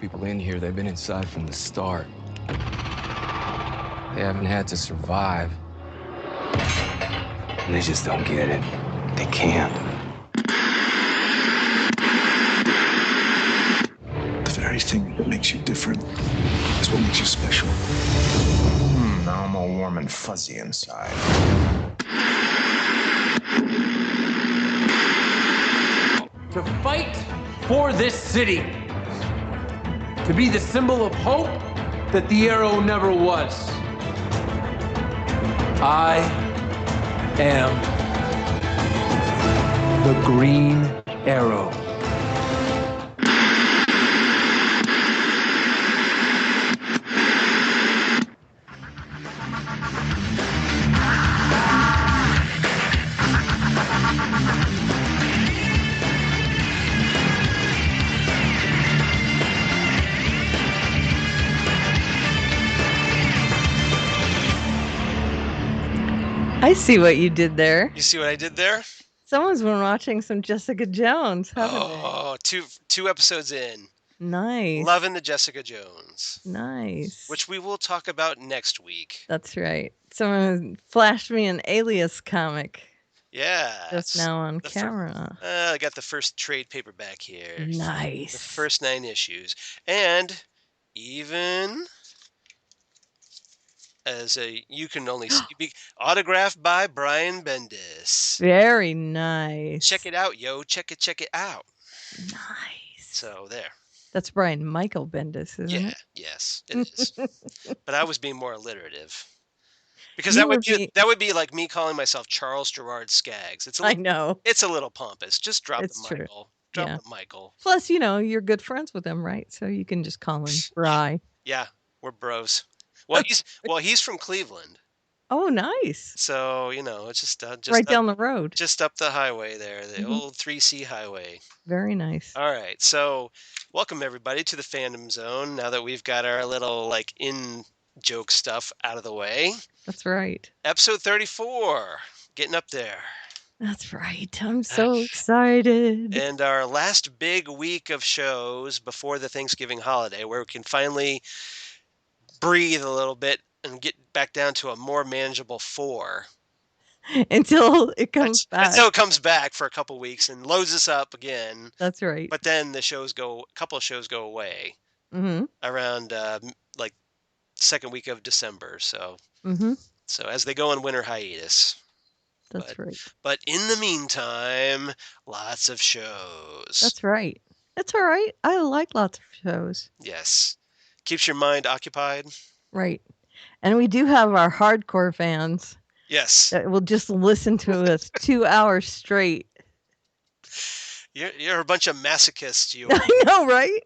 people in here. They've been inside from the start. They haven't had to survive. And they just don't get it. They can't. The very thing that makes you different is what makes you special. Now I'm all warm and fuzzy inside. To fight for this city. To be the symbol of hope that the Arrow never was. I am the Green Arrow. I see what you did there. You see what I did there? Someone's been watching some Jessica Jones, haven't they? Oh, two episodes in. Nice. Loving the Jessica Jones. Nice. Which we will talk about next week. That's right. Someone flashed me an Alias comic. Yeah. Just now on camera. I got the first trade paperback here. Nice. The first 9 issues. And even as you can only see, autographed by Brian Bendis. Very nice. Check it out, yo. Check it out. Nice. So there. That's Brian Michael Bendis, isn't it? Yes, it is. But I was being more alliterative. Because that would be like me calling myself Charles Gerard Skaggs. I know. It's a little pompous. Just drop the Michael. True. Drop the Michael. Plus, you're good friends with him, right? So you can just call him Bry. Yeah, we're bros. Well, he's from Cleveland. Oh, nice. So, it's just right down the road. Just up the highway there, the old 3C highway. Very nice. All right. So, welcome everybody to the Fandom Zone. Now that we've got our little in-joke stuff out of the way. That's right. Episode 34. Getting up there. That's right. I'm so excited. And our last big week of shows before the Thanksgiving holiday, where we can finally breathe a little bit and get back down to a more manageable 4. Until it comes back. Until it comes back for a couple weeks and loads us up again. That's right. But then a couple of shows go away around second week of December. So, so as they go on winter hiatus. That's right. But in the meantime, lots of shows. That's right. It's all right. I like lots of shows. Yes. Keeps your mind occupied. Right. And we do have our hardcore fans. Yes. That will just listen to us 2 hours straight. You're a bunch of masochists, you. I know, right?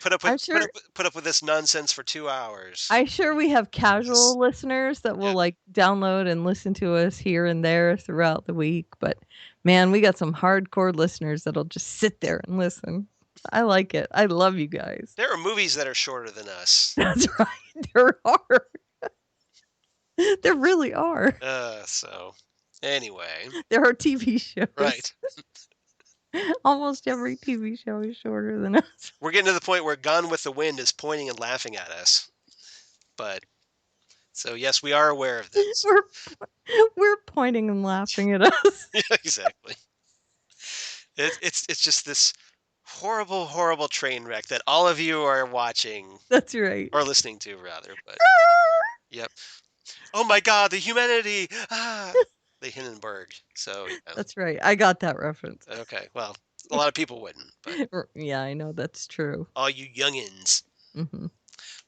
Put up with this nonsense for 2 hours. I'm sure we have casual listeners that will download and listen to us here and there throughout the week. But man, we got some hardcore listeners that'll just sit there and listen. I like it. I love you guys. There are movies that are shorter than us. That's right. There are. There really are. So, anyway. There are TV shows. Right. Almost every TV show is shorter than us. We're getting to the point where Gone with the Wind is pointing and laughing at us. But, so yes, we are aware of this. We're pointing and laughing at us. Yeah, exactly. It's just this horrible, horrible train wreck that all of you are watching. That's right. Or listening to, rather. But yep. Oh my God, the humanity! The Hindenburg. So that's right. I got that reference. Okay. Well, a lot of people wouldn't. But yeah, I know that's true. All you youngins.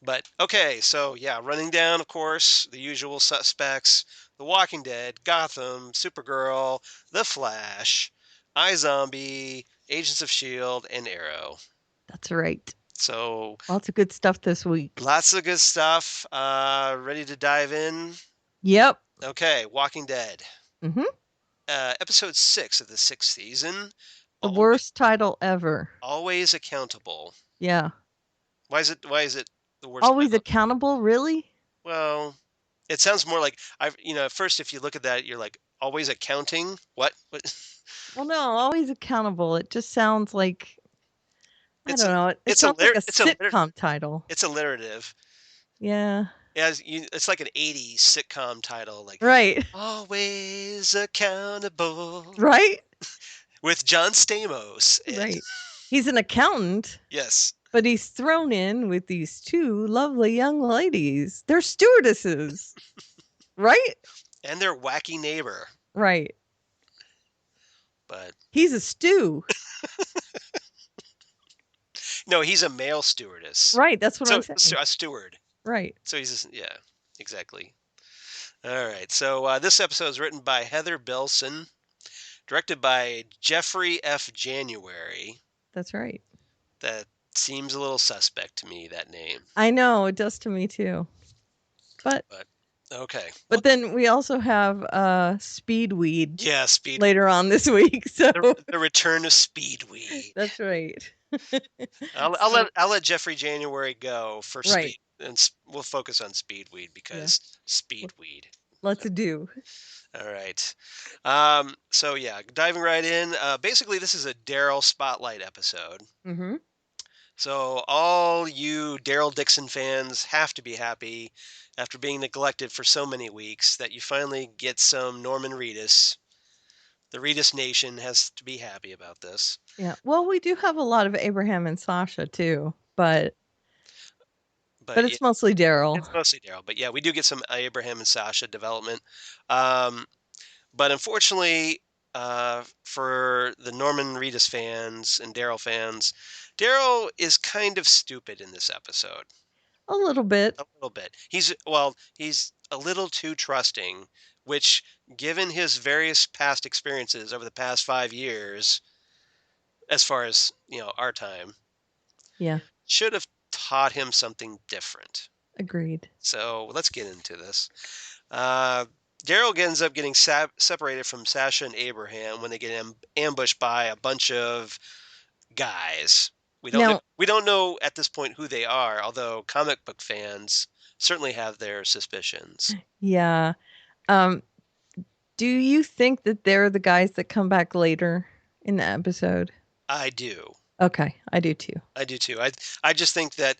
But okay, so yeah, running down, of course, the usual suspects: The Walking Dead, Gotham, Supergirl, The Flash, iZombie, Agents of S.H.I.E.L.D, and Arrow. That's right. So lots of good stuff this week. Lots of good stuff. Ready to dive in? Yep. Okay, Walking Dead. Episode 6 of the 6th season. The worst title ever. Always Accountable. Yeah. Why is it the worst? Always Accountable, really? Well, it sounds more like at first if you look at that, you're like, always accounting? What? Well, no, Always Accountable. It just sounds like I don't know. It It's sounds like a it's a sitcom title. it's alliterative. Yeah. It's like an '80s sitcom title, like Right. "Always Accountable" Right. with John Stamos. Right. He's an accountant, Yes, but he's thrown in with these two lovely young ladies. They're stewardesses. Right? and their wacky neighbor, Right. but He's a stew. no, he's a male stewardess. Right. That's what So I'm saying. a steward. Right. So yeah, exactly. All right. So this episode is written by Heather Belson, directed by Jeffrey F. January. That's right. That seems a little suspect to me, that name. I know it does to me too. But okay. But then we also have Speedweed. Yeah, Speed. Later on this week. So the return of Speedweed. That's right. I'll let Jeffrey January go for Right. Speed, and we'll focus on Speedweed because Speedweed. Let's do. All right. So yeah, diving right in. Basically, this is a Daryl spotlight episode. Mm-hmm. So all you Daryl Dixon fans have to be happy after being neglected for so many weeks that you finally get some Norman Reedus. The Reedus Nation has to be happy about this. Yeah. Well, we do have a lot of Abraham and Sasha too, but it's mostly Daryl. It's mostly Daryl, but yeah, we do get some Abraham and Sasha development. But unfortunately, for the Norman Reedus fans and Daryl fans, Daryl is kind of stupid in this episode. A little bit. A little bit. He's a little too trusting, which, given his various past experiences over the past 5 years, as far as, our time, yeah, should have taught him something different. Agreed. So let's get into this. Daryl ends up getting separated from Sasha and Abraham when they get ambushed by a bunch of guys. We don't know at this point who they are, although comic book fans certainly have their suspicions. Yeah. Do you think that they're the guys that come back later in the episode? I do. Okay, I do too. I do too. I just think that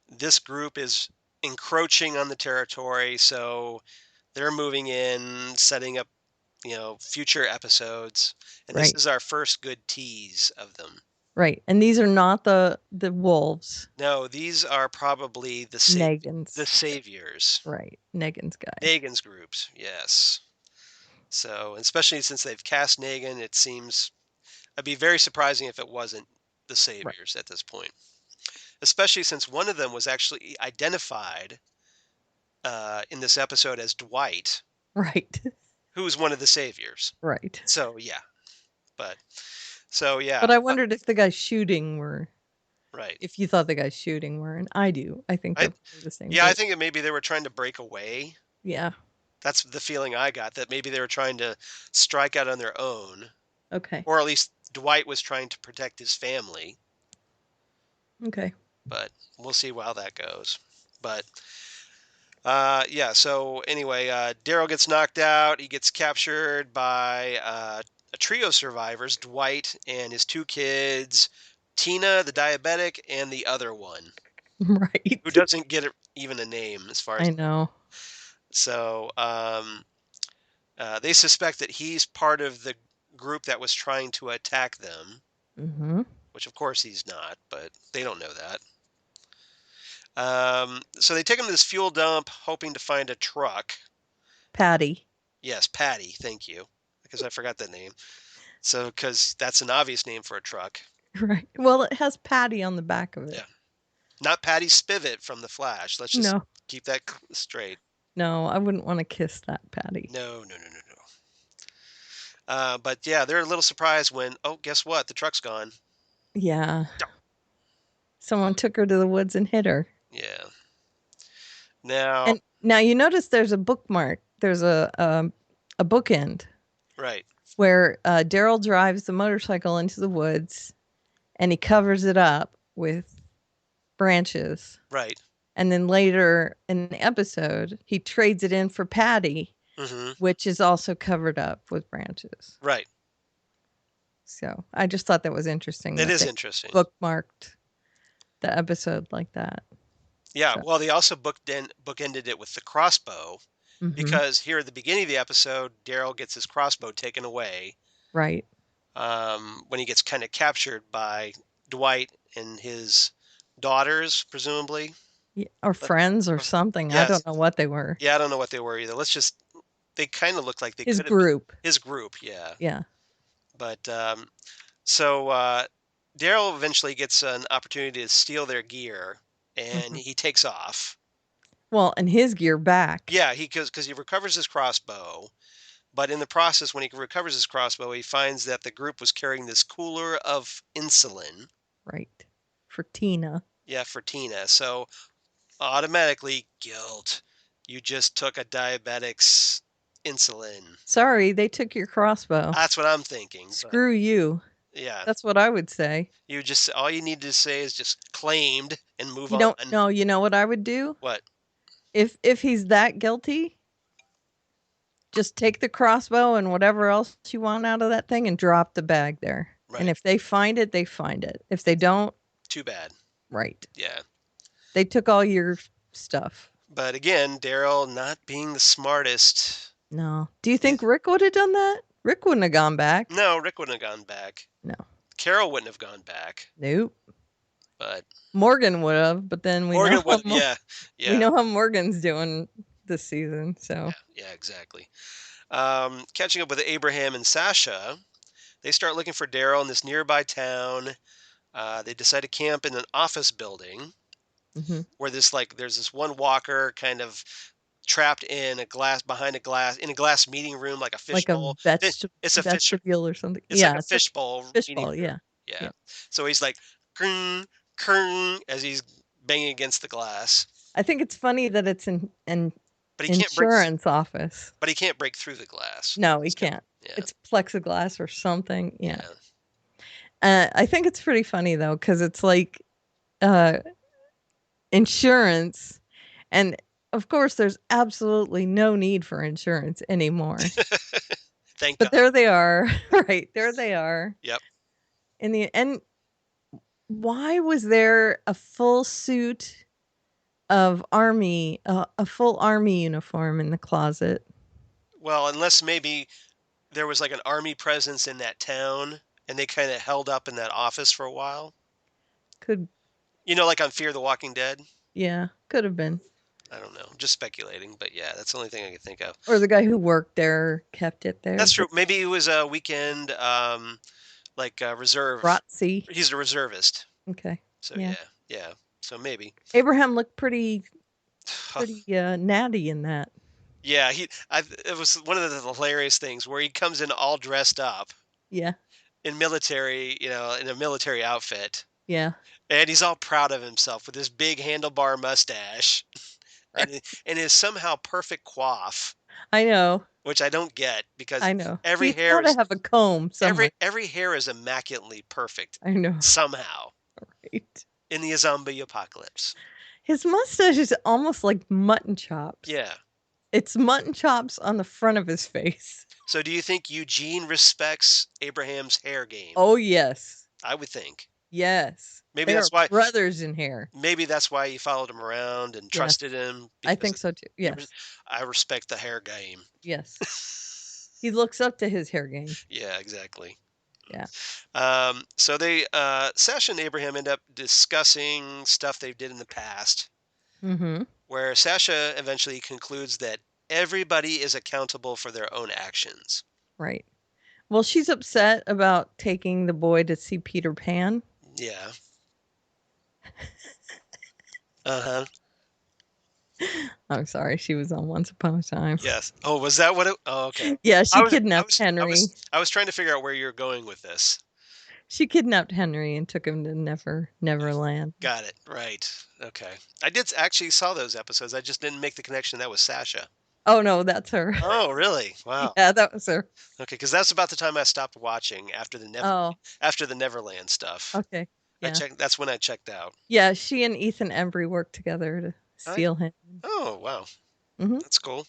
this group is encroaching on the territory, so they're moving in, setting up, future episodes, and this is our first good tease of them. Right, and these are not the wolves. No, these are probably the saviors. Right, Negan's guys. Negan's groups, yes. So, especially since they've cast Negan, it seems it'd be very surprising if it wasn't the saviors at this point. Especially since one of them was actually identified in this episode as Dwight. Right. Who's one of the saviors. Right. So, yeah. But I wondered if the guys shooting were. Right. If you thought the guys shooting were, and I do. I think they're the same. Yeah, I think maybe they were trying to break away. Yeah. That's the feeling I got, that maybe they were trying to strike out on their own. Okay. Or at least Dwight was trying to protect his family. Okay. But we'll see how that goes. But so anyway, Daryl gets knocked out. He gets captured by a trio of survivors, Dwight and his 2 kids, Tina, the diabetic, and the other one. Right. Who doesn't get even a name, as far as I know. So they suspect that he's part of the group that was trying to attack them. Mm-hmm. Which, of course, he's not, but they don't know that. So they take him to this fuel dump, hoping to find a truck. Patty. Yes, Patty. Thank you, because I forgot that name. So, because that's an obvious name for a truck. Right. Well, it has Patty on the back of it. Yeah. Not Patty Spivot from The Flash. Let's just keep that straight. No, I wouldn't want to kiss that Patty. No. But yeah, they're a little surprised when, guess what? The truck's gone. Yeah. Someone took her to the woods and hit her. Yeah. Now you notice there's a bookmark. There's a bookend. Right. Where Daryl drives the motorcycle into the woods and he covers it up with branches. Right. And then later in the episode, he trades it in for Patty, which is also covered up with branches. Right. So I just thought that was interesting. It is interesting. Bookmarked the episode like that. Yeah, So. well, they also bookended it with the crossbow Mhm. because here at the beginning of the episode, Daryl gets his crossbow taken away Right. when he gets kind of captured by Dwight and his daughters, presumably. Or friends or something. I Yes. don't know what they were. Yeah, I don't know what they were either. They kind of looked like they His could have been group. his group, yeah. Yeah. But so Daryl eventually gets an opportunity to steal their gear, and Mhm. he takes off. Well, and his gear back. Yeah, because he recovers his crossbow, but in the process, when he recovers his crossbow, he finds that the group was carrying this cooler of insulin. Right. For Tina. Yeah, for Tina. So automatically, guilt. You just took a diabetic's insulin. Sorry, they took your crossbow. That's what I'm thinking. But Screw you. yeah, That's what I would say. all you need to say is just claimed and move You on. don't know. You know what I would do? What? If he's that guilty, just take the crossbow and whatever else you want out of that thing and drop the bag there. Right. And if they find it, they find it. If they don't, Too bad. right. Yeah. They took all your stuff. But again, Daryl not being the smartest. No. Do you think Rick would have done that? Rick wouldn't have gone back. No, Rick wouldn't have gone back. No. Carol wouldn't have gone back. Nope. But Morgan would have, but then we Morgan know would. how Yeah. we know how Morgan's doing this season. So Yeah, exactly. Catching up with Abraham and Sasha, they start looking for Daryl in this nearby town. They decide to camp in an office building where there's this one walker kind of trapped in a glass meeting room, like a fishbowl. like a It's a vestibule or something. It's yeah, like a fishbowl. fishbowl. Yeah. Yeah. So he's like, kern, kern, as he's banging against the glass. I think it's funny that it's an But he can't insurance office. But he can't break through the glass. No, he can't. Yeah. It's plexiglass or something. Yeah. I think it's pretty funny though, because it's like insurance, and of course, there's absolutely no need for insurance anymore. Thank God. But there they are, right? There they are. Yep. And why was there a full suit of army, a full army uniform in the closet? Well, unless maybe there was like an army presence in that town, and they kind of held up in that office for a while. Could. Like on Fear the Walking Dead? Yeah, could have been. I don't know. Just speculating, but yeah, that's the only thing I could think of. Or the guy who worked there kept it there. That's true. Maybe it was a weekend, reserve. ROTC. He's a reservist. Okay. So yeah. So maybe. Abraham looked pretty natty in that. Yeah, it was one of the hilarious things where he comes in all dressed up. Yeah. In military, in a military outfit. Yeah. And he's all proud of himself with this big handlebar mustache. Right. And his somehow perfect coif. I know. Which I don't get because I know. Every hair gotta have a comb somewhere. Every hair is immaculately perfect. I know. Somehow. Right. In the iZombie apocalypse. His mustache is almost like mutton chops. Yeah. It's mutton chops on the front of his face. So do you think Eugene respects Abraham's hair game? Oh, yes. I would think. Yes. Maybe that's why brothers in hair. Maybe that's why he followed him around and trusted him. I think so too. Yes. I respect the hair game. Yes. He looks up to his hair game. Yeah, exactly. Yeah. So Sasha and Abraham end up discussing stuff they did in the past. Mm-hmm. Where Sasha eventually concludes that everybody is accountable for their own actions. Right. Well, she's upset about taking the boy to see Peter Pan. Yeah. Uh-huh. I'm sorry, she was on Once Upon a Time. Yes. Oh, was that what it... Oh, okay. Yeah, she kidnapped Henry. I was trying to figure out where you're going with this. She kidnapped Henry and took him to Neverland. Got it. Right. Okay. I did actually saw those episodes. I just didn't make the connection that was Sasha. Oh, no, that's her. Oh, really? Wow. Yeah, that was her. Okay, because that's about the time I stopped watching after the Neverland stuff. Okay. Yeah. That's when I checked out. Yeah, she and Ethan Embry worked together to steal him. Oh, wow. Mm-hmm. That's cool.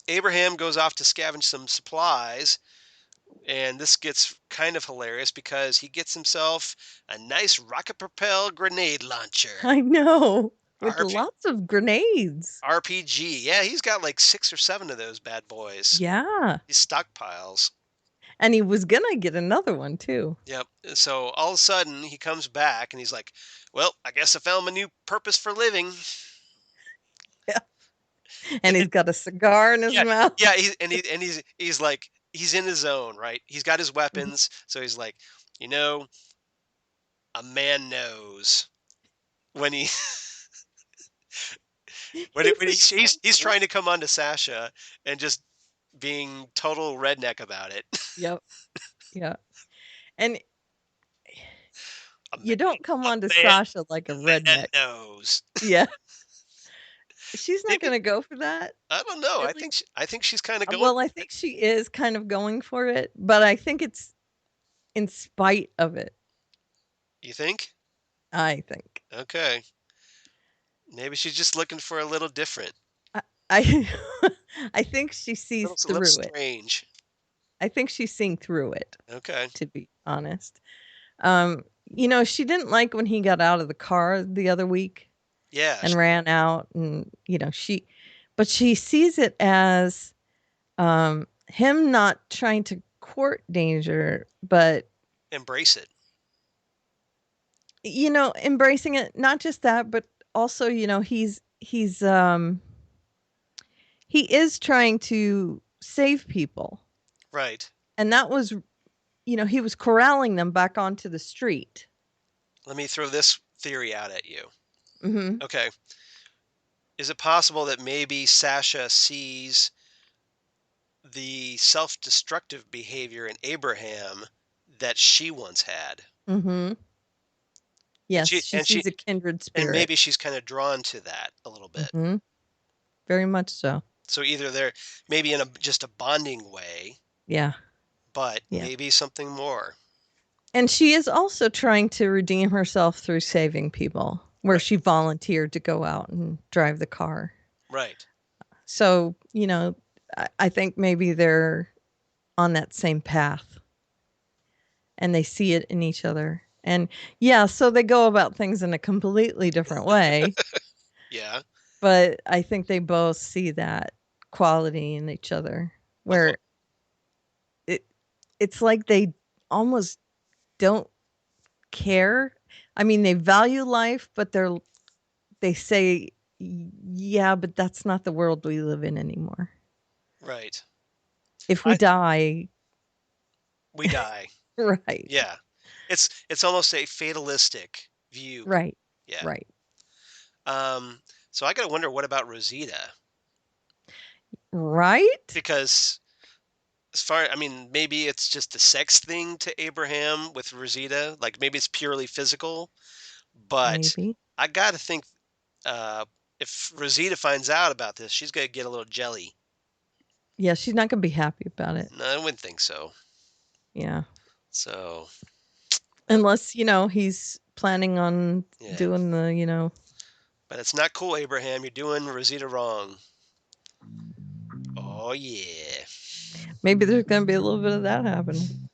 Abraham goes off to scavenge some supplies And this gets kind of hilarious because he gets himself a nice rocket propelled grenade launcher. I know. With RP- lots of grenades. RPG. Yeah, he's got like 6 or 7 of those bad boys. Yeah. He stockpiles. And he was gonna get another one too. Yep. So all of a sudden he comes back and he's like, "Well, I guess I found my new purpose for living." And he's got a cigar in his Yeah, mouth. yeah. He's like he's in his zone, right? He's got his weapons, so he's like, you know, a man knows when he He when was so he's cool. trying to come on to Sasha and just being total redneck about it. Yep. Yeah. And A you don't come on to man, Sasha like a man redneck. knows. Yeah. She's not Maybe gonna go for that. I don't know. At least, I think she's kind of going well, I for it. think she is kind of going for it, but I think it's in spite of it. You think? I think. Okay. Maybe she's just looking for a little different, I I think she a sees little through it. strange. I think she's seeing through it, Okay. to be honest. She didn't like when he got out of the car the other week Yeah. and ran out, and but she sees it as him not trying to court danger, but Embrace it. embracing it. Not just that, but also, he is trying to save people. Right. And that was, he was corralling them back onto the street. Let me throw this theory out at you. Hmm. Okay. Is it possible that maybe Sasha sees the self-destructive behavior in Abraham that she once had? Hmm. And Yes, she sees a kindred and spirit. maybe she's kind of drawn to that a little bit. Hmm. Very much so. So either they're maybe in just a bonding way, Yeah. but Yeah. maybe something more. And she is also trying to redeem herself through saving people, where Right. she volunteered to go out and drive the car. Right. So, I think maybe they're on that same path and they see it in each other. And yeah, so they go about things in a completely different way, Yeah. but I think they both see that quality in each other Uh-huh. where it's like they almost don't care. I mean, they value life, but they say, yeah, but that's not the world we live in anymore. Right. If we die, We die. right. Yeah. It's almost a fatalistic view. Right. Yeah. Right. So I gotta wonder, what about Rosita? Right? Because I mean, maybe it's just a sex thing to Abraham with Rosita. Like maybe it's purely physical, but Maybe. I gotta think uh, if Rosita finds out about this, she's gonna get a little jelly. Yeah, she's not gonna be happy about it. No, I wouldn't think so. Yeah. So Unless, he's planning on yeah, doing the, but it's not cool, Abraham. You're doing Rosita wrong. Oh yeah, maybe there's gonna be a little bit of that happening.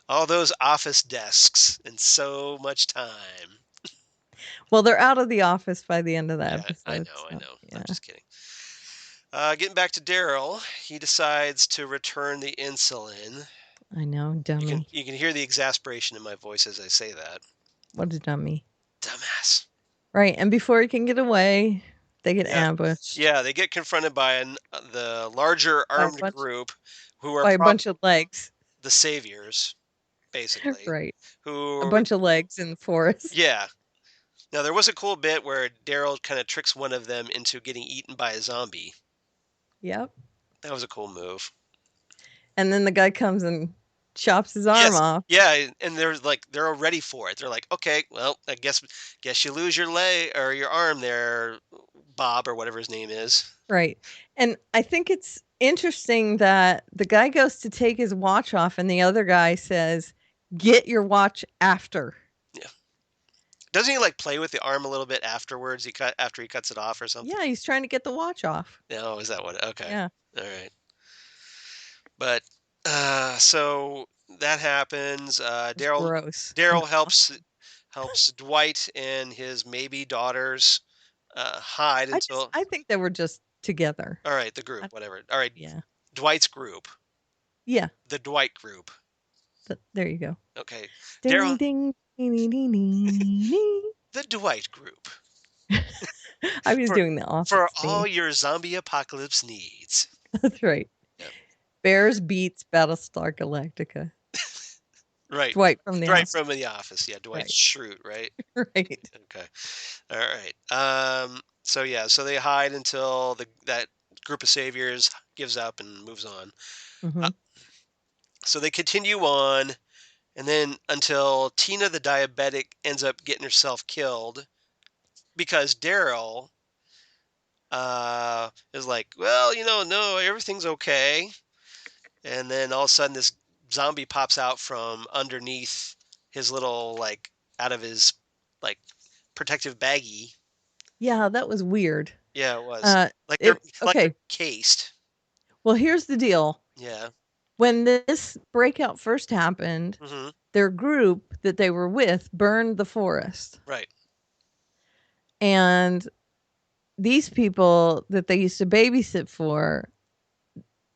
all those office desks and so much time. Well, they're out of the office by the end of the Yeah, episode. I So, know. yeah. I'm just kidding. Getting back to Daryl, he decides to return the insulin. I know, dummy. You can hear the exasperation in my voice as I say that. What a dummy. Dumbass. Right, and before he can get away, they get ambushed Yeah, they get confronted by the larger armed group who are by a bunch of legs. the saviors, basically. Right. Who A bunch of legs in the forest. Yeah. Now there was a cool bit where Daryl kind of tricks one of them into getting eaten by a zombie. Yep. That was a cool move. And then the guy comes and chops his arm off. Yeah, and they're all ready for it. They're like, okay, well, I guess you lose your leg or your arm there, Bob, or whatever his name is. Right. And I think it's interesting that the guy goes to take his watch off and the other guy says, "Get your watch after." Yeah. Doesn't he like play with the arm a little bit afterwards? After he cuts it off or something? Yeah, he's trying to get the watch off. No, is that what? Okay. Yeah. All right. But So that happens. It's Daryl gross. Daryl helps Dwight and his maybe daughters hide until. I think they were just together. All right, the group, I- whatever. All right, Yeah. Dwight's group, Yeah. the Dwight group. There you go. Okay, Ding Daryl, ding ding ding ding ding. Ding. the Dwight group I was for doing the for office all theme. your zombie apocalypse needs. That's right. Yep. Bears beats Battlestar Galactica. Right, Dwight from the Dwight office. from The Office. Yeah, Dwight Right. Schrute, right? Right. Okay. All right. So yeah, so they hide until that group of saviors gives up and moves on. Hmm. So they continue on, and then until Tina the diabetic ends up getting herself killed because Daryl is like, well, no, everything's okay. And then all of a sudden, this zombie pops out from underneath his little, like, out of his, like, protective baggie. Yeah, that was weird. Yeah, it was. Like they're Okay. cased. Well, here's the deal. Yeah. When this breakout first happened, Hmm. their group that they were with burned the forest. Right. And these people that they used to babysit for,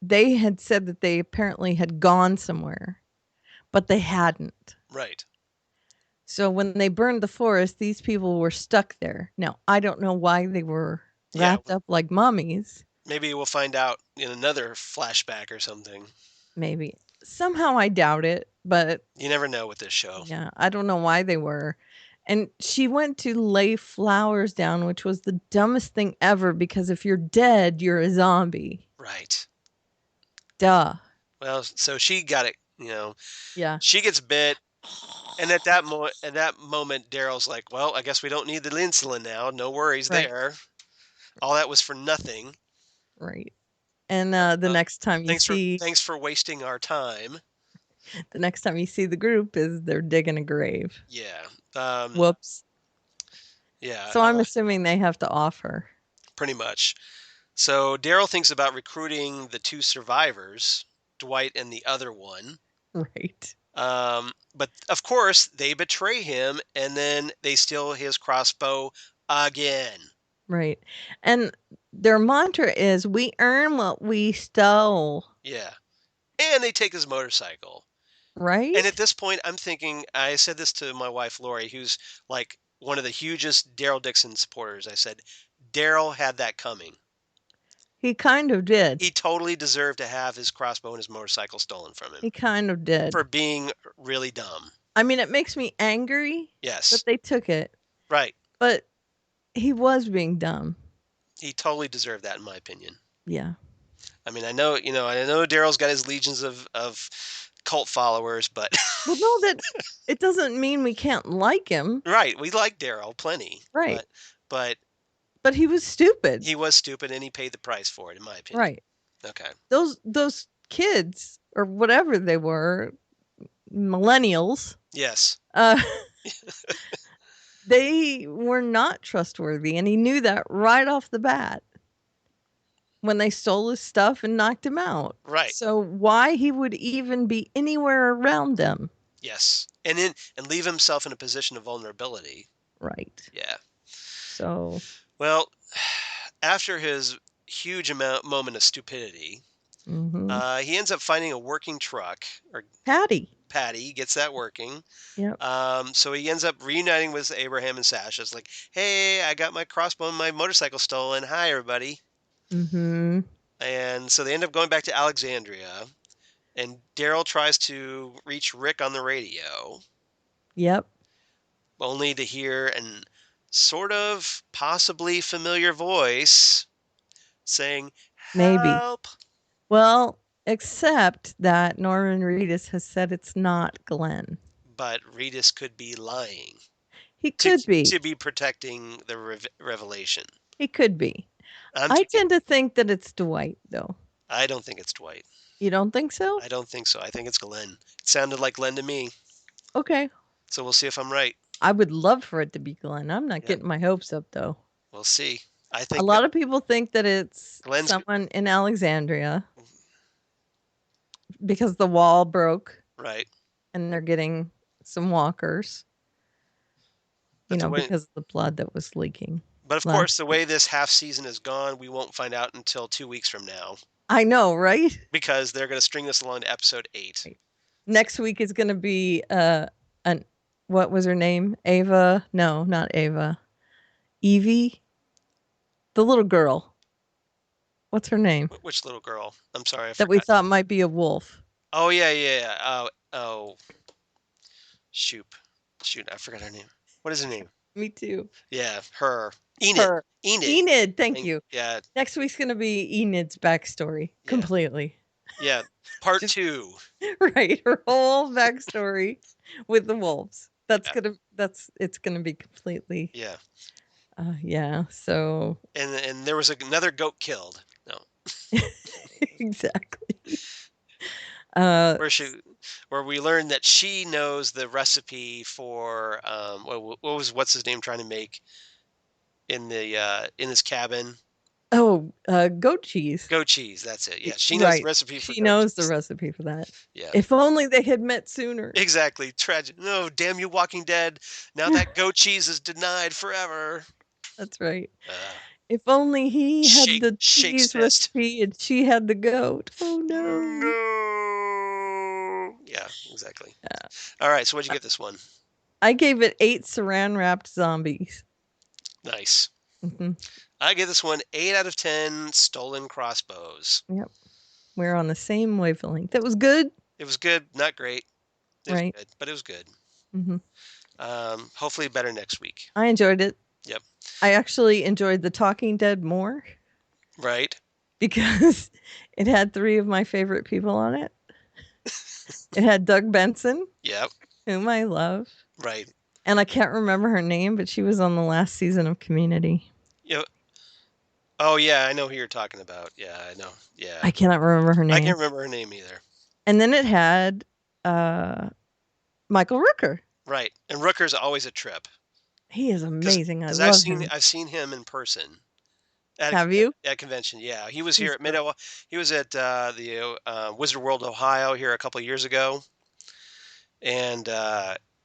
they had said that they apparently had gone somewhere, but they hadn't. Right. So when they burned the forest, these people were stuck there. Now, I don't know why they were Yeah. wrapped up like mummies. Maybe we'll find out in another flashback or something. Maybe. Somehow I doubt it, but You never know with this show. yeah, I don't know why they were. And she went to lay flowers down, which was the dumbest thing ever because if you're dead, you're a zombie. Right. Duh. Well, so she got it, Yeah. she gets bit, and at that moment Daryl's like, well, I guess we don't need the insulin now. No worries Right. there. All that was for nothing. Right. And the next time you thanks for wasting our time. The next time you see the group is they're digging a grave. Yeah. Whoops. Yeah. So I'm assuming they have to off her. Pretty much. So Daryl thinks about recruiting the two survivors, Dwight and the other one. Right. But of course they betray him, and then they steal his crossbow again. Right. And their mantra is, we earn what we stole. Yeah. And they take his motorcycle. Right. And at this point, I'm thinking, I said this to my wife, Lori, who's like one of the hugest Daryl Dixon supporters. I said, Daryl had that coming. He kind of did. He totally deserved to have his crossbow and his motorcycle stolen from him. He kind of did. For being really dumb. I mean, it makes me angry. Yes. That they took it. Right. But he was being dumb. He totally deserved that, in my opinion. Yeah. I mean, I know Daryl's got his legions of cult followers, but well, no, that it doesn't mean we can't like him. Right. We like Daryl plenty. Right. But he was stupid. He was stupid, and he paid the price for it, in my opinion. Right. Okay. Those kids or whatever they were, millennials. Yes. They were not trustworthy, and he knew that right off the bat when they stole his stuff and knocked him out. Right. So why he would even be anywhere around them? Yes. And leave himself in a position of vulnerability. Right. Yeah. So. Well, after his huge moment of stupidity, he ends up finding a working truck. Or Patty gets that working. Yep. So he ends up reuniting with Abraham and Sasha. It's like, hey, I got my crossbow and my motorcycle stolen. Hi, everybody. Mm-hmm. And so they end up going back to Alexandria, and Daryl tries to reach Rick on the radio. Yep. Only to hear an sort of possibly familiar voice saying, help. Maybe. Well, except that Norman Reedus has said it's not Glenn. But Reedus could be lying. He could be. To be protecting the revelation. He could be. I tend to think that it's Dwight, though. I don't think it's Dwight. You don't think so? I don't think so. I think it's Glenn. It sounded like Glenn to me. Okay. So we'll see if I'm right. I would love for it to be Glenn. I'm not getting my hopes up, though. We'll see. I think a lot of people think that it's Glenn's... someone in Alexandria. because the wall broke Right. and they're getting some walkers. But the way, because of the blood that was leaking. but of last course, the week. way this half season is gone, we won't find out until 2 weeks from now I know, right? because they're going to string this along to episode 8. Right. Next week is going to be an what was her name? Ava? No, not Ava. Evie? The little girl. What's her name? Which little girl? I'm sorry, I That we forgot. thought might be a wolf. Oh yeah. Oh, shoot, I forgot her name. What is her name? Me too. Yeah, her. Enid. Her. Enid. Enid, thank you. Yeah, Next week's going to be Enid's backstory Yeah. completely. yeah. Part Just- 2. Right, her whole backstory with the wolves. It's gonna be completely. Yeah, Yeah. So and there was another goat killed. No, exactly. where we learned that she knows the recipe for what's his name trying to make in his cabin. Oh, goat cheese. Goat cheese. That's it. Yeah, she knows the Right. recipe for. She goat knows the cheese. recipe for that. Yeah. If only they had met sooner. Exactly. Tragic. No, damn you, Walking Dead. Now that goat cheese is denied forever. That's right. If only he had the cheese recipe and she had the goat. Oh no. No. Yeah, exactly. Yeah. All right. So what'd you give this one? I gave it 8 saran wrapped zombies. Nice. Mm-hmm. I give this one 8 out of 10 stolen crossbows. Yep. We're on the same wavelength. That was good. It was good, not great. It was Right. good, but it was good. Mm-hmm. Hopefully better next week. I enjoyed it. Yep. I actually enjoyed The Talking Dead more. Right. Because it had 3 of my favorite people on it. It had Doug Benson. Yep. Whom I love. Right. And I can't remember her name, but she was on the last season of Community. Yep. Oh yeah, I know who you're talking about. Yeah, I know. Yeah. I cannot remember her name. I can't remember her name either. And then it had Michael Rooker. Right. And Rooker's always a trip. He is amazing. I love him. I've seen him in person. Have you? At convention, yeah. He was here at he was at the Wizard World, Ohio here a couple of years ago. And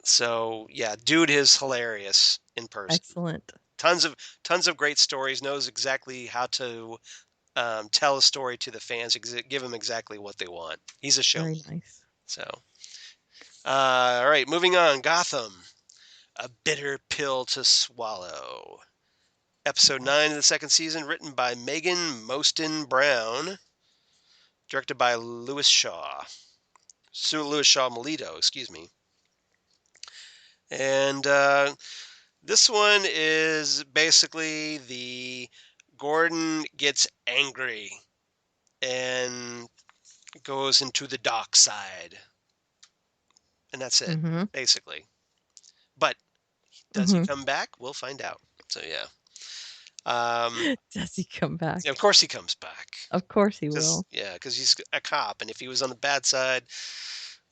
so yeah, dude is hilarious in person. Excellent. Tons of great stories, knows exactly how to tell a story to the fans, give them exactly what they want. He's a showman. Very nice. So all right, moving on. Gotham, a bitter pill to swallow. Episode 9 of the second season, written by Megan Moston Brown, directed by Louis Shaw Molito, excuse me. And this one is basically the Gordon gets angry and goes into the dark side. And that's it, basically. But does he come back? We'll find out. So, yeah. Does he come back? Yeah, of course he comes back. Of course he will. Yeah, because he's a cop. And if he was on the bad side,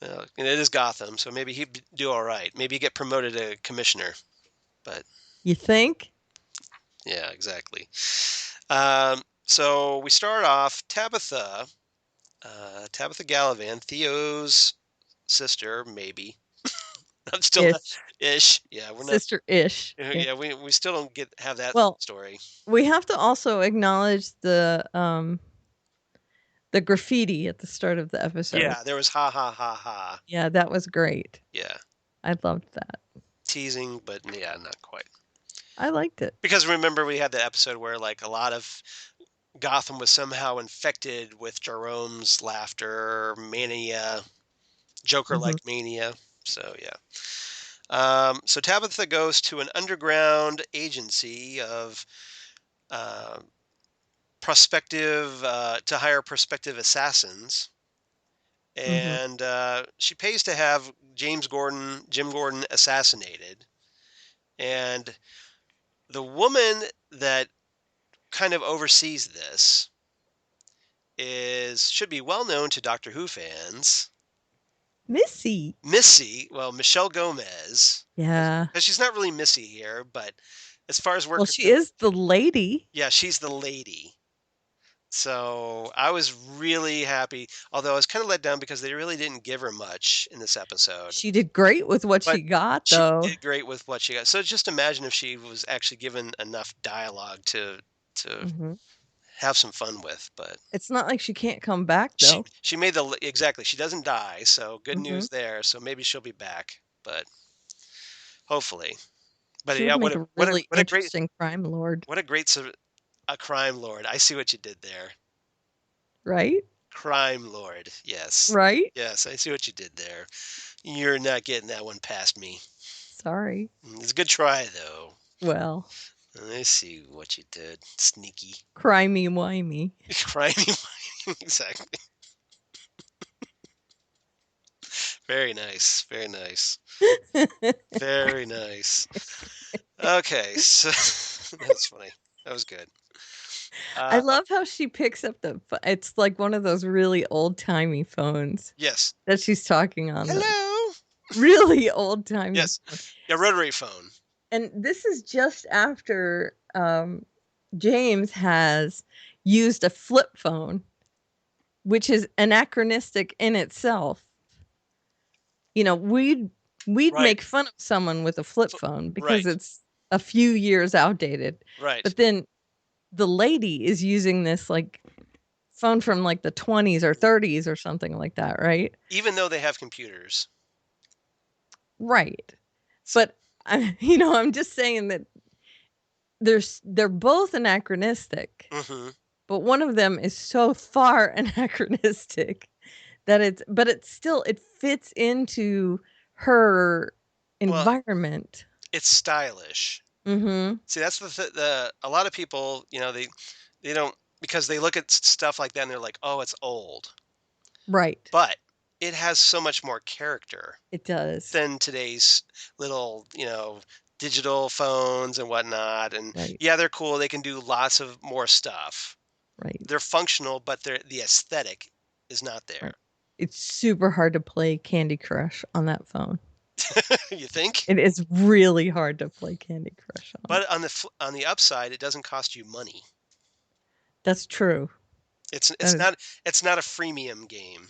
and it is Gotham, so maybe he'd do all right. Maybe he'd get promoted to commissioner. But you think? Yeah, exactly. So we start off Tabitha Gallivan, Theo's sister, maybe. I'm still ish. Yeah, we're not sister-ish. Yeah, we still don't have that story. We have to also acknowledge the graffiti at the start of the episode. Yeah, there was ha ha ha ha. Yeah, that was great. Yeah. I loved that. Teasing, but yeah, not quite. I liked it. Because remember we had the episode where like a lot of Gotham was somehow infected with Jerome's laughter, mania, Joker-like mania. So yeah. So Tabitha goes to an underground agency of to hire prospective assassins, and she pays to have Jim Gordon assassinated, and the woman that kind of oversees this should be well known to Doctor Who fans. Missy. Well, Michelle Gomez. Yeah. Because she's not really Missy here, but as far as she is the lady. Yeah, she's the lady. So I was really happy, although I was kind of let down because they really didn't give her much in this episode. She did great with what But she got, she though. did great with what she got. So just imagine if she was actually given enough dialogue to Hmm. have some fun with. But It's not like she can't come back, though. she made exactly. She doesn't die, so good Hmm. news there. So maybe she'll be back, but hopefully. But She yeah, would make a really what a great interesting crime lord, what a great a crime lord. I see what you did there. right? Crime lord. Yes. Right? Yes, I see what you did there. You're not getting that one past me. Sorry. It's a good try though. Well, I see what you did. Sneaky. crimey-wimey. Crimey. Exactly. Very nice. Very nice. Very nice. Okay, so that's funny. That was good. I Uh, love how she picks up it's like one of those really old-timey phones yes. that she's talking on, the Hello. really old-timey Yes. phone. Yeah, rotary phone. And this is just after, James has used a flip phone, which is anachronistic in itself. You know, we'd Right. make fun of someone with a flip F- phone because right. it's a few years outdated. Right. But then the lady is using this like phone from like the 20s or 30s or something like that, right? Even though they have computers. Right. So, But I'm just saying that they're both anachronistic, hmm but one of them is so far anachronistic that it fits into her Well, environment. it's stylish. Mhm. See, that's the a lot of people, they don't because they look at stuff like that and they're like, "Oh, it's old." Right. But it has so much more character It does. than today's little, digital phones and whatnot. And Right. yeah, they're cool. They can do lots of more stuff. Right. They're functional, but the aesthetic is not Right. there. It's super hard to play Candy Crush on that phone. You think? It is really hard to play Candy Crush on it. But on the upside, it doesn't cost you money. That's true. It's That it's is not it's not a freemium game,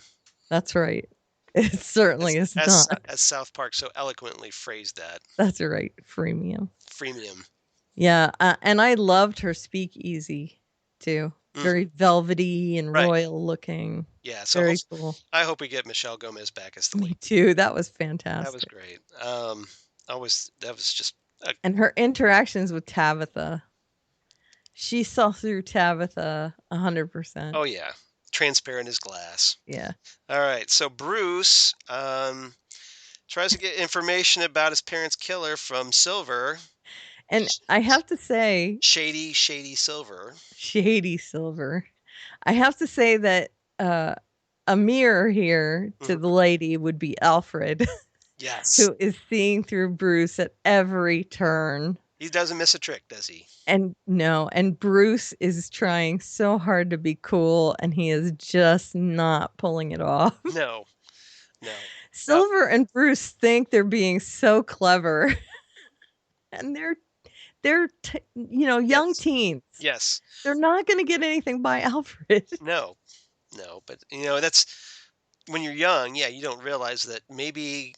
that's right. It certainly as is as not. as South Park so eloquently phrased that. That's right. Freemium. Freemium. Yeah, and I loved her speakeasy too. Mhm. Very velvety and Right. royal looking. Yeah. So Very cool. I hope we get Michelle Gomez back as the Me lead. too. That was That was fantastic. great. That was just And her interactions with Tabitha. She saw through Tabitha 100%. oh yeah, transparent as glass. Yeah. All right. So Bruce tries to get information about his parents' killer from Silver. And I have to say, Shady Silver. Shady Silver. I have to say that a mirror here to the Mhm. lady would be Alfred, Yes. who is seeing through Bruce at every turn. He doesn't miss a trick, does he? And no, and Bruce is trying so hard to be cool, and he is just not pulling it off. No. No. Silver and Bruce think they're being so clever, and young Yes. teens. Yes. They're not going to get anything by Alfred. No. No. But that's when you're young. Yeah, you don't realize that maybe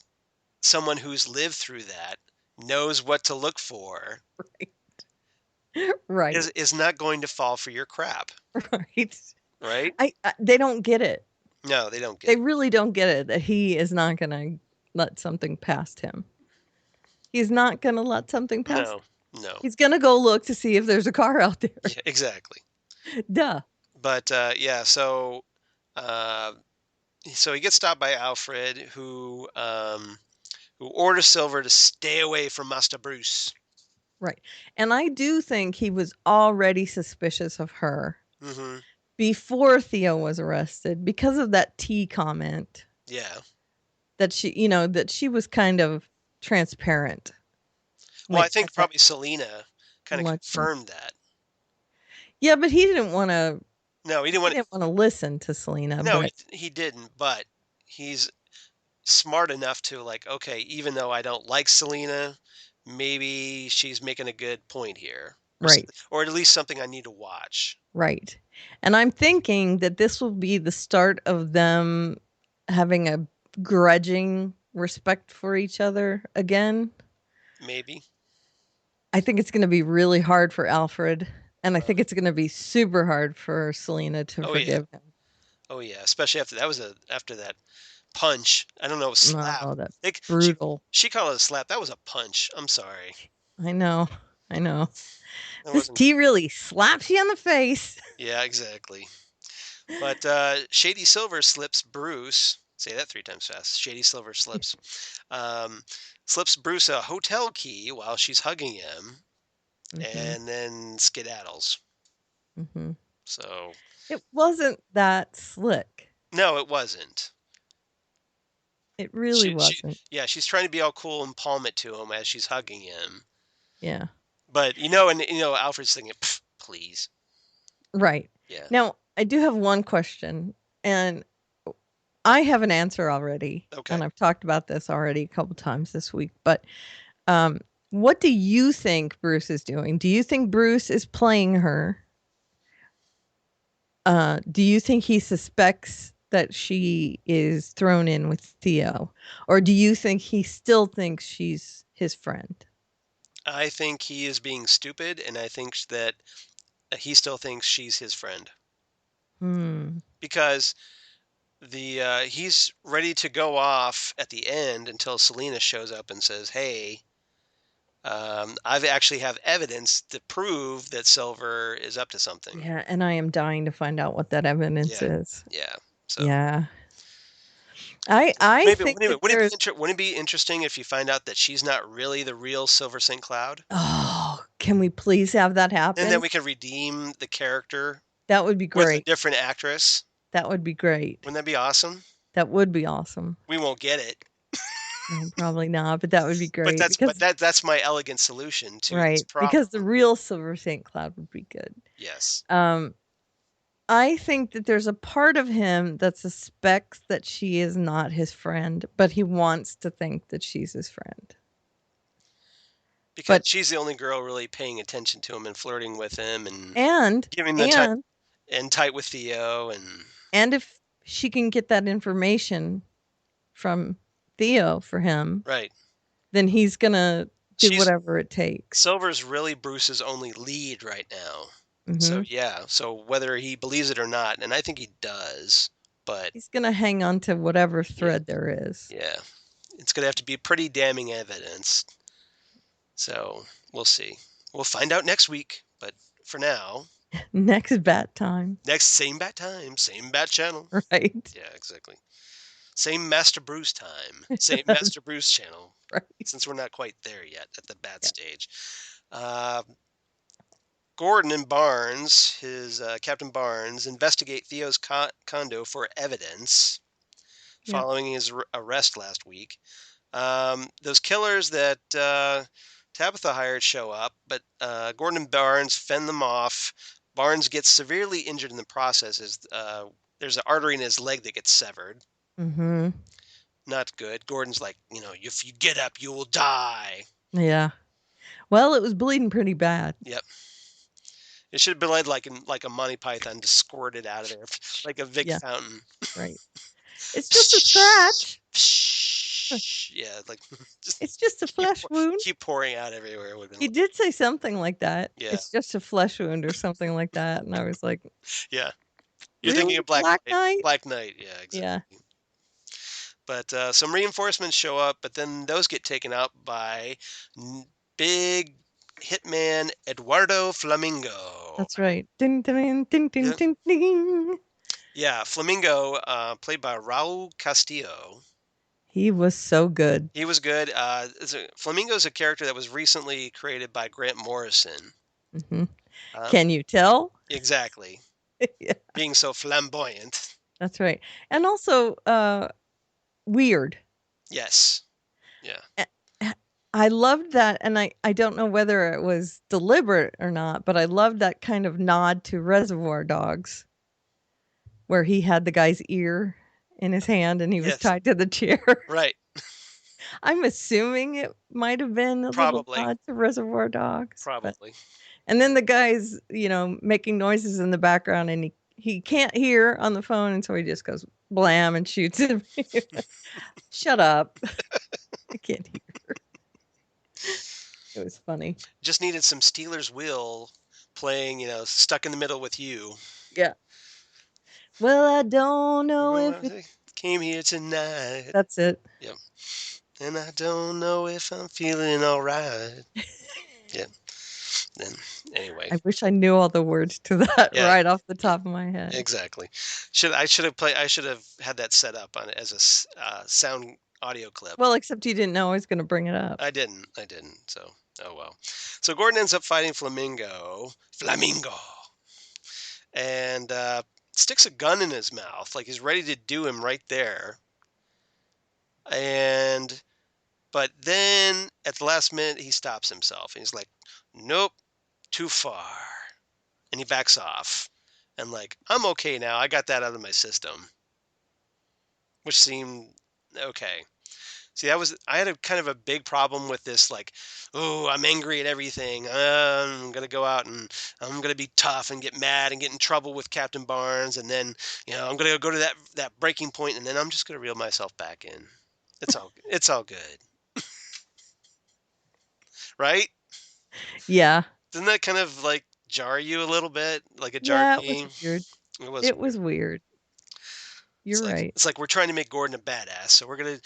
someone who's lived through that knows what to look for Right. is not going to fall for your crap, Right. right? They don't get it. No, they don't get They it. really don't get it that he is not going to let something past him. He's not going to let something past him. No. He's going to go look to see if there's a car out there. Yeah, exactly. Duh. But yeah, uh, so he gets stopped by Alfred, who orders Silver to stay away from Master Bruce. Right. And I do think he was already suspicious of her Hmm before Theo was arrested because of that tea comment Yeah. that she was kind of transparent. Well, I At think that probably Selena kind of luncheon. confirmed that. Yeah, but he didn't want to. No, he didn't He want. didn't want to listen to Selena. No, But he didn't. But he's smart enough to like, okay, even though I don't like Selena, maybe she's making a good point here, right, or at least something I need to watch. Right. And I'm thinking that this will be the start of them having a grudging respect for each other again. Maybe. I think it's going to be really hard for Alfred, and I think it's going to be super hard for Selena to Oh, yeah. forgive him. Oh, yeah. Especially after that punch. I don't know, slap. Oh, that's Like, brutal. she called it a slap. That was a punch. I'm sorry. I know. That This wasn't. tea really slaps you in the face. Yeah, exactly. But Shady Silver slips Bruce. Say that 3 times fast. Shady Silver slips. Slips Bruce a hotel key while she's hugging him, and then skedaddles. So It wasn't that slick. no, it wasn't. It really wasn't. Yeah, she's trying to be all cool and palm it to him as she's hugging him. Yeah. But Alfred's thinking, please. Right. Yeah. Now, I do have one question, and I have an answer already. Okay. And I've talked about this already a couple times this week. But what do you think Bruce is doing? Do you think Bruce is playing her? Do you think he suspects that she is thrown in with Theo? Or do you think he still thinks she's his friend? I think he is being stupid, and I think that he still thinks she's his friend. Because he's ready to go off at the end until Selena shows up and says, hey, I've actually have evidence to prove that Silver is up to something. Yeah, and I am dying to find out what that evidence is. Yeah. So yeah. I think wouldn't it be interesting if you find out that she's not really the real Silver St. Cloud? Oh, can we please have that happen? And then we can redeem the character. That would be great. With a different actress. That would be great. Wouldn't that be awesome? That would be awesome. We won't get it. No, probably not, but that would be great. But that's my elegant solution to this problem. Because the real Silver St. Cloud would be good. Yes. I think that there's a part of him that suspects that she is not his friend, but he wants to think that she's his friend. Because she's the only girl really paying attention to him and flirting with him and giving the time and tight with Theo and if she can get that information from Theo for him, right, then he's gonna do whatever it takes. Silver's really Bruce's only lead right now. So so whether he believes it or not, and I think he does, but he's gonna hang on to whatever thread there is. Yeah, it's gonna have to be pretty damning evidence. So we'll see. We'll find out next week. But for now, next bat time. Same bat time, same bat channel. Right. Yeah, exactly. Same Master Bruce time, same Master Bruce channel. Right. Since we're not quite there yet at the bat stage. Gordon and Barnes, his Captain Barnes, investigate Theo's condo for evidence following his arrest last week. Those killers that Tabitha hired show up, but Gordon and Barnes fend them off. Barnes gets severely injured in the process as there's an artery in his leg that gets severed. Not good. Gordon's like, if you get up, you will die. Yeah. Well, it was bleeding pretty bad. Yep. It should have been like a Monty Python to squirt it out of there, like a Vic fountain. Right. It's just a scratch. Yeah, like it's just a flesh wound. Keep pouring out everywhere. He did say something like that. Yeah. It's just a flesh wound or something like that, and I was like, yeah. You're really? thinking of Black Knight? Black Knight, yeah, exactly. Yeah. But some reinforcements show up, but then those get taken out by big hitman Eduardo Flamingo. That's right. Ding, ding, ding, ding, ding, ding. Yeah, Flamingo, played by Raul Castillo. He was so good. He was good. Flamingo's a character that was recently created by Grant Morrison. Can you tell? Exactly. Yeah. Being so flamboyant. That's right. And also weird. Yes. Yeah. I loved that, and I don't know whether it was deliberate or not, but I loved that kind of nod to Reservoir Dogs, where he had the guy's ear in his hand and he was tied to the chair. Right. I'm assuming it might have been a little nod to Reservoir Dogs. Probably. And then the guy's, making noises in the background, and he can't hear on the phone, and so he just goes blam and shoots him. Shut up. I can't hear. It was funny. Just needed some Steelers Wheel playing, Stuck in the Middle with You. Yeah. Well, I don't know if it... Came here tonight. That's it. Yep. And I don't know if I'm feeling all right. Yeah. Then anyway. I wish I knew all the words to that right off the top of my head. Exactly. I should have had that set up on it as a sound audio clip. Well, except you didn't know I was going to bring it up. I didn't. So, oh well. So Gordon ends up fighting Flamingo, and sticks a gun in his mouth, like he's ready to do him right there. But then at the last minute, he stops himself, and he's like, "Nope, too far," and he backs off. And like, I'm okay now. I got that out of my system, which seemed okay. See, I had a kind of a big problem with this, like, oh, I'm angry at everything. I'm gonna go out and I'm gonna be tough and get mad and get in trouble with Captain Barnes, and then I'm gonna go to that breaking point, and then I'm just gonna reel myself back in. It's all good, right? Yeah. Doesn't that kind of like jar you a little bit, like it jarred Yeah, it me? was weird. It was weird. You're right. It's like we're trying to make Gordon a badass, so we're gonna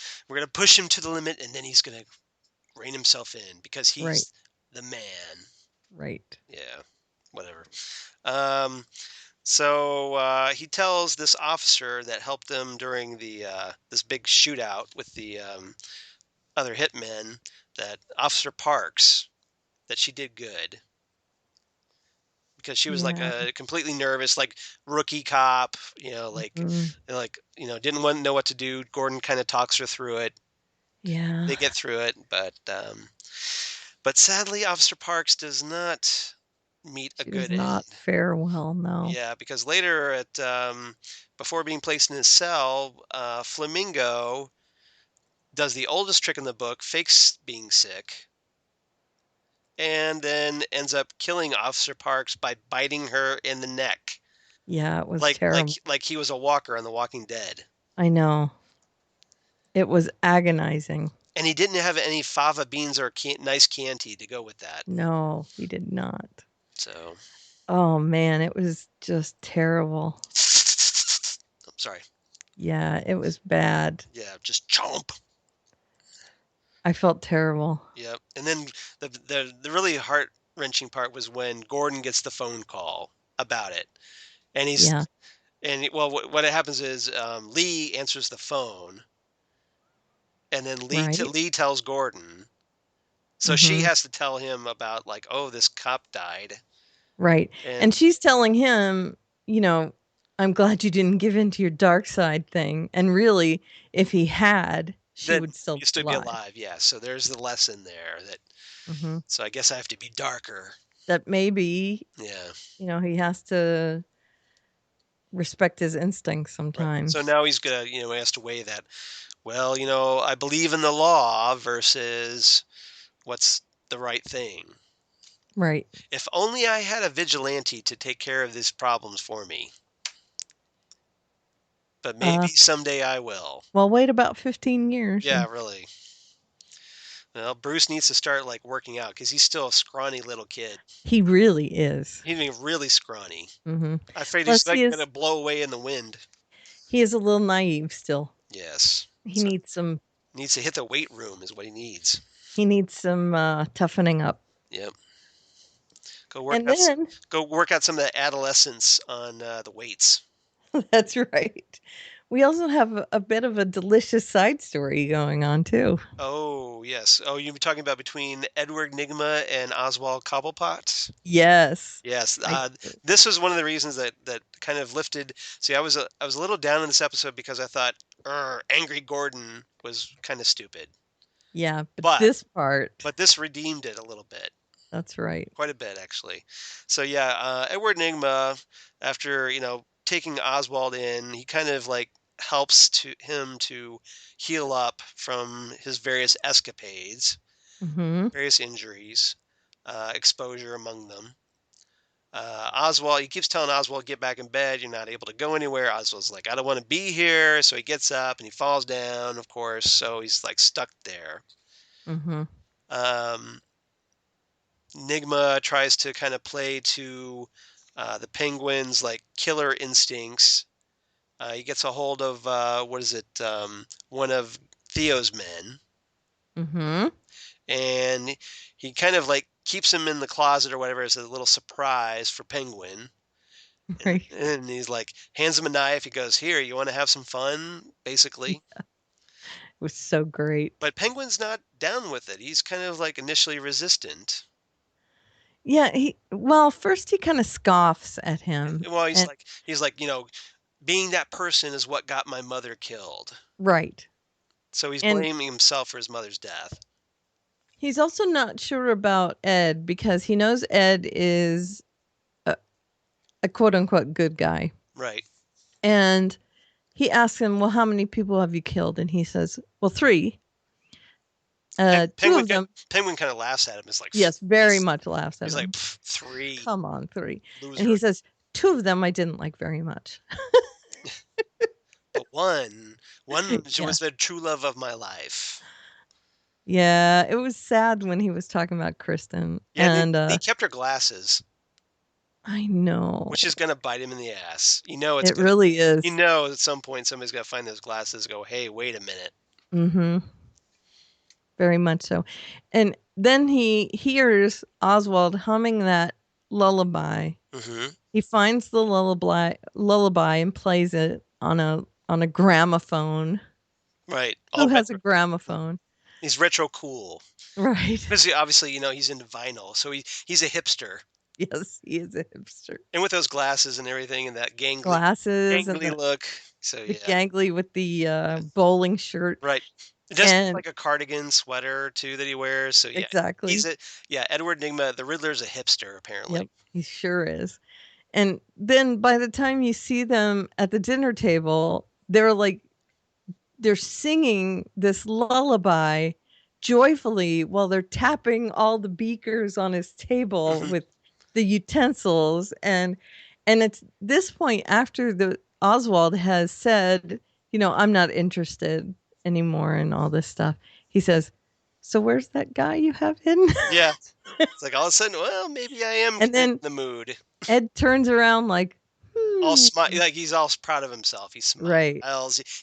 push him to the limit, and then he's gonna rein himself in because he's the man. Right. Yeah, whatever. So he tells this officer that helped them during the this big shootout with the other hitmen, that Officer Parks, that she did good. Because she was like a completely nervous, like rookie cop, didn't want to know what to do. Gordon kind of talks her through it. Yeah. They get through it, but sadly, Officer Parks does not meet a good does not end. fare well, no. Yeah, because later before being placed in his cell, Flamingo does the oldest trick in the book, fakes being sick, and then ends up killing Officer Parks by biting her in the neck. Yeah, it was terrible. Like he was a walker on The Walking Dead. I know. It was agonizing. And he didn't have any fava beans or nice Chianti to go with that. No, he did not. So. Oh man, it was just terrible. I'm sorry. Yeah, it was bad. Yeah, just chomp. I felt terrible. Yep. And then the really heart-wrenching part was when Gordon gets the phone call about it. And what happens is Lee answers the phone, and then Lee tells Gordon. So she has to tell him about, like, oh, this cop died. Right. And she's telling him, I'm glad you didn't give in to your dark side thing. And really, if he had, she would still be alive. Yeah. So there's the lesson there that. So I guess I have to be darker. That maybe. Yeah. He has to respect his instincts sometimes. Right. So now he's gonna, he has to weigh that. Well, I believe in the law versus what's the right thing. Right. If only I had a vigilante to take care of these problems for me. But maybe someday I will. Well, wait about 15 years. Yeah, really. Well, Bruce needs to start working out because he's still a scrawny little kid. He really is. He's really scrawny. I'm afraid he's going to blow away in the wind. He is a little naive still. Yes. He needs some. Needs to hit the weight room is what he needs. He needs some toughening up. Yep. Go work out some of the adolescence on the weights. That's right. We also have a bit of a delicious side story going on, too. Oh, yes. Oh, you're talking about between Edward Nygma and Oswald Cobblepot? Yes. Yes. This was one of the reasons that kind of lifted. See, I was a little down in this episode because I thought Angry Gordon was kind of stupid. Yeah, but this part. But this redeemed it a little bit. That's right. Quite a bit, actually. So, yeah, Edward Nygma, after, taking Oswald in, he kind of helps him to heal up from his various escapades, various injuries, exposure among them. Oswald, he keeps telling Oswald, get back in bed. You're not able to go anywhere. Oswald's like, I don't want to be here. So he gets up and he falls down, of course. So he's like stuck there. Mm-hmm. Nigma tries to kind of play to the Penguin's like killer instincts. He gets a hold of, one of Theo's men. Mm-hmm. And he kind of like keeps him in the closet or whatever as a little surprise for Penguin. Right. And he's like, hands him a knife. He goes, here, you want to have some fun? Basically. It was so great. But Penguin's not down with it. He's kind of like initially resistant. Yeah, first he kind of scoffs at him. Well, and- he's like, being that person is what got my mother killed. right. So he's And- blaming himself for his mother's death. He's also not sure about Ed because he knows Ed is a quote unquote good guy. Right. And he asks him, well, how many people have you killed? And he says, well, 3. Two of them. Penguin kind of laughs at him. It's like, Yes, very much laughs at he's him. like, 3. Come on, 3. Loser. And he says, 2 of them I didn't like very much. But one Yeah. was the true love of my life. Yeah, it was sad when he was talking about Kristen. Yeah, and they kept her glasses, I know. which is going to bite him in the ass. It really is. At some point somebody's got to find those glasses and go, hey, wait a minute. Mm-hmm. Very much so. And then he hears Oswald humming that lullaby. Mm-hmm. He finds the lullaby and plays it on a gramophone. Right. Who has a gramophone? He's retro cool. Right. Because obviously, he's into vinyl. So he's a hipster. Yes, he is a hipster. And with those glasses and everything and that gangly look. So, yeah. Gangly with the bowling shirt. Right. It does look like a cardigan sweater, too, that he wears. So, yeah. Exactly. Edward Nygma, the Riddler's a hipster, apparently. Yep, he sure is. And then by the time you see them at the dinner table, they're singing this lullaby joyfully while they're tapping all the beakers on his table with the utensils. And it's this point after Oswald has said, I'm not interested anymore in all this stuff. He says, so where's that guy you have hidden? Yeah. It's like all of a sudden, well, maybe I am in the mood. Ed turns around like, all smile, like he's all proud of himself. He smiles. Right.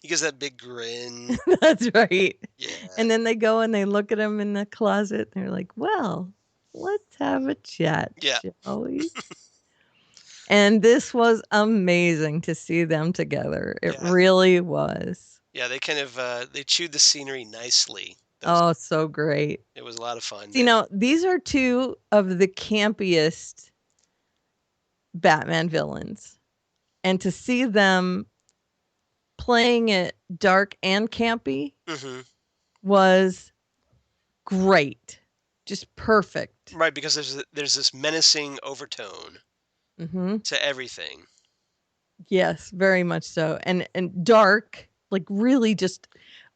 He gives that big grin. That's right. Yeah. And then they go and they look at him in the closet. And they're like, well, let's have a chat, shall we? And this was amazing to see them together. It really was. Yeah, they kind of they chewed the scenery nicely. So great. It was a lot of fun. These are 2 of the campiest Batman villains. And to see them playing it dark and campy was great. Just perfect. Right, because there's this menacing overtone to everything. Yes, very much so. And dark, like really just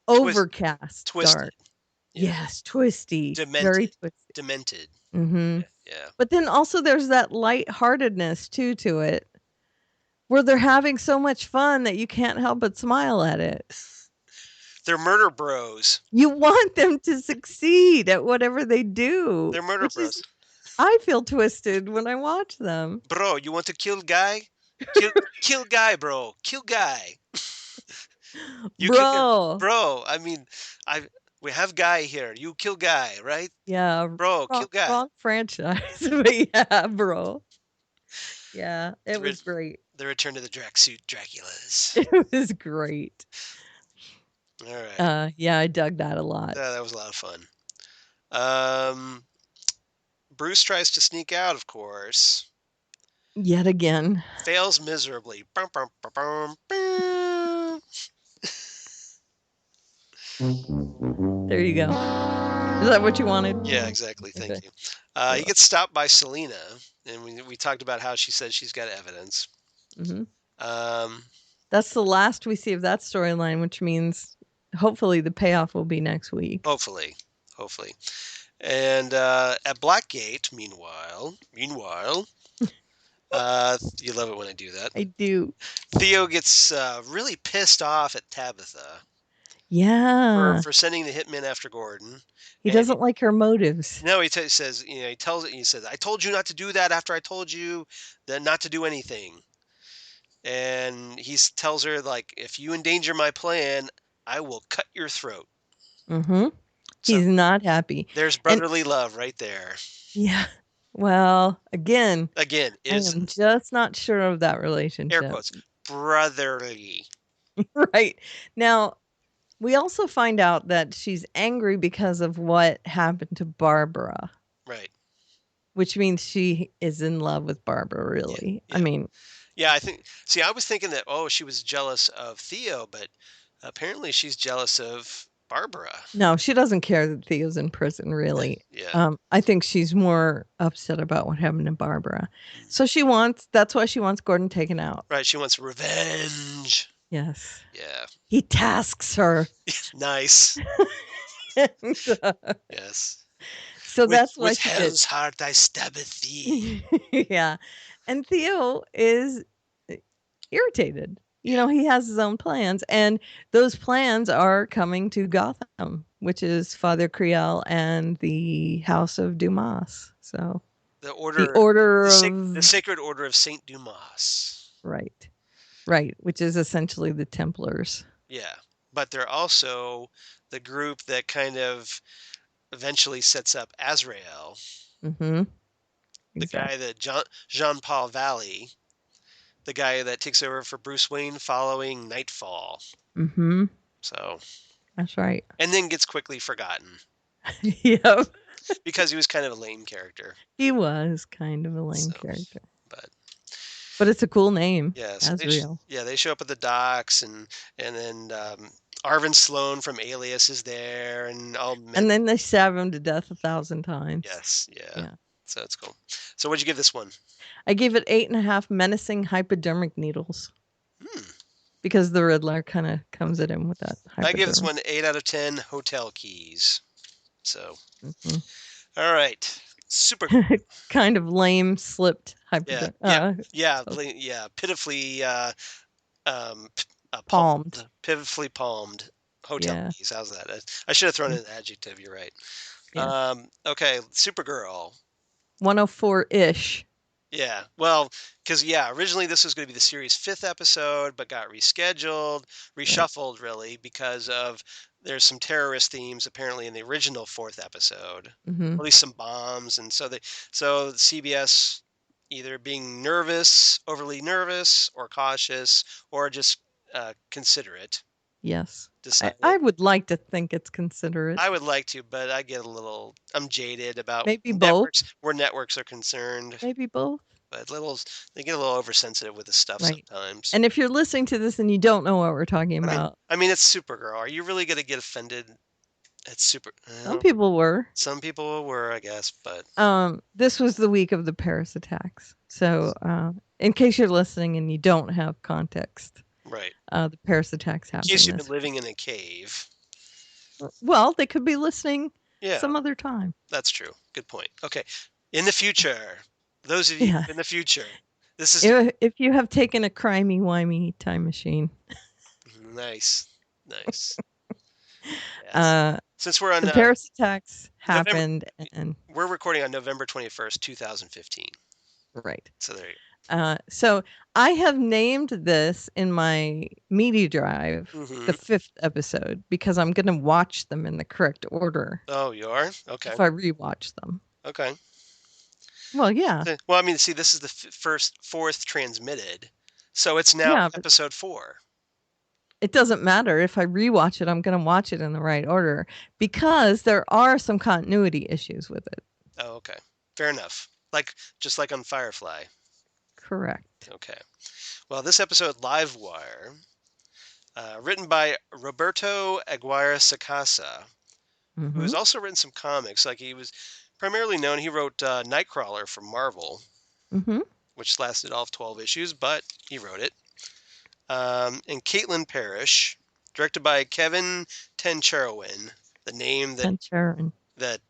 overcast twisted. Dark. Yeah. Yes, twisty. Demented. Very twisty. Demented. Mm-hmm. Yeah. But then also there's that lightheartedness too to it, where they're having so much fun that you can't help but smile at it. They're murder bros. You want them to succeed at whatever they do. They're murder bros. I feel twisted when I watch them. Bro, you want to kill guy? Kill guy, bro. Kill guy. Bro, I mean, we have guy here. You kill guy, right? Yeah. Bro, kill guy. Wrong franchise. But yeah, bro. Yeah, it was great. The return to the Draxsuit Draculas. It was great. All right. Yeah, I dug that a lot. That was a lot of fun. Bruce tries to sneak out, of course. Yet again. Fails miserably. Bum, bum, bum, bum, bum. There you go. Is that what you wanted? Yeah, exactly. Thank you. He gets stopped by Selena, and we talked about how she says she's got evidence. That's the last we see of that storyline, which means hopefully the payoff will be next week. Hopefully. And at Blackgate, meanwhile, You love it when I do that. I do. Theo gets really pissed off at Tabitha Yeah. for sending the hitman after Gordon. He And doesn't like her motives. no, says, he tells it. He says, "I told you not to do that after I told you that not to do anything." And he tells her, like, "If you endanger my plan, I will cut your throat." Mm-hmm. So He's not happy. there's And brotherly love right there. yeah. Well, again, Again, I is am just not sure of that air relationship. quotes brotherly. Right. Now, we also find out that she's angry because of what happened to Barbara, Right. which means she is in love with Barbara, really. Yeah. I mean, Yeah, I think. See, I was thinking that she was jealous of Theo, but apparently she's jealous of Barbara. no, she doesn't care that Theo's in prison, really. Yeah. I think she's more upset about what happened to Barbara. So that's why she wants Gordon taken out. Right. She wants revenge. Yes. Yeah. He tasks her. Nice. And, Yes. so that's why With she did. hell's heart I stabbeth thee. Yeah. And Theo is irritated. You know, he has his own plans, and those plans are coming to Gotham, which is Father Creel and the House of Dumas. So The the Sacred Order of Saint Dumas. right, right, which is essentially the Templars. Yeah, but they're also the group that kind of eventually sets up Azrael, Mm-hmm. the guy that Jean-Paul Valley, the guy that takes over for Bruce Wayne following Nightfall. Mm-hmm. So that's right. And then gets quickly forgotten. Yep. Because he was kind of a lame character. He was kind of a lame character. But it's a cool name. Yeah, so Azrael. they show up at the docks, and then Arvin Sloan from Alias is there, and and then they stab him to death 1,000 times. Yes, yeah. So it's cool. So what'd you give this one? I gave it 8.5 menacing hypodermic needles. Because the Riddler kind of comes at him with that hypodermic. I give this one 8 out of 10 hotel keys. So, all right. Super. Kind of lame slipped hypodermic. Pitifully palmed. Pitifully palmed hotel keys. How's that? I should have thrown in an adjective. You're right. Yeah. Okay, Supergirl. 104-ish. Yeah, well, because originally this was going to be the series' 5th episode, but got reshuffled really, because of there's some terrorist themes apparently in the original 4th episode, mm-hmm. At least some bombs, and so CBS either being overly nervous, or cautious, or just considerate. Yes, I would like to think it's considerate. I would like to, but I'm jaded about maybe networks, both. where networks are concerned. Maybe both. But they get a little oversensitive with this stuff sometimes. And if you're listening to this and you don't know what we're talking about. I mean, it's Supergirl. Are you really going to get offended at Some people were. Some people were, I guess, but... This was the week of the Paris attacks. So, in case you're listening and you don't have context. Right. The Paris attacks happened. In case you've been living in a cave. Well, they could be listening some other time. That's true. Good point. Okay. In the future, those of you in the future, this is... If you have taken a crimey-wimey time machine. Nice. Yes. Since we're on the Paris attacks happened, and we're recording on November 21st, 2015. Right. So there you go. So I have named this in my media drive the 5th episode because I'm going to watch them in the correct order. Oh, you are? Okay. If I rewatch them. Okay. Well, yeah. Well, I mean, see, this is the 4th transmitted, so it's now episode 4. It doesn't matter. If I rewatch it, I'm going to watch it in the right order because there are some continuity issues with it. Oh, okay. Fair enough. Just like on Firefly. Correct. Okay. Well, this episode, Livewire, written by Roberto Aguirre Sacasa, who has also written some comics. He was primarily known, he wrote Nightcrawler for Marvel, which lasted all of 12 issues, but he wrote it. And Caitlin Parrish, directed by Kevin Tencherowin, the name that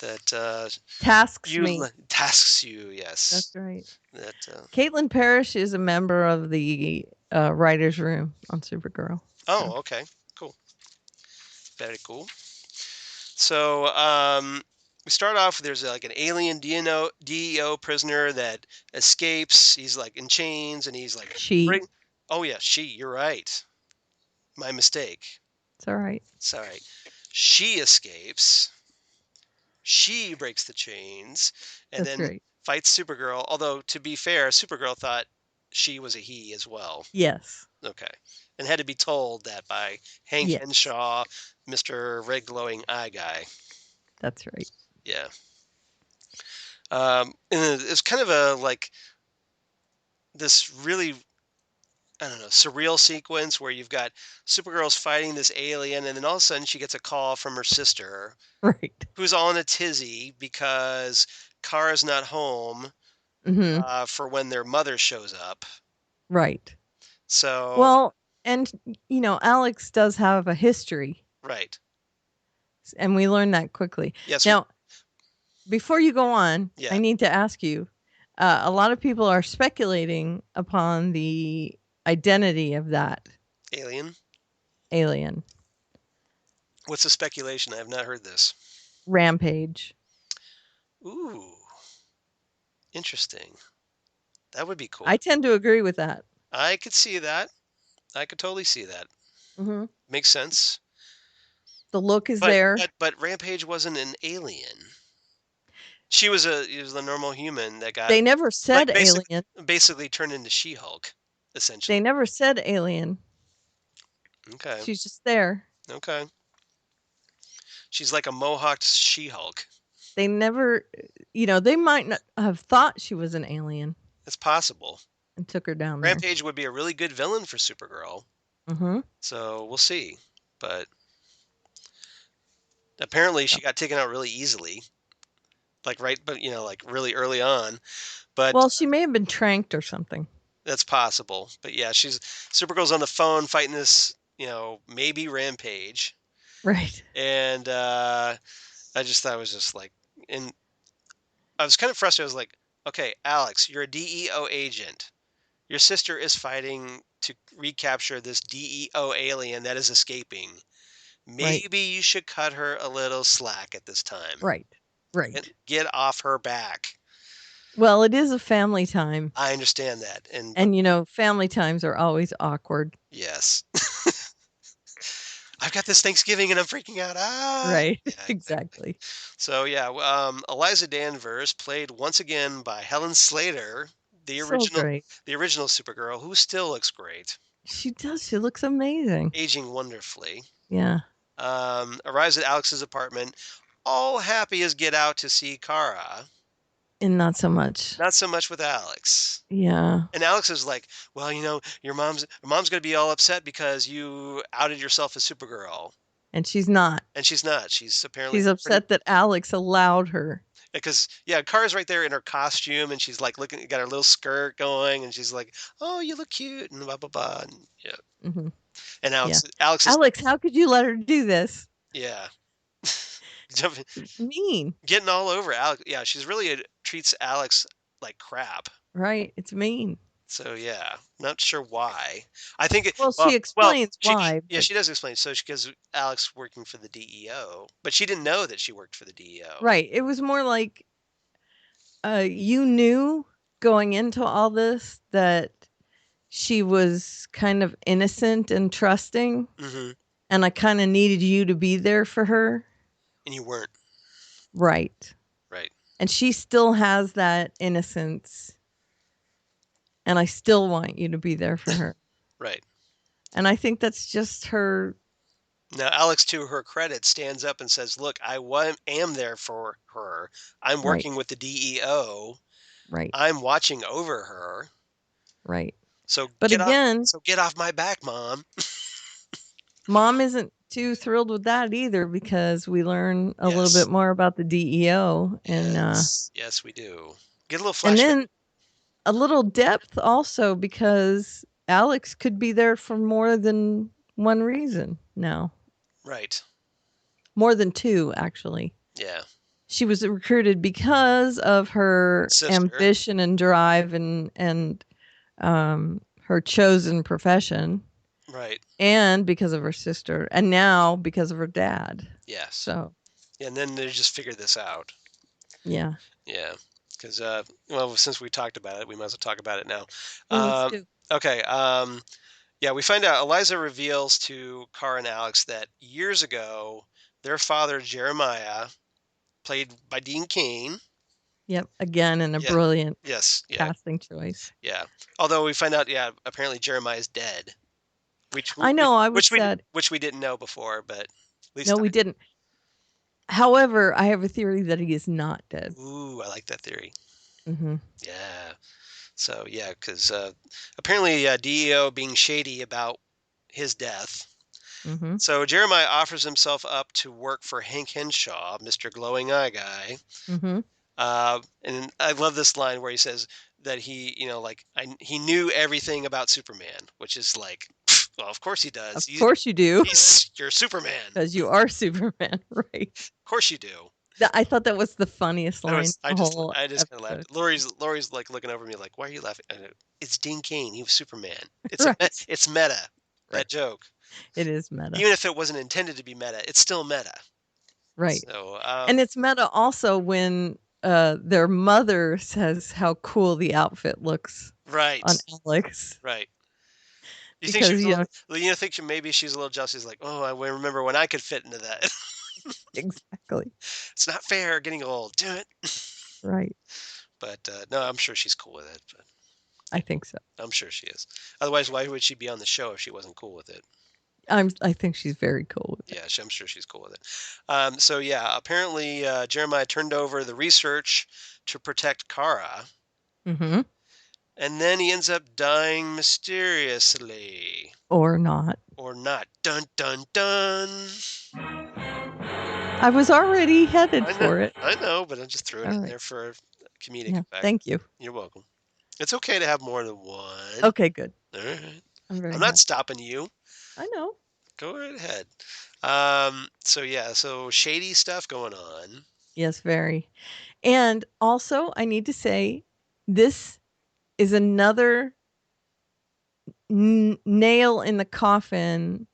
that Tasks you me. tasks you. Yes, That's right. that Caitlin Parrish is a member of the writers' room on Supergirl. Oh, okay, cool, very cool. So we start off. There's like an alien DEO prisoner that escapes. He's like in chains, and he's like, She. Oh yeah, she. You're right. My mistake. It's all right. Sorry. She escapes. She breaks the chains, and That's then right. fights Supergirl. Although to be fair, Supergirl thought she was a he as well. Yes. Okay, and had to be told that by Hank Yes. Henshaw, Mr. Red Glowing Eye Guy. That's right. Yeah. And it's kind of a like this really, I don't know, surreal sequence where you've got Supergirl's fighting this alien, and then all of a sudden she gets a call from her sister, Right. who's all in a tizzy because Kara's not home Mm-hmm. for when their mother shows up. Right. So Well, and Alex does have a history, right, and we learned that quickly. yes, Now, before you go on, Yeah. I need to ask you. A lot of people are speculating upon the identity of that alien. alien. What's the speculation? I have not heard this. Rampage. Ooh, interesting. That would be cool. I tend to agree with that. I could see that. I could totally see that. Mm-hmm. Makes sense. The look is there. But Rampage wasn't an alien. She was a normal human that got They never said alien. basically turned into She-Hulk, essentially. They never said alien. Okay. She's just there. Okay. She's like a mohawked She-Hulk. They never, they might not have thought she was an alien It's possible. and took her down there. Rampage would be a really good villain for Supergirl. Mm-hmm. So we'll see. But apparently she got taken out really easily. Like really early on. But Well, she may have been tranked or something. that's possible. But yeah, Supergirl's on the phone fighting this, maybe Rampage. Right. And I just thought it was just like, and I was kind of frustrated. I was like, okay, Alex, you're a DEO agent. Your sister is fighting to recapture this DEO alien that is escaping. Maybe you should cut her a little slack at this time. Right. Right. Get off her back. Well, it is a family time. I understand that. And family times are always awkward. Yes. I've got this Thanksgiving and I'm freaking out. Right. Yeah, exactly. So yeah, Eliza Danvers, played once again by Helen Slater, the original Supergirl, who still looks great. She does. She looks amazing. Aging wonderfully. Yeah. Arrives at Alex's apartment, all happy as get out to see Kara. And not so much. Not so much with Alex. Yeah. And Alex is like, well, your mom's going to be all upset because you outed yourself as Supergirl. And she's not. And she's not. She's apparently She's upset that Alex allowed her. Because Kara's right there in her costume, and she's like got her little skirt going, and she's like, "Oh, you look cute," and blah blah blah. And, yeah. Mm-hmm. And Alex is how could you let her do this? Yeah. Mean. Getting all over Alex. Yeah, she's really treats Alex like crap. Right. It's mean. So yeah, not sure why. I think she explains why. Yeah, she does explain. So because Alex working for the DEO, but she didn't know that she worked for the DEO. Right. It was more like you knew going into all this that she was kind of innocent and trusting, and I kind of needed you to be there for her. And you weren't. Right. Right. And she still has that innocence. And I still want you to be there for her. Right. And I think that's just her. Now, Alex, to her credit, stands up and says, look, I am there for her. I'm working with the DEO. Right. I'm watching over her. Right. So get off my back, Mom. Mom isn't too thrilled with that either, because we learn a little bit more about the DEO. And yes, we do. Get a little flashback. And then a little depth also, because Alex could be there for more than one reason now. Right. More than two, actually. Yeah. she was recruited because of her Sister. ambition and drive and her chosen profession, Right. and because of her sister, and now because of her dad. Yes. So, And then they just figured this out. yeah. Yeah. Because, well, since we talked about it, we might as well talk about it now. Let's do. Okay. Yeah, we find out Eliza reveals to Kara and Alex that years ago, their father, Jeremiah, played by Dean Cain. Yep. Again, and a Yeah. brilliant Yes. Yeah. casting choice. Yeah. Although we find out, yeah, apparently Jeremiah is dead. I know. I was sad. Which we didn't know before, but at least No, we didn't. However, I have a theory that he is not dead. Ooh, I like that theory. Mm-hmm. Yeah. So yeah, because apparently DEO being shady about his death. Mm-hmm. So Jeremiah offers himself up to work for Hank Henshaw, Mr. Glowing Eye Guy. Mm-hmm. And I love this line where he says that he, he knew everything about Superman, which is like, well, of course he does. Of course you do, You're Superman. because you are Superman, right? Of course you do. I thought that was the funniest line. I just kind of episode. laughed. Lori's like looking over me like, why are you laughing? I go, it's Dean Cain. He was Superman. It's Right. it's meta. That Right. joke. It is meta. Even if it wasn't intended to be meta, it's still meta. Right. So, and it's meta also when their mother says how cool the outfit looks right on Alex. Right. You Because, think she's think maybe she's a little jealous. She's like, oh, I remember when I could fit into that. Exactly. It's not fair getting old. Do it. Right. But no, I'm sure she's cool with it. But I think so. I'm sure she is. Otherwise, why would she be on the show if she wasn't cool with it? I think she's very cool with it. Yeah, I'm sure she's cool with it. So yeah, apparently Jeremiah turned over the research to protect Kara. Mm-hmm. And then he ends up dying mysteriously. Or not. Or not. Dun, dun, dun. I was already headed for it. I know, but I just threw it All in right. there for comedic effect. Thank you. You're welcome. It's okay to have more than one. Okay, good. All right. I'm not stopping you. I know. Go right ahead. So shady stuff going on. Yes, very. And also, I need to say, this is another nail in the coffin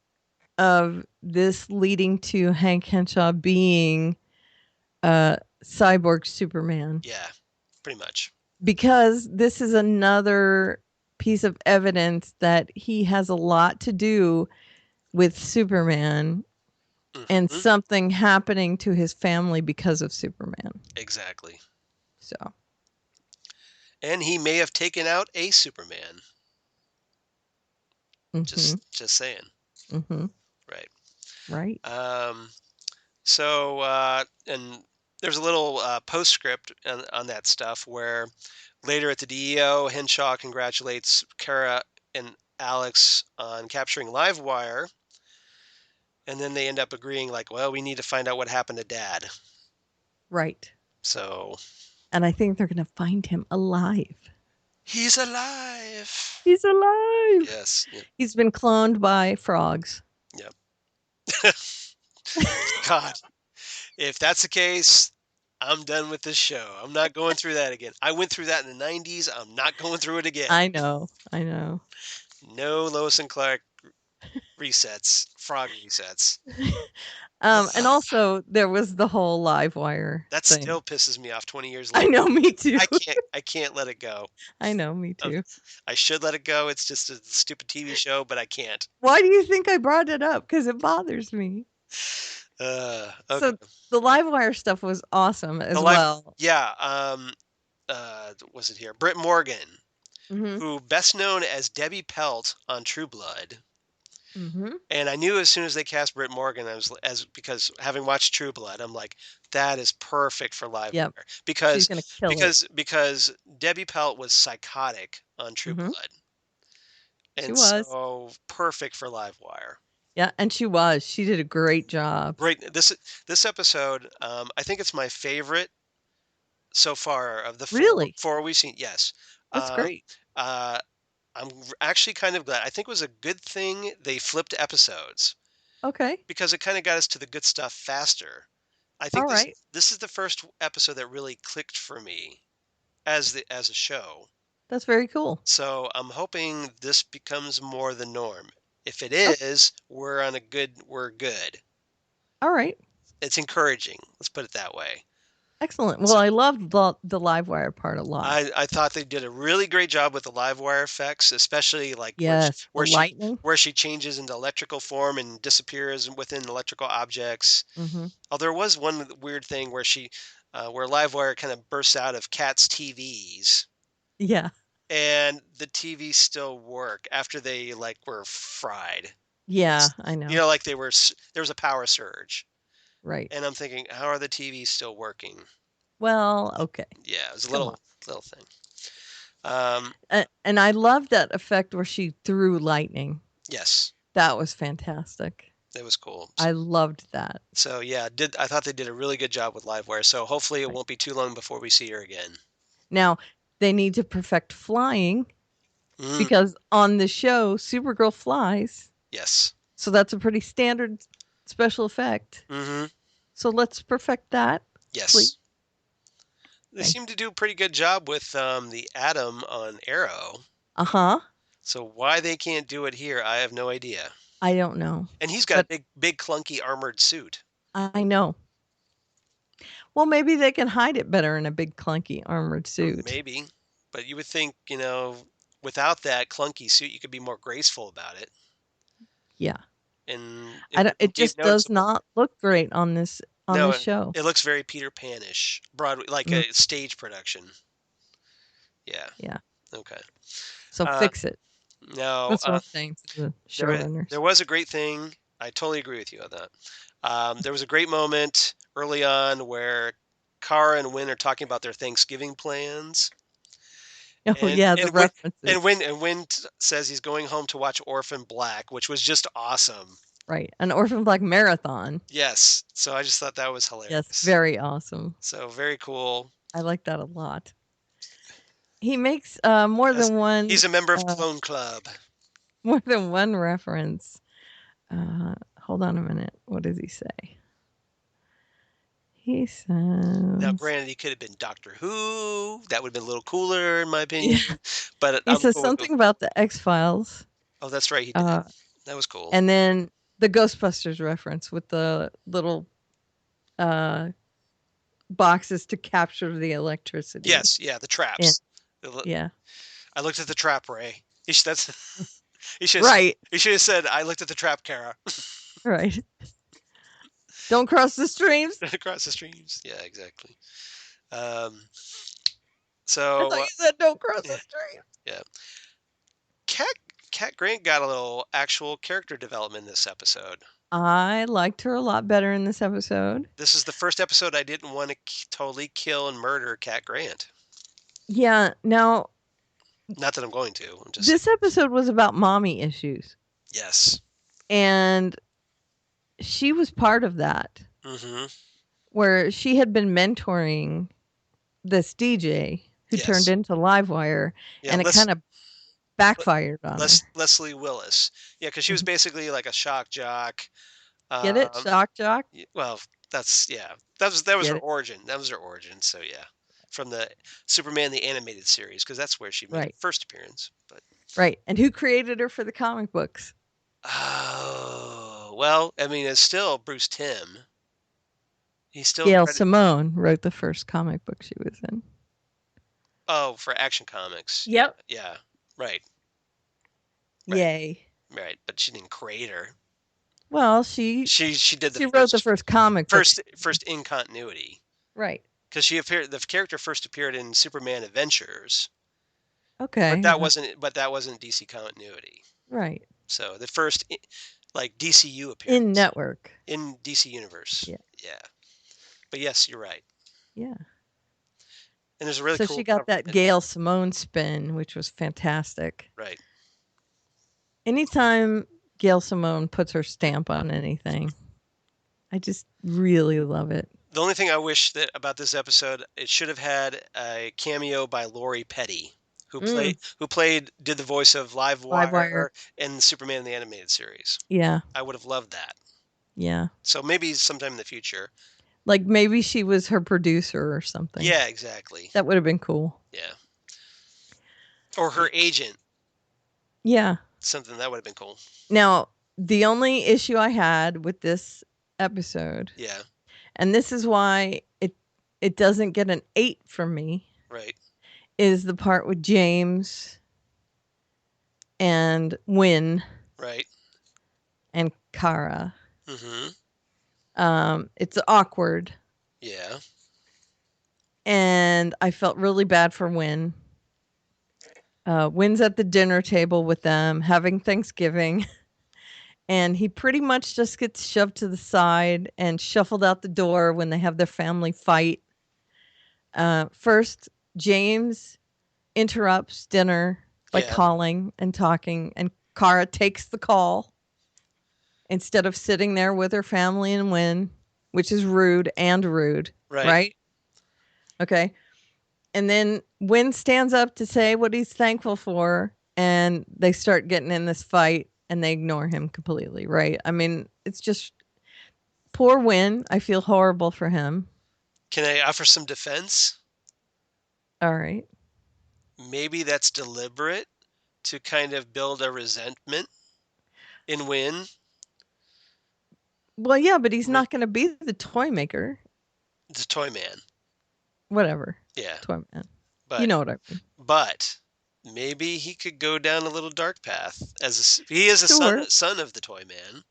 of this leading to Hank Henshaw being Cyborg Superman. Yeah, pretty much. Because this is another piece of evidence that he has a lot to do with Superman. Mm-hmm. And something happening to his family because of Superman. Exactly. So. And he may have taken out a Superman. Mm-hmm. Just saying. Mm-hmm. Right. Right. So and there's a little postscript on that stuff where later at the DEO, Henshaw congratulates Kara and Alex on capturing Livewire. And then they end up agreeing, like, well, we need to find out what happened to Dad. Right. So. And I think they're going to find him alive. He's alive. He's alive. Yes. Yeah. He's been cloned by frogs. Yep. God. If that's the case, I'm done with this show. I'm not going through that again. I went through that in the 90s. I'm not going through it again. I know. No Lois and Clark resets, frog resets. And also there was the whole Livewire that thing. Still pisses me off 20 years later. I know, me too. I can't let it go. I know, me too. I should let it go. It's just a stupid TV show, but I can't. Why do you think I brought it up? Because it bothers me. Okay. So the Livewire stuff was awesome as well. Yeah. Was it here? Britt Morgan, mm-hmm. who best known as Debbie Pelt on True Blood. Mm-hmm. And I knew as soon as they cast Britt Morgan, because having watched True Blood, I'm like, that is perfect for Livewire. Yep. Because she's gonna kill it. because Debbie Pelt was psychotic on True mm-hmm. Blood. And she was. So perfect for Livewire. Yeah, and she was. She did a great job. Great. This episode, I think it's my favorite so far of the four we've seen. Yes. That's great. I'm actually kind of glad. I think it was a good thing they flipped episodes. Okay. Because it kind of got us to the good stuff faster. I All think this right. this is the first episode that really clicked for me as a show. That's very cool. So I'm hoping this becomes more the norm. If it Oh, is, we're good. all right. It's encouraging. Let's put it that way. Excellent. Well, So I loved the live wire part a lot. I thought they did a really great job with the live wire effects, especially like Yes, the lightning. where she changes into electrical form and disappears within electrical objects. Hmm. Oh, there was one weird thing where where live wire kind of bursts out of cats' TVs, Yeah. and the TVs still work after they like were fried. Yeah, I You know. know, like there was a power surge, Right. and I'm thinking, how are the TVs still working? Well, okay. Yeah, it was a Come on. little thing. Um, And I loved that effect where she threw lightning. yes, That was fantastic. it was cool. I loved that. So yeah, I thought they did a really good job with Livewire. So hopefully it Right. won't be too long before we see her again. Now, they need to perfect flying Mm, because on the show, Supergirl flies. yes. So that's a pretty standard special effect. Mm-hmm. So let's perfect that, please. Yes. They Okay. seem to do a pretty good job with the Atom on Arrow. Uh-huh. So why they can't do it here, I have no idea. I don't know. And he's got But a big clunky armored suit. I know. Well, maybe they can hide it better in a big clunky armored suit. Maybe. But you would think, without that clunky suit, you could be more graceful about it. Yeah. And I don't, it be just does noticeable. not look great on this No, show. it looks very Peter Pan-ish. Broadway, like Mm, a stage production. Yeah. yeah. Okay. So Uh, fix it. Now, That's what I'm saying to the showrunners. there was a great thing. I totally agree with you on that. There was a great moment early on where Kara and Wynn are talking about their Thanksgiving plans, Oh yeah, the references. And Wynn says he's going home to watch Orphan Black, which was just awesome. Right. An Orphan Black marathon. Yes, so I just thought that was hilarious. Yes, very awesome. So very cool. I like that a lot. He makes more than one. He's a member of Clone Club. More than one reference. Hold on a minute. What does he say? He says. Now, granted, he could have been Doctor Who. That would have been a little cooler, in my opinion. Yeah. But He says something about the X-Files. Oh, that's right. He did. That was cool. And then the Ghostbusters reference with the little boxes to capture the electricity. Yes, yeah, the traps. Yeah. I looked at the trap, Ray. He should Right. He should have said, "I looked at the trap, Kara." Right. Don't cross the streams. Across the streams. Yeah, exactly. I So thought you said don't cross the streams. yeah, Cat Grant got a little actual character development in this episode. I liked her a lot better in this episode. This is the first episode I didn't want to totally kill and murder Cat Grant. Yeah. Now, Not that I'm going to. I'm just this episode was about mommy issues, yes. and she was part of that, Mm-hmm. where she had been mentoring this DJ who Yes. turned into Livewire, Yeah, and it kind of backfired on her. Leslie Willis. Yeah, because she was basically like a shock jock. Get it? Shock jock? Well, that's yeah. That was her Get it? origin. That was her origin. So yeah, from the Superman the animated series, because that's where she made her Right. first appearance. But Right. And who created her for the comic books? oh well, I mean, it's still Bruce Timm. He's still Gail Simone wrote the first comic book she was in. Oh, for Action Comics. Yep. Yeah. Right. Yay. Right. But she didn't create her. Well, she did the wrote the first comic book. first in continuity. Right. Because the character first appeared in Superman Adventures. Okay. But that wasn't DC continuity. Right. So the first like DCU appearance In network. in DC Universe. Yeah. Yeah. But yes, you're right. Yeah. And there's a really So cool she got that cover- Gail Simone spin, which was fantastic. Right. Anytime Gail Simone puts her stamp on anything, I just really love it. The only thing I wish that about this episode, it should have had a cameo by Lori Petty, who did the voice of Livewire in Superman the Animated Series. Yeah. I would have loved that. Yeah. So maybe sometime in the future. Like maybe she was her producer or something. Yeah, exactly. That would have been cool. Yeah. Or her agent. Yeah. Something that would have been cool. Now, the only issue I had with this episode, Yeah. and this is why it doesn't get an 8 from me, Right. is the part with James and Wynn Right. and Kara. Mm-hmm. It's awkward. Yeah. And I felt really bad for Wynn. Wynn's at the dinner table with them having Thanksgiving. And he pretty much just gets shoved to the side and shuffled out the door when they have their family fight. First, James interrupts dinner by calling and talking, and Kara takes the call instead of sitting there with her family and Wynn, which is rude. Right? Okay. And then Wynn stands up to say what he's thankful for, and they start getting in this fight, and they ignore him completely, right? I mean, it's just poor Wynn. I feel horrible for him. Can I offer some defense? All right. Maybe that's deliberate to kind of build a resentment in Wynn. Well, yeah, but he's not going to be the toy maker. The toy man. Whatever. Yeah. Toy man. But, you know what I mean. But maybe he could go down a little dark path. He is a son of the toy man.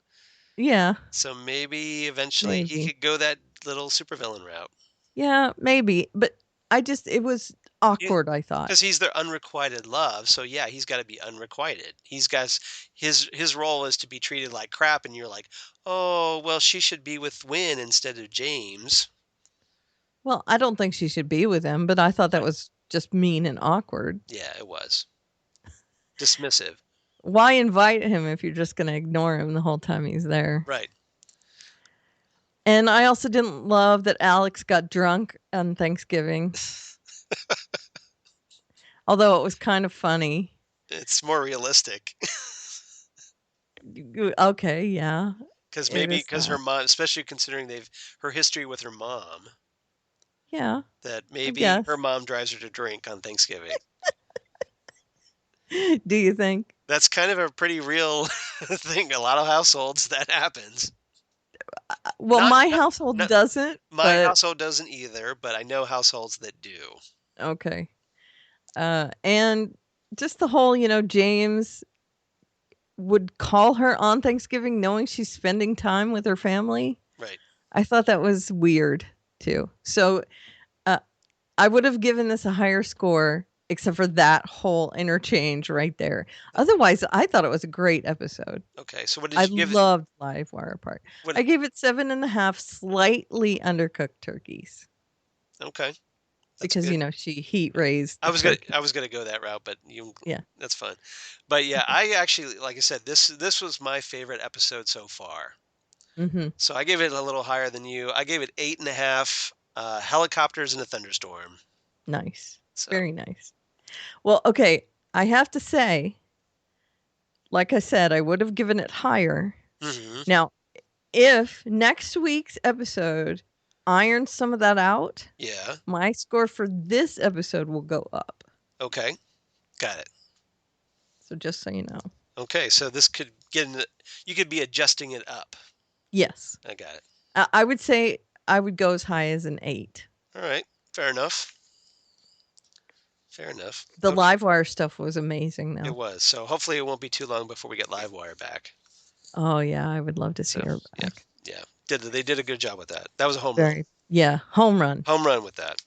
Yeah. So maybe eventually he could go that little supervillain route. Yeah, maybe. But it was awkward, I thought. Because he's their unrequited love. So yeah, he's got to be unrequited. He's got his role is to be treated like crap, and you're like, oh, well, she should be with Wynn instead of James. Well, I don't think she should be with him, but I thought that was just mean and awkward. Yeah, it was. Dismissive. Why invite him if you're just going to ignore him the whole time he's there? Right. And I also didn't love that Alex got drunk on Thanksgiving. Although it was kind of funny. It's more realistic. Okay, yeah. Because her mom, especially considering her history with her mom. Yeah. That maybe her mom drives her to drink on Thanksgiving. Do you think? That's kind of a pretty real thing. A lot of households that happens. Well, my household doesn't. My household doesn't either, but I know households that do. Okay. And just the whole, James would call her on Thanksgiving knowing she's spending time with her family. Right. I thought that was weird too. So I would have given this a higher score except for that whole interchange right there. Otherwise, I thought it was a great episode. Okay, so what did you give it? I loved Live Wire part. I gave it 7.5 slightly undercooked turkeys. Okay. Because she heat raised. I was gonna go that route, but that's fine. But yeah, I actually, like I said, this was my favorite episode so far. Mm-hmm. So I gave it a little higher than you. I gave it 8.5 helicopters in a thunderstorm. Nice. So. Very nice. Well, okay, I have to say, like I said, I would have given it higher. Mm-hmm. Now, if next week's episode irons some of that out, my score for this episode will go up. Okay, got it. So just so you know. Okay, so this could you could be adjusting it up. Yes. I got it. I would say I would go as high as an 8. All right, fair enough. Fair enough. The Livewire stuff was amazing, though. It was. So hopefully it won't be too long before we get Livewire back. Oh, yeah. I would love to see her back. Yeah. They did a good job with that. That was a home run. Yeah. Home run. Home run with that.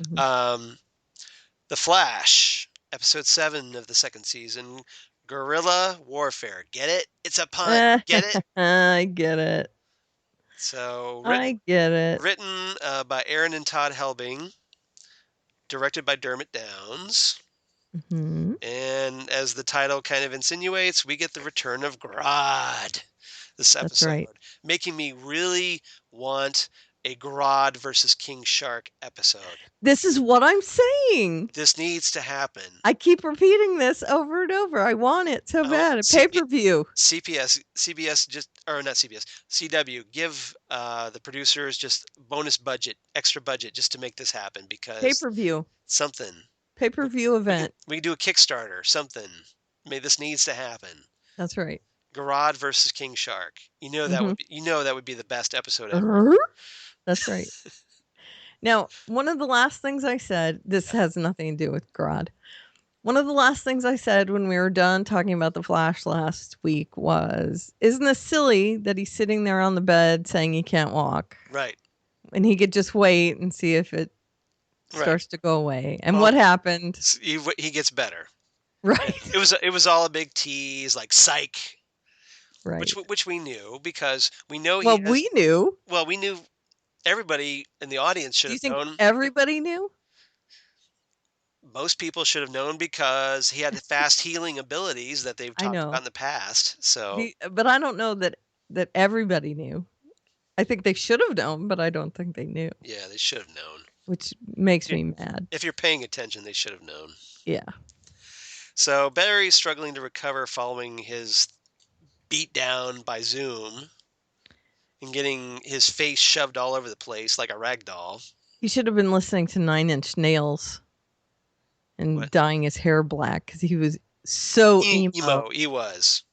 Mm-hmm. The Flash, episode 7 of the second season, Guerrilla Warfare. Get it? It's a pun. Get it? I get it. So I get it. Written by Aaron and Todd Helbing. Directed by Dermot Downs. Mm-hmm. And as the title kind of insinuates, we get the return of Grodd this episode. That's right. Making me really want a Grodd versus King Shark episode. This is what I'm saying. This needs to happen. I keep repeating this over and over. I want it so bad. A pay-per-view. CBS just or not CBS, CW, give the producers just bonus budget, extra budget just to make this happen because Pay-per-view. something. Pay-per-view event. We can do a Kickstarter, something. This needs to happen. That's right. Garad versus King Shark. You know that would be the best episode ever. That's right. Now, one of the last things I said, this has nothing to do with Grodd. One of the last things I said when we were done talking about the Flash last week was, isn't this silly that he's sitting there on the bed saying he can't walk? Right. And he could just wait and see if it starts to go away. And what happened? He gets better. Right. It was all a big tease, like psych. Right. Which we knew because we know we knew. Well, we knew. Everybody in the audience should have known. Everybody knew? Most people should have known because he had fast healing abilities that they've talked about in the past. So, but I don't know that everybody knew. I think they should have known, but I don't think they knew. Yeah, they should have known. Which makes me mad. If you're paying attention, they should have known. Yeah. So Barry's struggling to recover following his beat down by Zoom. And getting his face shoved all over the place like a rag doll. He should have been listening to 9 Inch Nails and dyeing his hair black because he was so emo. He was.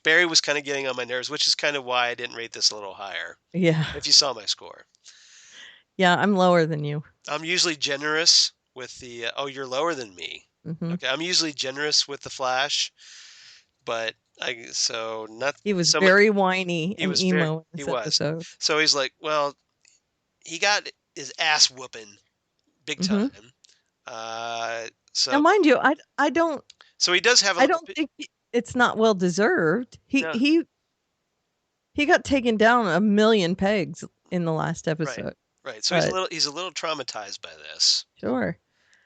Barry was kind of getting on my nerves, which is kind of why I didn't rate this a little higher. Yeah. If you saw my score. Yeah, I'm lower than you. I'm usually generous with the... you're lower than me. Mm-hmm. Okay, I'm usually generous with the Flash, but... He was very whiny and emo in this episode. So he's like, well, he got his ass whooping big time. So now, mind you, I don't. So he does have. I don't think it's not well deserved. He got taken down a million pegs in the last episode. Right. So he's a little traumatized by this. Sure.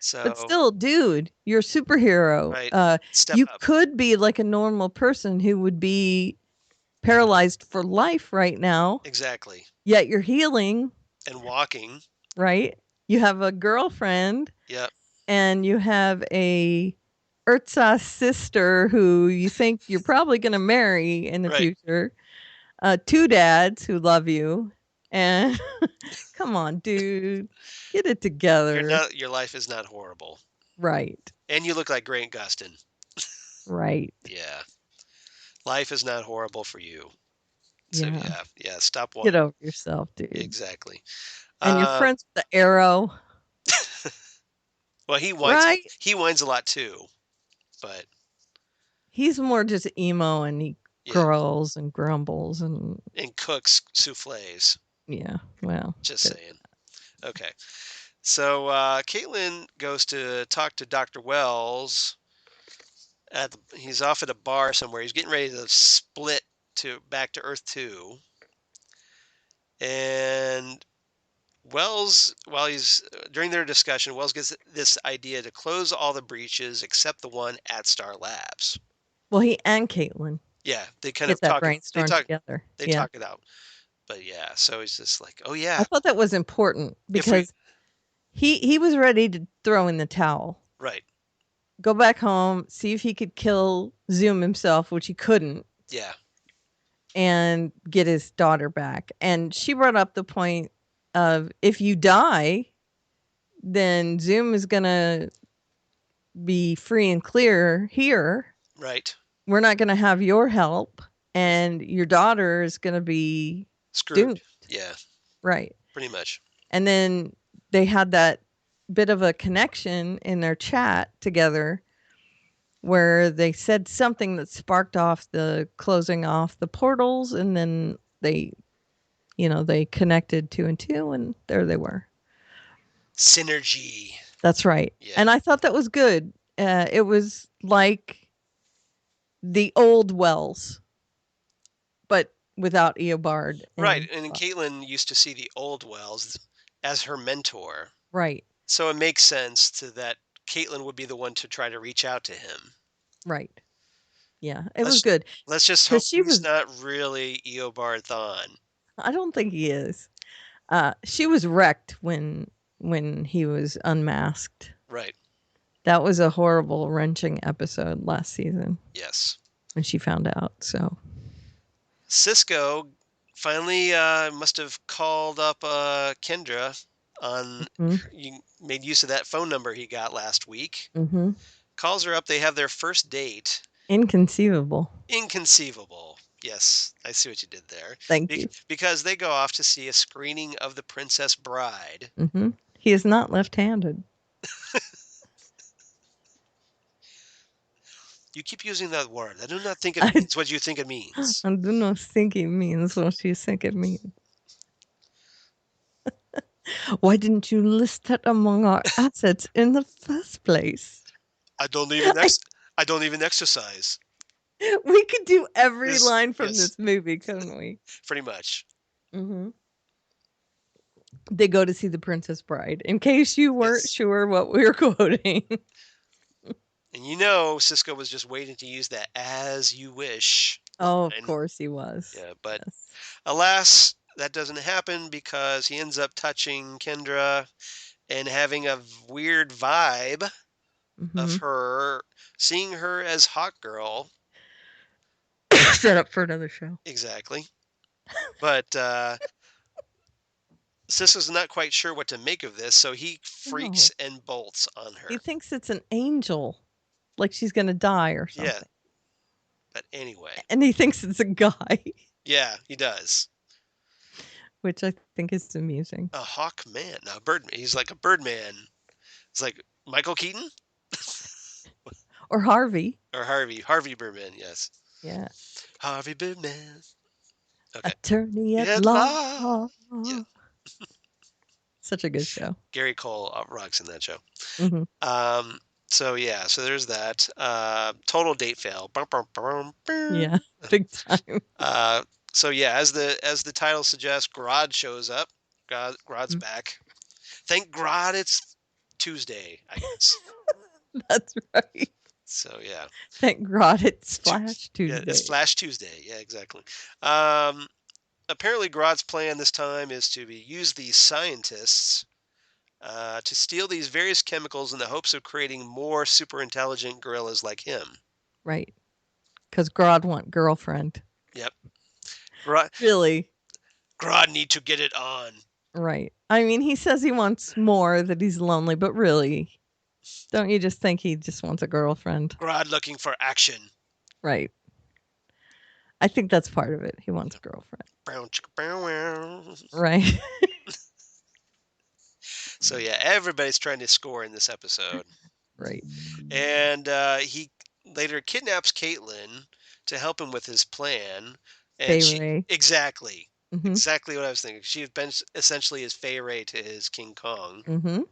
So, but still, dude, you're a superhero. Right. You up. could be like a normal person who would be paralyzed for life right now. Exactly. Yet you're healing. And walking. Right. You have a girlfriend. Yep. And you have a Urza sister who you think you're probably going to marry in the future. 2 dads who love you. And come on, dude, get it together. Your life is not horrible. Right. And you look like Grant Gustin. Right. Yeah. Life is not horrible for you. So yeah, stop whining. Get over yourself, dude. Exactly. And you're friends with the Arrow. Well, he whines. Right? He whines a lot too, but he's more just emo, and he growls and grumbles and cooks souffles. Yeah, well, just saying. Okay, so Caitlin goes to talk to Dr. Wells. He's off at a bar somewhere. He's getting ready to split back to Earth 2, and Wells, during their discussion, Wells gets this idea to close all the breaches except the one at Star Labs. Well, he and Caitlin. Yeah, they kind of brainstorm together. They talk it out. But yeah, so he's just like, oh yeah. I thought that was important because he was ready to throw in the towel. Right. Go back home, see if he could kill Zoom himself, which he couldn't. Yeah. And get his daughter back. And she brought up the point of, if you die, then Zoom is going to be free and clear here. Right. We're not going to have your help, and your daughter is going to be screwed. Doomed. Yeah. Right. Pretty much. And then they had that bit of a connection in their chat together where they said something that sparked off the closing off the portals, and then they connected 2 and 2, and there they were. Synergy. That's right. Yeah. And I thought that was good. It was like the old Wells, but without Eobard. Right. And Caitlin used to see the old Wells as her mentor. Right. So it makes sense that Caitlin would be the one to try to reach out to him. Right. Yeah, it was good. Let's just hope he's not really Eobard Thawne. I don't think he is. She was wrecked when he was unmasked. Right. That was a horrible, wrenching episode last season. Yes. When she found out, so. Cisco finally must have called up Kendra on. Mhm. You made use of that phone number he got last week. Mhm. Calls her up. They have their first date. Inconceivable. Inconceivable. Yes, I see what you did there. Thank you. Because they go off to see a screening of The Princess Bride. Mhm. He is not left-handed. You keep using that word. I do not think it I means what you think it means. I do not think it means what you think it means. Why didn't you list that among our assets in the first place? I don't even exercise. We could do every Yes, line from yes. this movie, couldn't we? Pretty much. Mhm. They go to see The Princess Bride, in case you weren't Yes. sure what we were quoting. And Cisco was just waiting to use that "as you wish" Oh, of line. course he was. Yeah, but Yes. alas, that doesn't happen because he ends up touching Kendra and having a weird vibe of Mhm. her, seeing her as hot girl. Set up for another show. Exactly. But Cisco's not quite sure what to make of this, so he freaks No. and bolts on her. He thinks it's an angel, like she's gonna die or Yeah. something. But anyway. And he thinks it's a guy, Yeah, he does. which I think is amusing. A hawk man. No, a bird. He's like a birdman. It's like Michael Keaton Or Harvey. or Harvey Birdman. Yes, Yeah. Harvey Birdman. Okay. Attorney at At law. Yeah. Such a good show. Gary Cole rocks in that show. Mhm. So yeah, so there's that. Total date fail. Yeah, big time. So yeah, as the title suggests, Grodd shows up. Grodd's Mm. back. Thank God it's Tuesday, I guess. That's right. So yeah. Thank God it's Tu- Flash Yeah, Tuesday. it's Flash Tuesday. Yeah, exactly. Apparently, Grodd's plan this time is to use these scientists to steal these various chemicals in the hopes of creating more super intelligent gorillas like him. Right. Because Grodd want girlfriend. Yep. Really? Grodd need to get it on. Right. I mean, he says he wants more, that he's lonely, but really, don't you just think he just wants a girlfriend? Grodd looking for action. Right. I think that's part of it. He wants a girlfriend. Right. So yeah, everybody's trying to score in this episode. Right. And he later kidnaps Caitlin to help him with his plan. And Fay-Ray. exactly Mhm. exactly what I was thinking. She had been essentially his Fay-Ray to his King Kong. Mhm.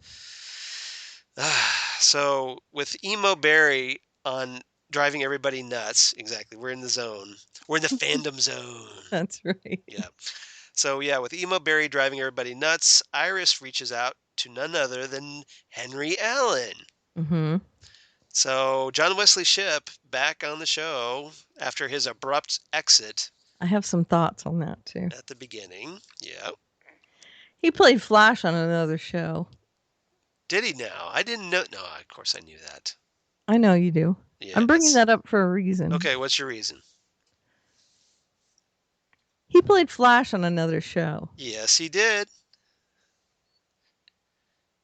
So with Emo Barry on driving everybody nuts, exactly. We're in the zone. We're in the fandom zone. That's right. Yeah. So yeah, with Emo Barry driving everybody nuts, Iris reaches out to none other than Henry Allen. Mhm. So John Wesley Shipp back on the show after his abrupt exit I have some thoughts on that too. at the beginning. Yeah. He played Flash on another show. Did he now? I didn't know. No, of course I knew that. I know you do. I'm bringing Yes. that up for a reason. Okay, what's your reason? He played Flash on another show. Yes, he did.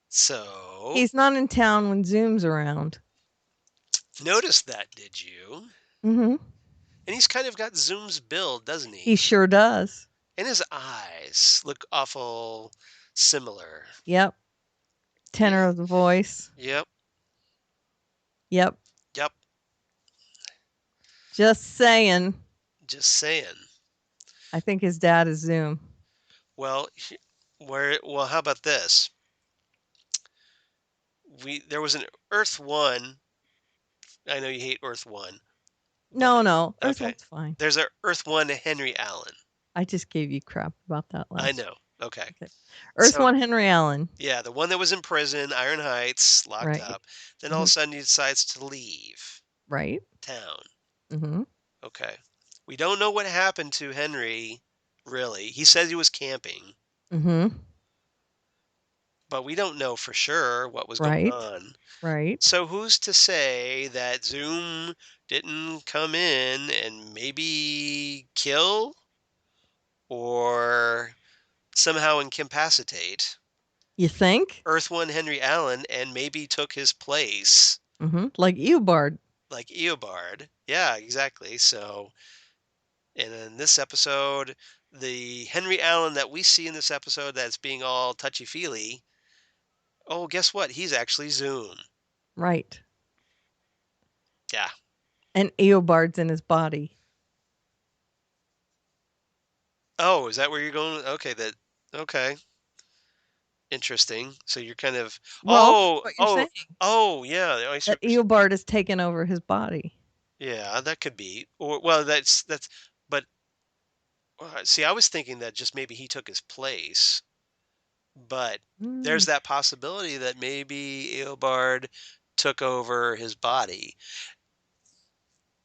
So He's not in town when Zoom's around. notice that, did you? Mhm. And he's kind of got Zoom's build, doesn't he? He sure does. And his eyes look awful similar. Yep. Tenor of the voice. Yep. Yep. Yep. Just saying. Just saying. I think his dad is Zoom. Well, how about this? There was an Earth 1. I know you hate Earth 1. No. Earth Okay. One's fine. There's a Earth 1 Henry Allen. I just gave you crap about that last. I know. Okay. Earth One Henry Allen. Yeah, the one that was in prison, Iron Heights, locked Right. up. Then all of a sudden he decides to leave Right. town. Mhm. Okay. We don't know what happened to Henry, really. He says he was camping, Mhm. but we don't know for sure what was Right. going on. Right. So who's to say that Zoom didn't come in and maybe kill or somehow incapacitate You think? Earth One Henry Allen and maybe took his place Like Eobard. like Eobard. Yeah, exactly. So, and in this episode, the Henry Allen that we see in this episode that's being all touchy-feely, oh, guess what? He's actually Zoom. Right. Yeah. And Eobard's in his body. Oh, is that where you're going? Okay. Interesting. So you're kind of Well, that's what you're saying. yeah. That Eobard has taken over his body. Yeah, that could be. Or well, that's but see, I was thinking that just maybe he took his place, but there's that possibility that maybe Eobard took over his body.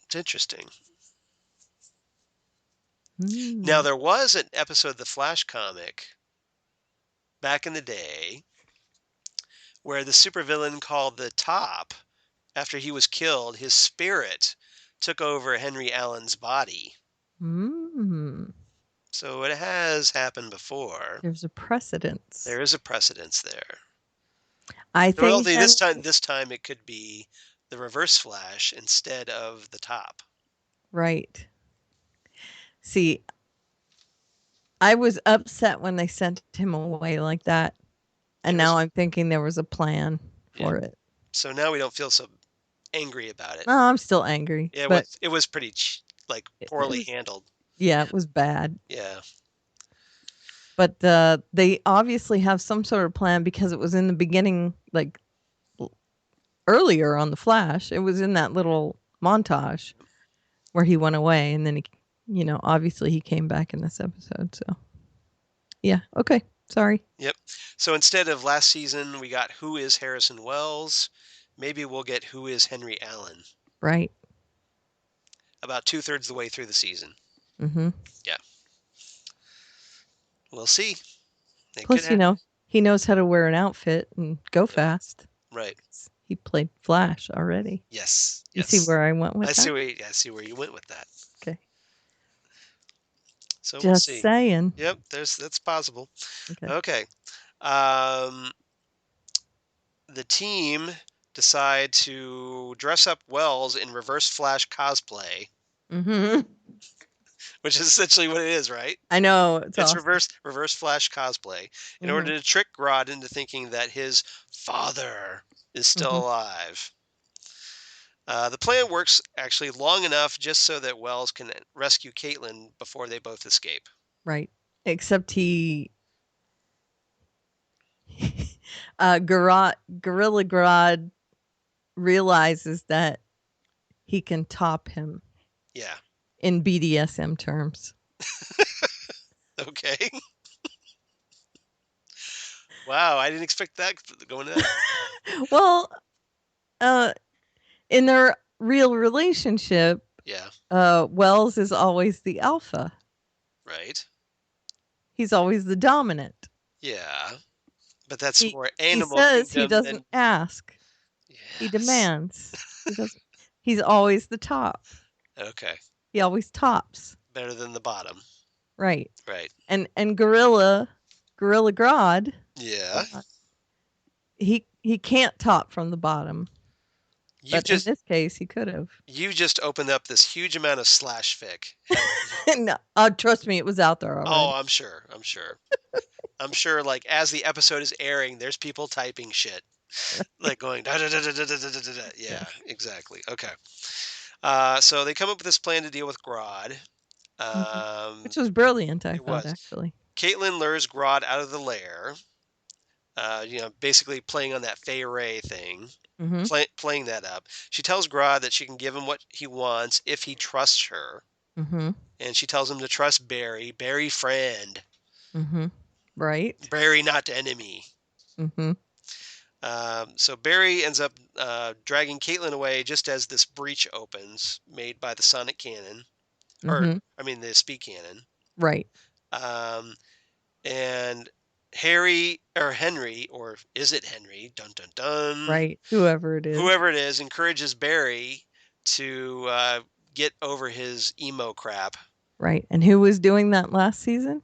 It's interesting. Now there was an episode of the Flash comic back in the day where the supervillain called the Top, after he was killed, his spirit took over Henry Allen's body. So it has happened before. There's a precedence. There is a precedence there. I think this time it could be the Reverse Flash instead of the Top. Right. See, I was upset when they sent him away like that. And now I'm thinking there was a plan for it. So now we don't feel so angry about it. No, I'm still angry. Yeah, but it was pretty poorly handled. Yeah, it was bad. Yeah. But they obviously have some sort of plan because it was in the beginning, like earlier on the Flash. It was in that little montage where he went away, and then he, obviously he came back in this episode. So, yeah, okay, sorry. Yep. So instead of last season, we got Who is Harrison Wells? Maybe we'll get Who is Henry Allen? Right. About 2/3 the way through the season. Mm-hmm. Yeah. We'll see. Plus, he knows how to wear an outfit and go fast. Right. He played Flash already. Yes. You see where I went with that? I see where you went with that. Okay. So Just we'll see. saying. Yep, that's possible. Okay. The team decide to dress up Wells in Reverse Flash cosplay. Mm-hmm. Which is essentially what it is, right? I know. It's awesome. reverse Flash cosplay in order to trick Grodd into thinking that his father is still alive. The plan works actually long enough just so that Wells can rescue Caitlin before they both escape. Right. Except Gorilla Grodd realizes that he can top him. Yeah. In BDSM terms. Okay. Wow, I didn't expect that going in. Well, in their real relationship, Wells is always the alpha. Right. He's always the dominant. Yeah. But that's more animal. He says he doesn't ask. Yes. He demands. He's always the top. Okay. He always tops. Better than the bottom. Right. Right. And Gorilla Grodd. Yeah. He can't top from the bottom. In this case, he could have. You just opened up this huge amount of slash fic. No, trust me, it was out there already. Oh, I'm sure. I'm sure, like, as the episode is airing, there's people typing shit. Like, going, da da da da da da da da da. Yeah, exactly. Okay. So they come up with this plan to deal with Grodd. Which was brilliant, I thought, actually. Caitlin lures Grodd out of the lair. Basically playing on that Fey Ray thing. Playing that up. She tells Grodd that she can give him what he wants if he trusts her. And she tells him to trust Barry. Barry friend. Right. Barry not enemy. So Barry ends up dragging Caitlin away just as this breach opens, made by the sonic cannon. The speed cannon. Right. And Henry, or is it Henry? Dun dun dun. Right. Whoever it is encourages Barry to get over his emo crap Right. And who was doing that last season?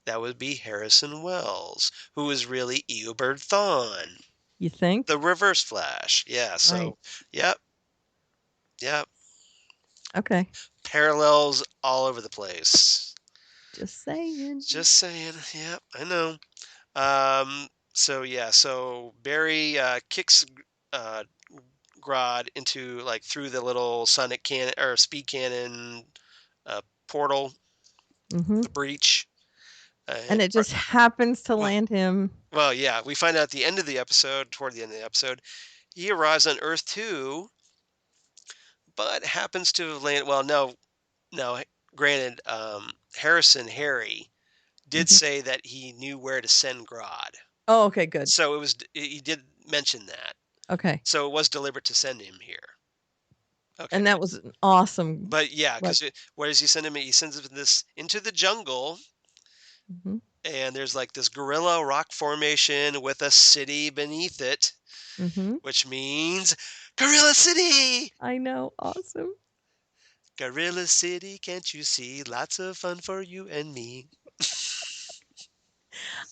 That would be Harrison Wells, who is really Eobard Thawne, You think? the Reverse Flash. Yeah. So, Right. yep. Okay. Parallels all over the place. Just saying. Just saying. Yep, I know. So Barry kicks uh, Grodd into like through the little sonic cannon or speed cannon portal, Mm-hmm. the breach. And it just happens to land him. Well, yeah, we find out at the end of the episode, toward the end of the episode, he arrives on Earth 2, but happens to land. Well, no. Granted, Harry did Mhm. say that he knew where to send Grodd. Oh, okay, good. So he did mention that. Okay. So it was deliberate to send him here. Okay. And that was an awesome. But yeah, like, because where does he send him? He sends him this into the jungle, mhm, and there's like this gorilla rock formation with a city beneath it, mhm. which means Gorilla City. I know, awesome. Gorilla City, can't you see? Lots of fun for you and me.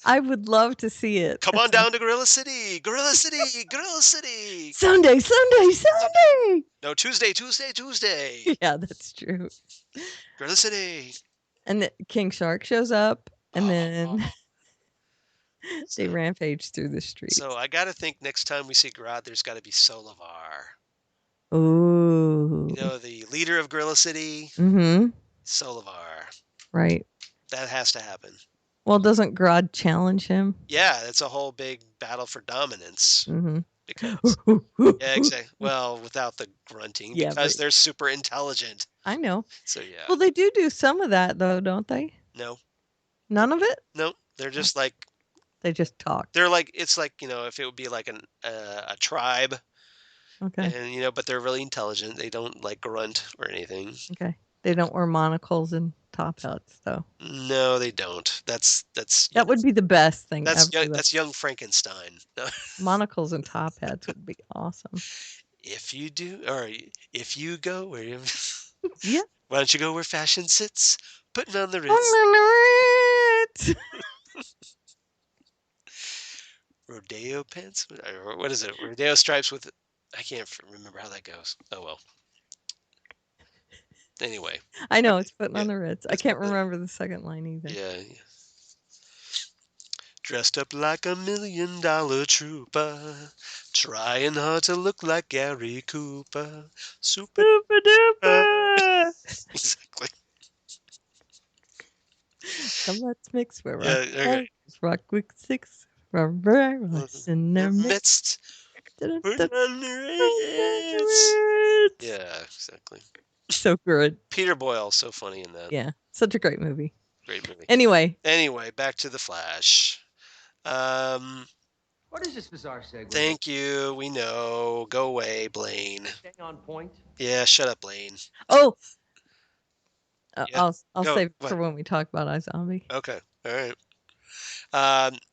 I would love to see it. Come on down to Gorilla City. Gorilla City. Gorilla City. Sunday, Sunday, Sunday. No, Tuesday, Tuesday, Tuesday. Yeah, that's true. Gorilla City. And the King Shark shows up, and then they So- rampage through the streets. So I got to think next time we see Grodd, there's got to be Solovar. Ooh. You know, the leader of Gorilla City, Mm-hmm. Solovar. Right. That has to happen. Well, doesn't Grodd challenge him? Yeah, it's a whole big battle for dominance. Mm-hmm. Because, yeah, exactly. Well, without the grunting, Yeah, because but- they're super intelligent. I know. So, yeah. Well, they do some of that, though, don't they? No, None of it? no, they're just like, They just talk. they're like, it's like, if it would be like a tribe, Okay. and, but they're really intelligent. They don't like grunt or anything. Okay. They don't wear monocles and top hats, though. No, they don't. That's That would be the best thing That's ever. young, that's young Frankenstein. No. Monocles and top hats would be awesome. If you do, or if you go where you, Yeah. why don't you go where fashion sits? Putting on the Ritz. Rodeo pants? What is it? Rodeo stripes with, I can't remember how that goes. Oh, well. Anyway. I know, it's putting on the Ritz. I It's can't putting- remember the second line either. Yeah. Dressed up like $1 million trooper, trying hard to look like Gary Cooper. Super Super duper! Exactly. Come, let's mix with Yeah, rock. okay. Rock with six. What's in their midst? Midst. Put on the Ritz. Yeah, exactly. So good. Peter Boyle, so funny in that. Yeah. Such a great movie. Great movie. Anyway. Anyway, back to the Flash. What is this bizarre segue? Thank you. We know. Go away, Blaine. Stay on point. Yeah, shut up, Blaine. Oh. Yeah, I'll go. save it What? for when we talk about iZombie. Okay. All right.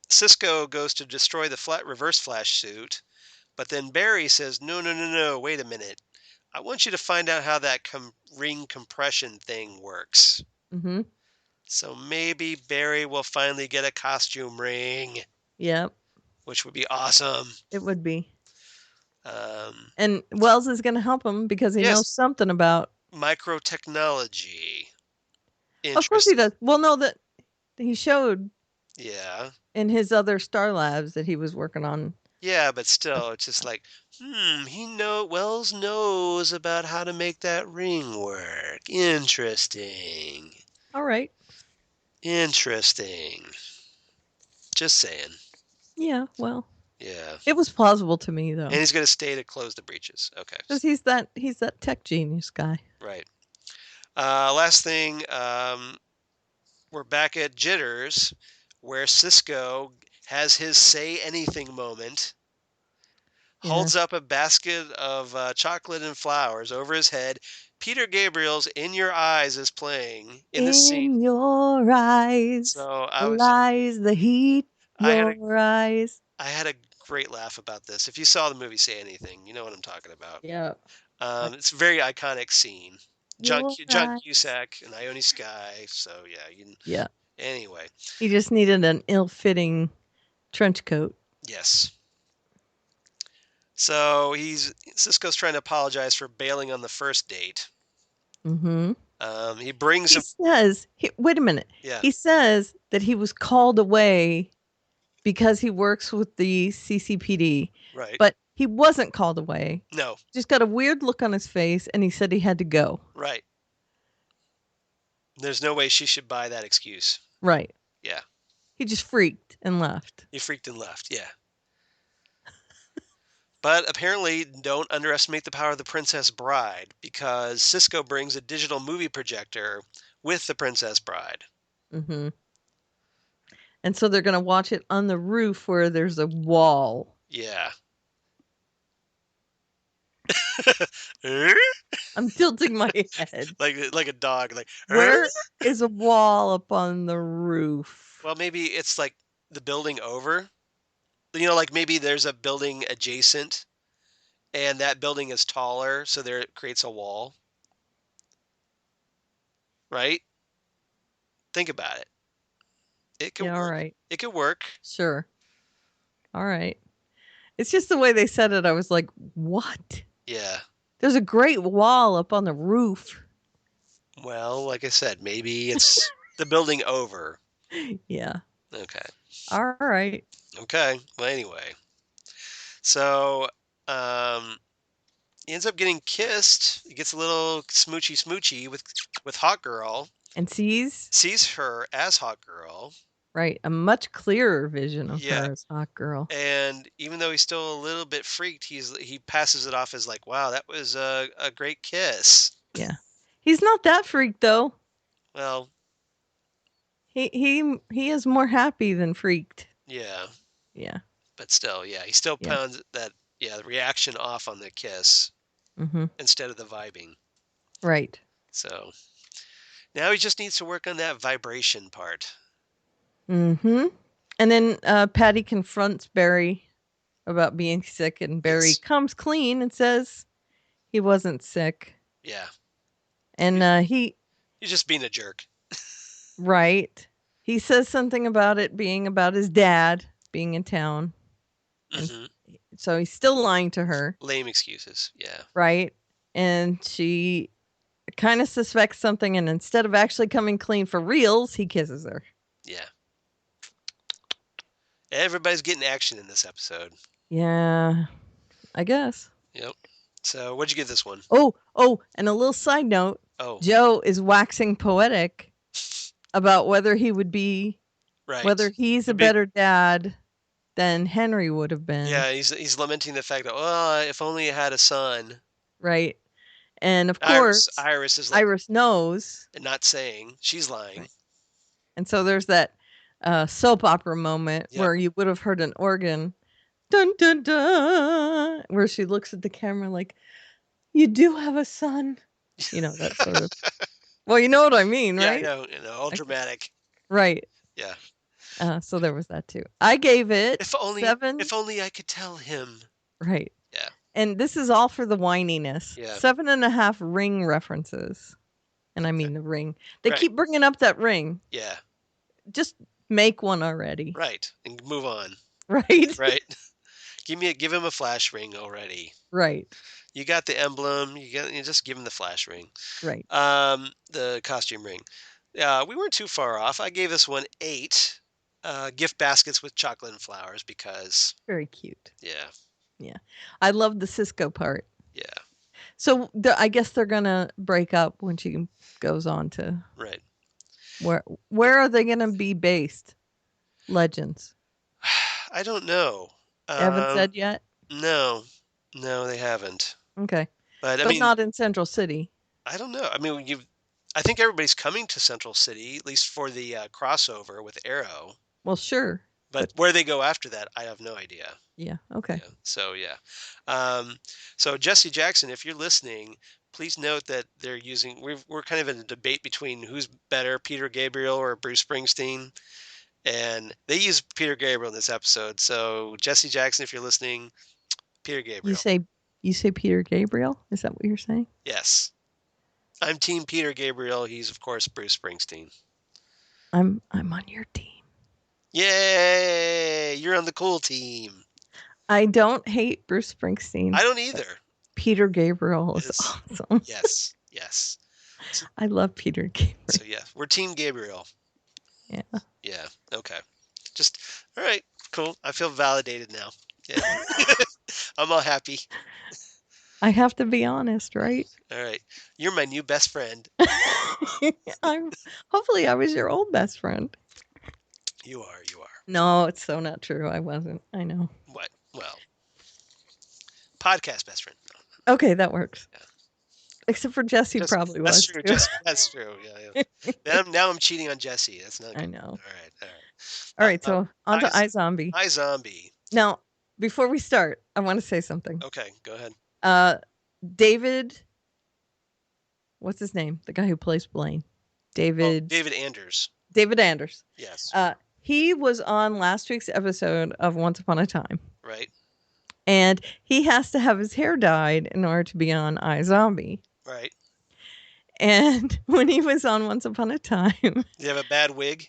Cisco goes to destroy the reverse Flash suit, but then Barry says, No, wait a minute. I want you to find out how that ring compression thing works. Mm-hmm. So maybe Barry will finally get a costume ring, Yep. which would be awesome. It would be. Um, And Wells is going to help him because he Yes. knows something about. Microtechnology. Of course he Interesting. does. Well, no, that he showed Yeah. in his other Star Labs that he was working on. Yeah, but still, it's just like, Wells knows about how to make that ring work. Interesting. All right. Interesting. Just saying. Yeah. Well, Yeah. it was plausible to me though, And he's going to stay to close the breaches. Okay. because he's that tech genius guy. Right. Last thing, we're back at Jitters, where Cisco has his say anything moment. Yeah. Holds up a basket of chocolate and flowers over his head. Peter Gabriel's "In Your Eyes" is playing in the scene. In your eyes So I was, lies the heat. I had a- Your eyes. I had a great laugh about this. If you saw the movie Say Anything, you know what I'm talking about. Yeah. It's a very iconic scene. John Your John eyes. Cusack and Ione Skye. So yeah, Yeah. anyway, He just needed an ill-fitting trench coat. yes. So Cisco's trying to apologize for bailing on the first date. Mm-hmm. He brings He him. says, wait a minute. Yeah. He says that he was called away because he works with the CCPD, Right. but he wasn't called away. No. Just got a weird look on his face, and he said he had to go. Right. There's no way she should buy that excuse. Right. Yeah. He just freaked and left. He freaked and left. Yeah. But apparently, don't underestimate the power of the Princess Bride, because Cisco brings a digital movie projector with the Princess Bride. Mm-hmm. And so they're going to watch it on the roof where there's a wall. Yeah. I'm tilting my head. like a dog. Like, Where is a wall up on the roof? well, maybe it's like the building over. You know, like maybe there's a building adjacent, and that building is taller, so there it creates a wall. Right? Think about it. It could Yeah, all work. right. It could work. Sure. All right. It's just the way they said it. I was like, what? Yeah. There's a great wall up on the roof. Well, like I said, maybe it's the building over. Yeah. Okay. All right. Okay. Well, anyway. So, he ends up getting kissed. He gets a little smoochy with Hot Girl. And Sees her as Hot Girl. right, a much clearer vision of Yeah. her as Hot Girl. And even though he's still a little bit freaked, he passes it off as like, wow, that was a great kiss. Yeah. He's not that freaked though. Well, He is more happy than freaked. yeah. Yeah. But still, yeah, he still Yeah. pounds that, the reaction off on the kiss Mm-hmm. instead of the vibing. Right. So now he just needs to work on that vibration part. Mm-hmm. And then Patty confronts Barry about being sick, and Barry Yes. comes clean and says he wasn't sick. Yeah. And He's just being a jerk. right. He says something about it being about his dad being in town. Mm-hmm. So he's still lying to her. Lame excuses. Yeah. Right. And she kind of suspects something, and instead of actually coming clean for reals, he kisses her. Yeah. Everybody's getting action in this episode. Yeah, I guess. Yep. So what'd you give this one? Oh, and a little side note. Oh. Joe is waxing poetic about whether he would be, right. whether he's a better dad than Henry would have been. Yeah, he's lamenting the fact that, oh, if only I had a son. Right. And of course, Iris is like, Iris knows. And not saying. She's lying. Right. And so there's that soap opera moment where you would have heard an organ, dun dun dun, where she looks at the camera like, you do have a son. You know, that sort of. Well, you know what I mean, right? Yeah, I know, all dramatic. Right. Yeah. So there was that too. I gave it If only 7. If only I could tell him. Right. Yeah. And this is all for the whininess. Yeah. 7.5 ring references. And I mean the ring. They keep bringing up that ring. Yeah. Just make one already. Right. And move on. Right. Right. Give him a flash ring already. Right. You got the emblem. You just give him the flash ring. Right. The costume ring. We weren't too far off. I gave this one 8 gift baskets with chocolate and flowers because very cute. Yeah. Yeah. I love the Cisco part. Yeah. So I guess they're gonna break up when she goes on to right. Where are they gonna be based? Legends. I don't know. Haven't said yet? No, they haven't. Okay. But I mean, not in Central City. I don't know. I mean, I think everybody's coming to Central City, at least for the crossover with Arrow. Well, sure. But where they go after that, I have no idea. Yeah. Okay. Yeah, so yeah. So Jesse Jackson, if you're listening, please note that they're using. We're kind of in a debate between who's better, Peter Gabriel or Bruce Springsteen, and they use Peter Gabriel in this episode. So Jesse Jackson, if you're listening, Peter Gabriel. You say Peter Gabriel? Is that what you're saying? Yes. I'm Team Peter Gabriel. He's, of course, Bruce Springsteen. I'm on your team. Yay! You're on the cool team. I don't hate Bruce Springsteen. I don't either. Peter Gabriel is It's- awesome. Yes, yes. I love Peter Gabriel. So yeah, we're Team Gabriel. Yeah. Yeah. Okay. Just all right. Cool. I feel validated now. Yeah. I'm all happy. I have to be honest, right? All right. You're my new best friend. Hopefully I was your old best friend. You are. You are. No, it's so not true. I wasn't. I know. What? Well, podcast best friend. No. Okay, that works. Yeah. Except for Jesse Just- probably That's was. true. too. That's true. Yeah. Now I'm cheating on Jesse. That's not good. I know. All right. All right. All right, so on to iZombie. iZombie. Now, before we start, I want to say something. Okay, go ahead. David, what's his name? The guy who plays Blaine. David Anders. David Anders. Yes. He was on last week's episode of Once Upon a Time. Right. And he has to have his hair dyed in order to be on iZombie. Right. And when he was on Once Upon a Time, Do you have a bad wig?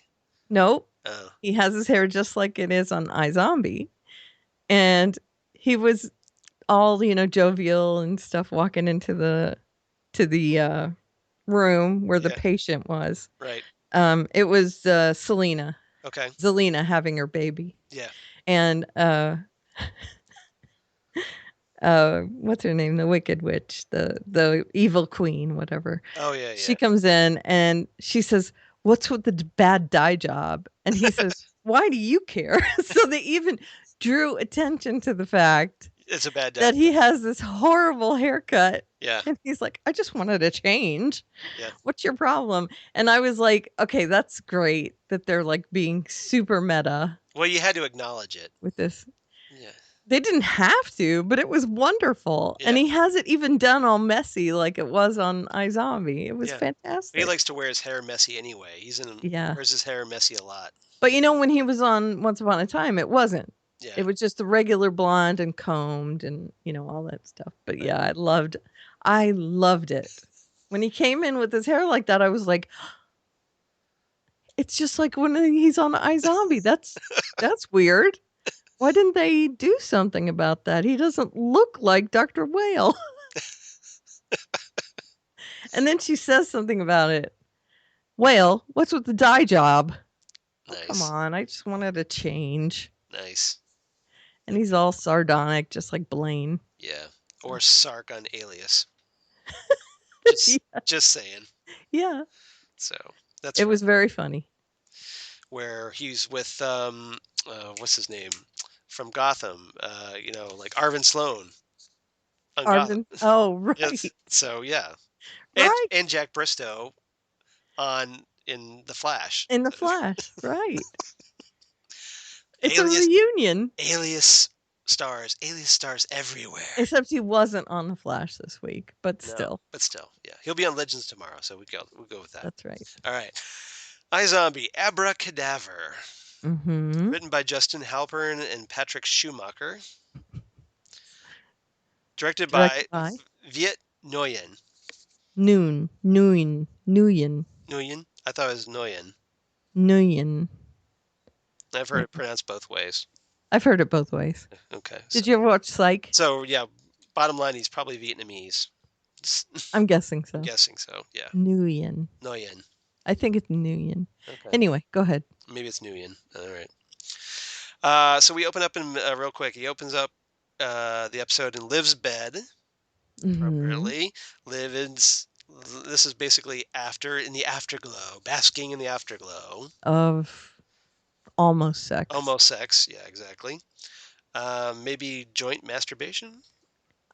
nope. Oh. He has his hair just like it is on iZombie. And he was all, jovial and stuff walking into the room where the patient was. Right. It was Selena. Okay. Zelina having her baby. Yeah. And what's her name? The Wicked Witch, the evil queen, whatever. Oh yeah. She comes in and she says, "What's with the bad dye job?" And he says, "Why do you care?" So they even drew attention to the fact It's a bad day. that he has this horrible haircut. Yeah. And he's like, "I just wanted a change. Yeah. What's your problem?" And I was like, okay, that's great that they're like being super meta Well, you had to acknowledge it. with this. Yeah. They didn't have to, but it was wonderful. Yeah. And he has it even done all messy like it was on iZombie. It was Yeah. fantastic. He likes to wear his hair messy anyway. Wears his hair messy a lot. But when he was on Once Upon a Time, it wasn't. Yeah. It was just the regular blonde and combed and, all that stuff. But yeah, I loved it. When he came in with his hair like that, I was like, it's just like when he's on iZombie. That's weird. Why didn't they do something about that? He doesn't look like Dr. Whale. And then she says something about it. Whale, what's with the dye job? Nice. Oh, come on, I just wanted a change. Nice. And he's all sardonic, just like Blaine. Yeah. Or Sark on Alias. Just saying. Yeah. So that's It was very funny. where he's with what's his name from Gotham, like Arvin Sloane on Gotham. Oh, right. Yes, so yeah. Right. And Jack Bristow in The Flash. In The Flash, right. It's Alias, a reunion. Alias stars everywhere. Except he wasn't on The Flash this week, but still. But still, yeah. He'll be on Legends tomorrow, so we'll go with that. That's right. All right. iZombie, Abracadaver. Mm-hmm. Written by Justin Halpern and Patrick Schumacher. Directed by Viet Nguyen. Nguyen. Nguyen? I thought it was Nguyen. Nguyen. I've heard it pronounced both ways. I've heard it both ways. Okay. Did you ever watch Psych? So, yeah, bottom line, he's probably Vietnamese. I'm guessing so. I'm guessing so, yeah. Nguyen. Nguyen. I think it's Nguyen. Okay. Anyway, go ahead. Maybe it's Nguyen. All right. So we open up in real quick. He opens up the episode in Liv's bed. Appropriately. Liv is. This is basically in the afterglow, basking in the afterglow of almost sex. Almost sex, yeah, exactly. Maybe joint masturbation.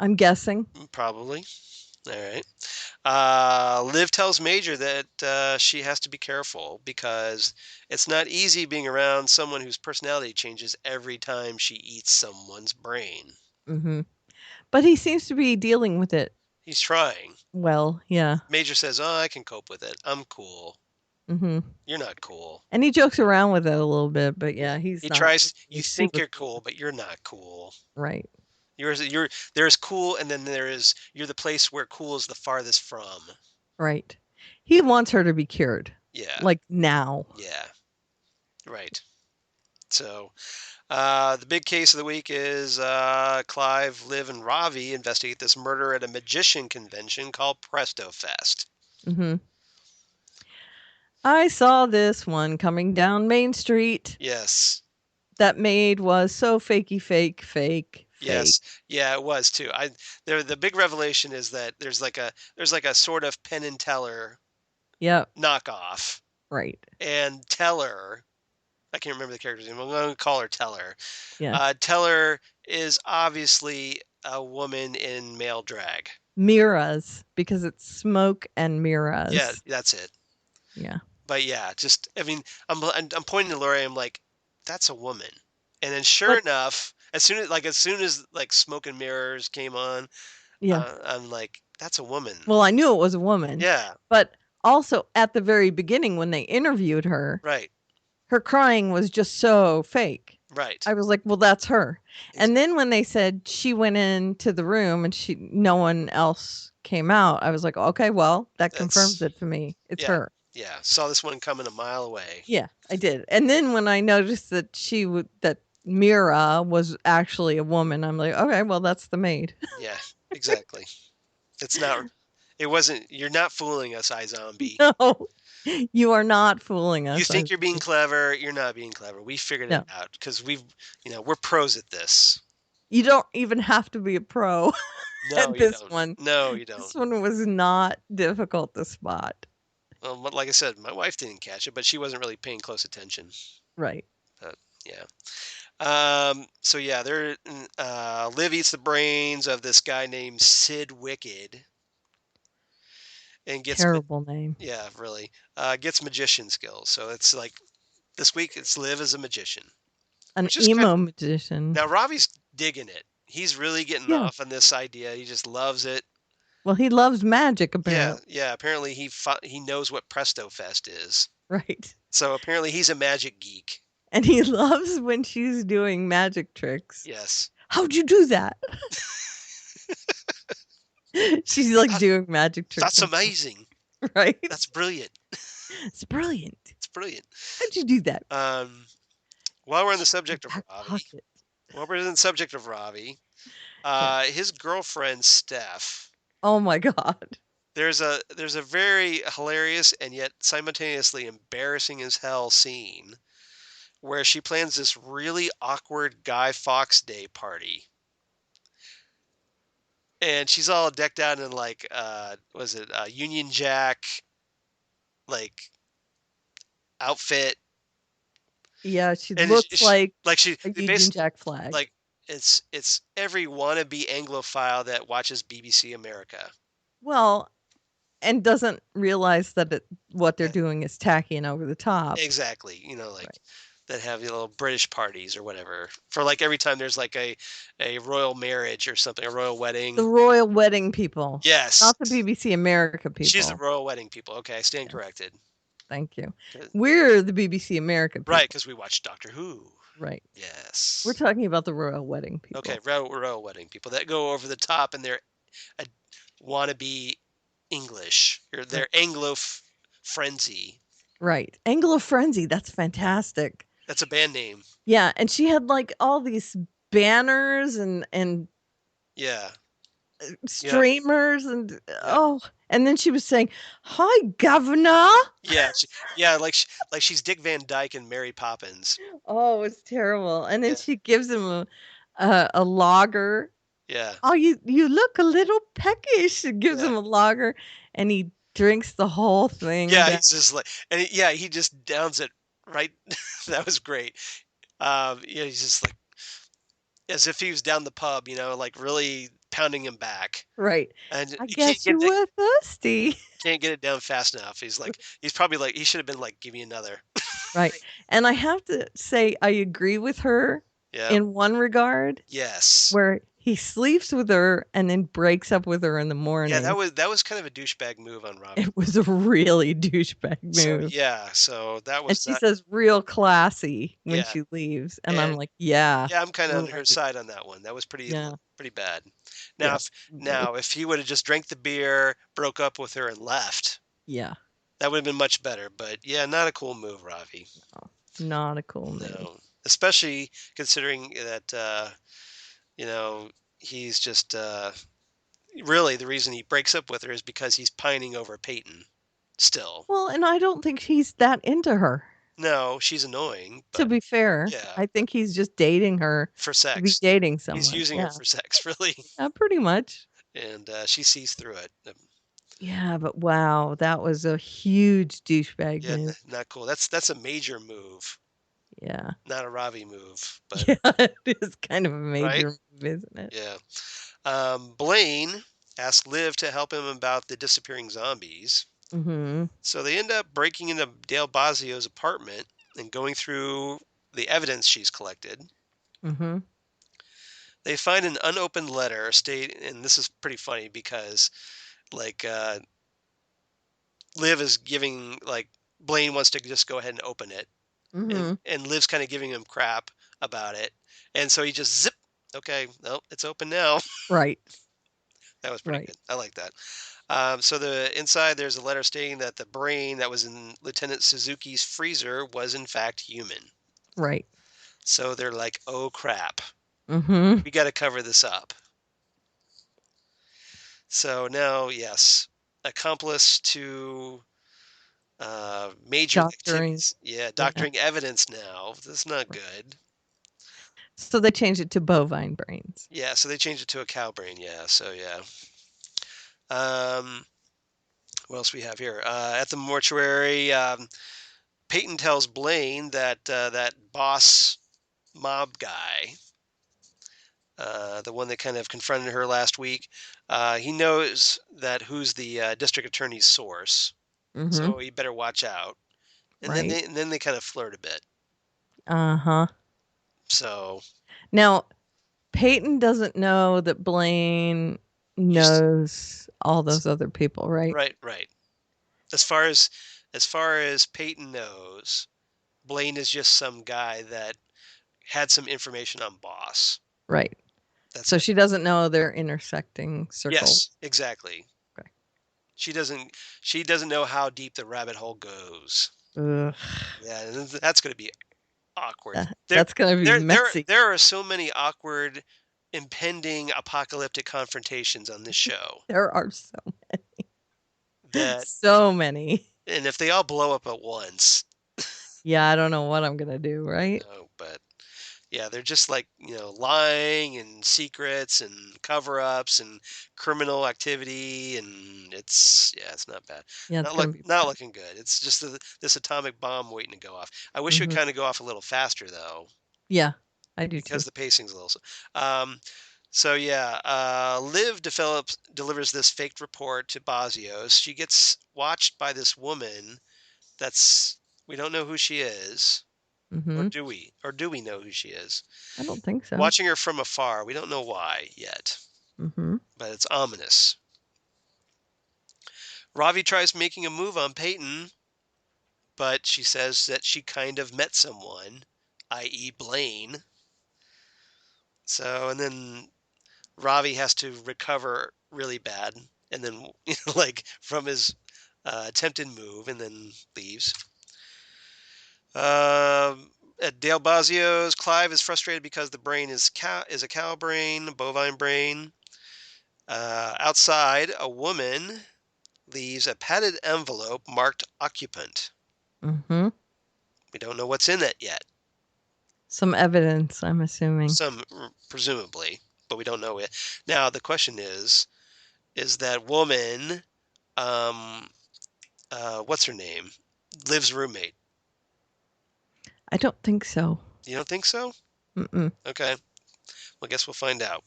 I'm guessing. Probably. All right. Liv tells Major that she has to be careful because it's not easy being around someone whose personality changes every time she eats someone's brain. Mm-hmm. But he seems to be dealing with it. He's trying. Well, yeah. Major says, "Oh, I can cope with it. I'm cool." Mm-hmm. You're not cool. And he jokes around with it a little bit, but yeah, he tries. You think you're cool, but you're not cool. Right. There's cool, and then you're the place where cool is the farthest from. Right. He wants her to be cured. Yeah. Like now. Yeah. Right. So, the big case of the week is Clive, Liv, and Ravi investigate this murder at a magician convention called Presto Fest. Mm-hmm. I saw this one coming down Main Street. Yes. That maid was so fake. Yes. Yeah, it was too. The big revelation is that there's like a sort of Penn and Teller Yep. knockoff. Right. And Teller, I can't remember the character's name. I'm going to call her Teller. Yeah. Teller is obviously a woman in male drag. Miras, because it's smoke and miras. Yeah, that's it. Yeah. But yeah, just I mean, I'm pointing to Lori. I'm like, that's a woman. And then sure enough, as soon as Smoke and Mirrors came on, Yeah. I'm like, that's a woman. Well, I knew it was a woman. Yeah. But also at the very beginning when they interviewed her, Right. her crying was just so fake. Right. I was like, well, that's her. And then when they said she went into the room and no one else came out, I was like, okay, well, that confirms it to me. It's her. Yeah. Saw this one coming a mile away. Yeah, I did. And then when I noticed that that Mira was actually a woman, I'm like, okay, well, that's the maid. Yeah, exactly. You're not fooling us, iZombie. No, you are not fooling us. You think you're being clever. You're not being clever. We figured it out because we're pros at this. You don't even have to be a pro at this one. No, you don't. This one was not difficult to spot. Well, like I said, my wife didn't catch it, but she wasn't really paying close attention. Right. But yeah. So yeah, Liv eats the brains of this guy named Sid Wicked. And gets terrible name. Yeah, really. Gets magician skills. So it's like this week it's Liv as a magician. An emo magician. Now Ravi's digging it. He's really getting off on this idea. He just loves it. Well, he loves magic apparently. Yeah. Apparently he knows what Presto Fest is. Right. So apparently he's a magic geek. And he loves when she's doing magic tricks. Yes. How'd you do that? She's like doing magic tricks. That's amazing. Right? That's brilliant. It's brilliant. It's brilliant. How'd you do that? While we're on the subject of Ravi, his girlfriend Steph. Oh my God. There's a very hilarious and yet simultaneously embarrassing as hell scene where she plans this really awkward Guy Fawkes Day party. And she's all decked out in Union Jack outfit. Yeah, she looks like she a Union Jack flag. Like it's every wannabe Anglophile that watches BBC America. Well, and doesn't realize that what they're doing is tacky and over the top. Exactly. That have little British parties or whatever for every time there's a royal marriage or something, a royal wedding. The royal wedding people. Yes. Not the BBC America people. She's the royal wedding people. Okay, I stand corrected. Thank you. We're the BBC America people. Right, because we watch Doctor Who. Right. Yes. We're talking about the royal wedding people. Okay, royal wedding people that go over the top and they're wannabe English. Or they're Anglo Frenzy. Right. Anglo Frenzy. That's fantastic. That's a band name. Yeah, and she had all these banners and yeah, streamers and and then she was saying, "Hi, Governor." Yeah, like she's Dick Van Dyke and Mary Poppins. Oh, it's terrible. And then she gives him a lager. Yeah. Oh, you look a little peckish. She gives him a lager, and he drinks the whole thing. Yeah, he's just he just downs it. Right, that was great. He's just as if he was down the pub, really pounding him back. Right. And I guess you were thirsty. Can't get it down fast enough. He's probably he should have been give me another. Right. And I have to say, I agree with her in one regard. Yes. Where He sleeps with her and then breaks up with her in the morning. Yeah, that was kind of a douchebag move on Robbie. It was a really douchebag So move. so that And was she that. says real classy when Yeah. she leaves. And I'm And like, yeah. yeah, I'm kind of on her right. side on that one. That was Yeah. pretty bad. Yeah. Now if he would have just drank the beer, broke up with her, and left, Yeah. that would have been much better. But yeah, not a cool move, Ravi. Not a cool move. No, especially considering that he's just really the reason he breaks up with her is because he's pining over Peyton. Still, Well, and I don't think he's that into her. no, she's annoying. To But be fair, yeah, I think he's just dating her for to be sex, dating he's someone. using her Yeah. for sex, really, Pretty much. and she sees through it. Yeah, but wow, that was a huge douchebag Yeah, move. not cool. That's a major move, Yeah. not a Ravi move, but Yeah, it is kind of a right? major move, isn't it? Yeah. Blaine asks Liv to help him about the disappearing zombies. Mm-hmm. So they end up breaking into Dale Bozzio's apartment and going through the evidence she's collected. Mm-hmm. They find an unopened letter and this is pretty funny because like Liv is giving like Blaine wants to just go ahead and open it, Mm-hmm. and Liv's kind of giving him crap about it, and so he just zip. Okay, no, it's open now. Right. That was pretty Right. good. I like that. So the inside there's a letter stating that the brain that was in Lieutenant Suzuki's freezer was in fact human. Right. So they're like, oh crap, Mm-hmm. we got to cover this up. So now, yes, accomplice to major Doctoring. activities. Yeah, doctoring evidence now. This is not good. So they changed it to bovine brains. Yeah, so they changed it to a cow brain. Yeah, so yeah. What else we have here? At the mortuary, Peyton tells Blaine that that boss mob guy, the one that kind of confronted her last week, he knows that who's the district attorney's source, Mm-hmm. so he better watch out. And Right. then they kind of flirt a bit. Uh-huh. So Now, Peyton doesn't know that Blaine knows all those other people, right? right. As far as Peyton knows, Blaine is just some guy that had some information on Boss. Right. That's so it. she doesn't know they're intersecting circles. Yes, exactly. Okay. She doesn't know how deep the rabbit hole goes. Ugh. Yeah, that's going to be awkward. That's going to be messy. There are so many awkward, impending apocalyptic confrontations on this show. There are so many. That so many. And if they all blow up at once. Yeah, I don't know what I'm going to do, right? No, but yeah, they're just like, lying and secrets and cover-ups and criminal activity, and it's not bad. Yeah, Not looking good. It's just this atomic bomb waiting to go off. I wish it would kind of go off a little faster though. Yeah, I do because too. the pacing's a little. So yeah, Liv delivers this faked report to Bozios. She gets watched by this woman. We don't know who she is. Or do we? Or do we know who she is? I don't think so. Watching her from afar. We don't know why yet. But it's ominous. Ravi tries making a move on Peyton, but she says that she kind of met someone, i.e. Blaine. So, and then Ravi has to recover really bad, and then, from his attempted move, and then leaves. At Dale Bozzio's, Clive is frustrated because the brain is a cow brain, a bovine brain. Outside, a woman leaves a padded envelope marked occupant. We don't know what's in it yet. Some evidence, I'm assuming. Some, presumably, but we don't know it. Now, the question is that woman, what's her name? Liv's roommate. I don't think so. You don't think so? Mm-mm. Okay. Well, I guess we'll find out.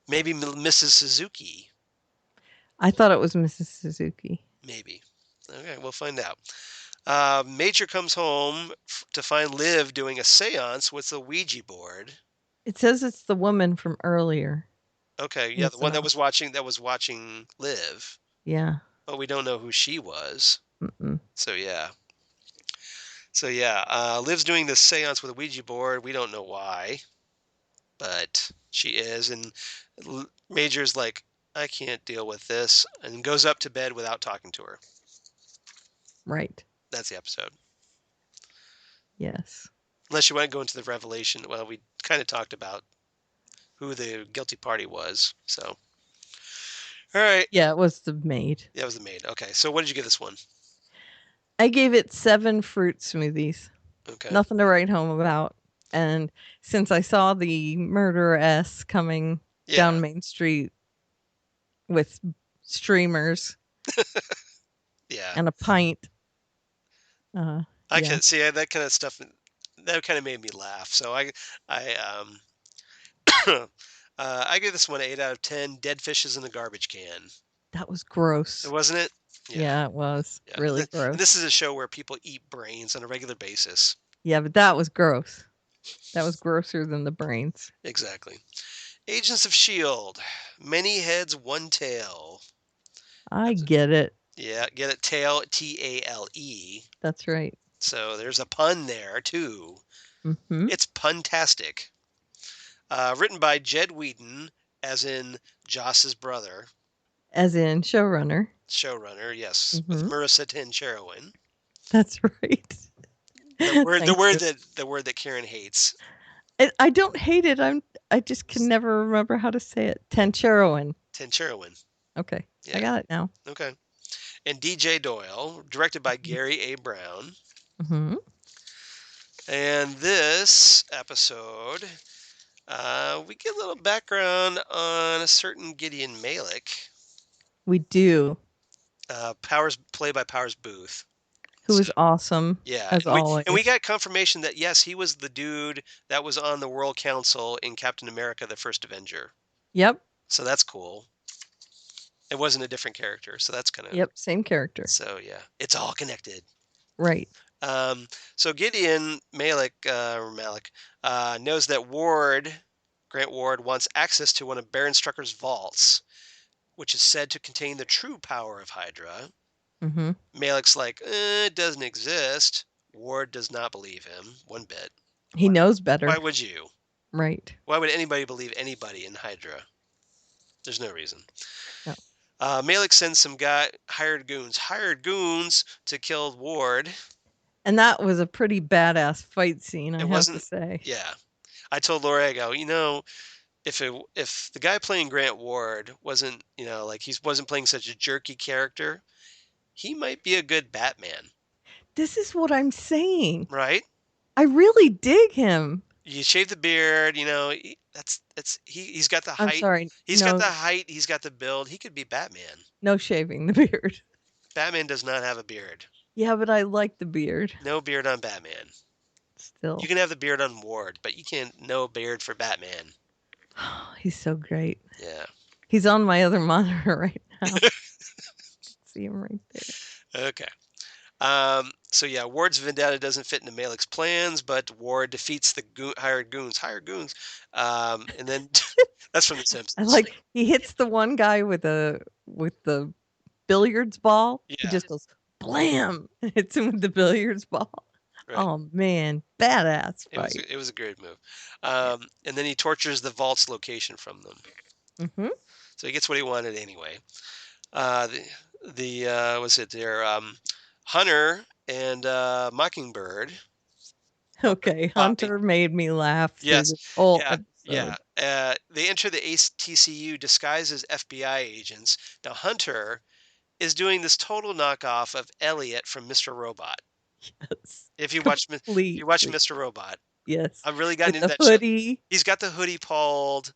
Maybe Mrs. Suzuki. I thought it was Mrs. Suzuki. Maybe. Okay, we'll find out. Major comes home to find Liv doing a seance with a Ouija board. It says it's the woman from earlier. Okay, in yeah, the the one that synopsis. was watching Liv. Yeah. But we don't know who she was. Mm-mm. So yeah. So yeah, Liv's doing this seance with a Ouija board. We don't know why, but she is. And Major's like, I can't deal with this, and goes up to bed without talking to her. Right. That's the episode. Yes. Unless you want to go into the revelation. Well, we kind of talked about who the guilty party was. So, all right. Yeah, it was the maid. That was the maid. Okay. So what did you give this one? I gave it 7 fruit smoothies. Okay. Nothing to write home about. And since I saw the murderer S coming down Main Street with streamers Yeah. and a pint, I yeah. can see that kind of stuff. That kind of made me laugh. So I I give this one 8 out of 10. Dead fishes in the garbage can. That was gross. Wasn't it? Yeah, it was Yeah. really gross. And this is a show where people eat brains on a regular basis. Yeah, but that was gross. That was grosser than the brains. Exactly. Agents of S.H.I.E.L.D. Many heads, one tail. I get it. Yeah, get it? Tail, T-A-L-E. That's right. So there's a pun there, too. Mm-hmm. It's puntastic. Written by Jed Whedon, as in Joss's brother. As in showrunner. Showrunner, yes. With Marissa Tin Sherwin. That's right. The word that Karen hates. I don't hate it. I just can never remember how to say it. Tencherowin. Tencherowin. Okay. Yeah. I got it now. Okay. And DJ Doyle, directed by Gary A. Brown. Mm-hmm. And this episode, we get a little background on a certain Gideon Malik. We do. Played by Powers Booth. Who is awesome. Yeah. As always. And we got confirmation that, yes, he was the dude that was on the World Council in Captain America, the First Avenger. Yep. So that's cool. It wasn't a different character. So that's kind of. Yep. Same character. So, yeah. It's all connected. Right. So Gideon Malik knows that Grant Ward, wants access to one of Baron Strucker's vaults, which is said to contain the true power of Hydra. Mm-hmm. Malik's like, it doesn't exist. Ward does not believe him one bit. He knows better. Why would you? Right. Why would anybody believe anybody in Hydra? There's no reason. No. Malik sends some hired goons to kill Ward. And that was a pretty badass fight scene, I have to say. Yeah. I told Laura, I go, if the guy playing Grant Ward wasn't, he wasn't playing such a jerky character, he might be a good Batman. This is what I'm saying. Right? I really dig him. You shave the beard, he's got the height. I'm sorry. He's got the height, he's got the build. He could be Batman. No shaving the beard. Batman does not have a beard. Yeah, but I like the beard. No beard on Batman. Still. You can have the beard on Ward, but you can't, no beard for Batman. He's so great. Yeah. He's on my other monitor right now. See him right there. Okay. So yeah, Ward's vendetta doesn't fit into Malik's plans, but Ward defeats the hired goons. And then that's from The Simpsons. Like he hits the one guy with the billiards ball. Yeah. He just goes blam, and hits him with the billiards ball. Right. Oh man, badass fight. It was a great move. And then he tortures the vault's location from them. Mm-hmm. So he gets what he wanted anyway. Hunter and Mockingbird. Okay, Hunter made me laugh through this whole episode. Yeah. They enter the TCU disguised as FBI agents. Now Hunter is doing this total knockoff of Elliot from Mr. Robot. Yes. If you watch Mr. Robot. Yes. I've really gotten into that hoodie. He's got the hoodie pulled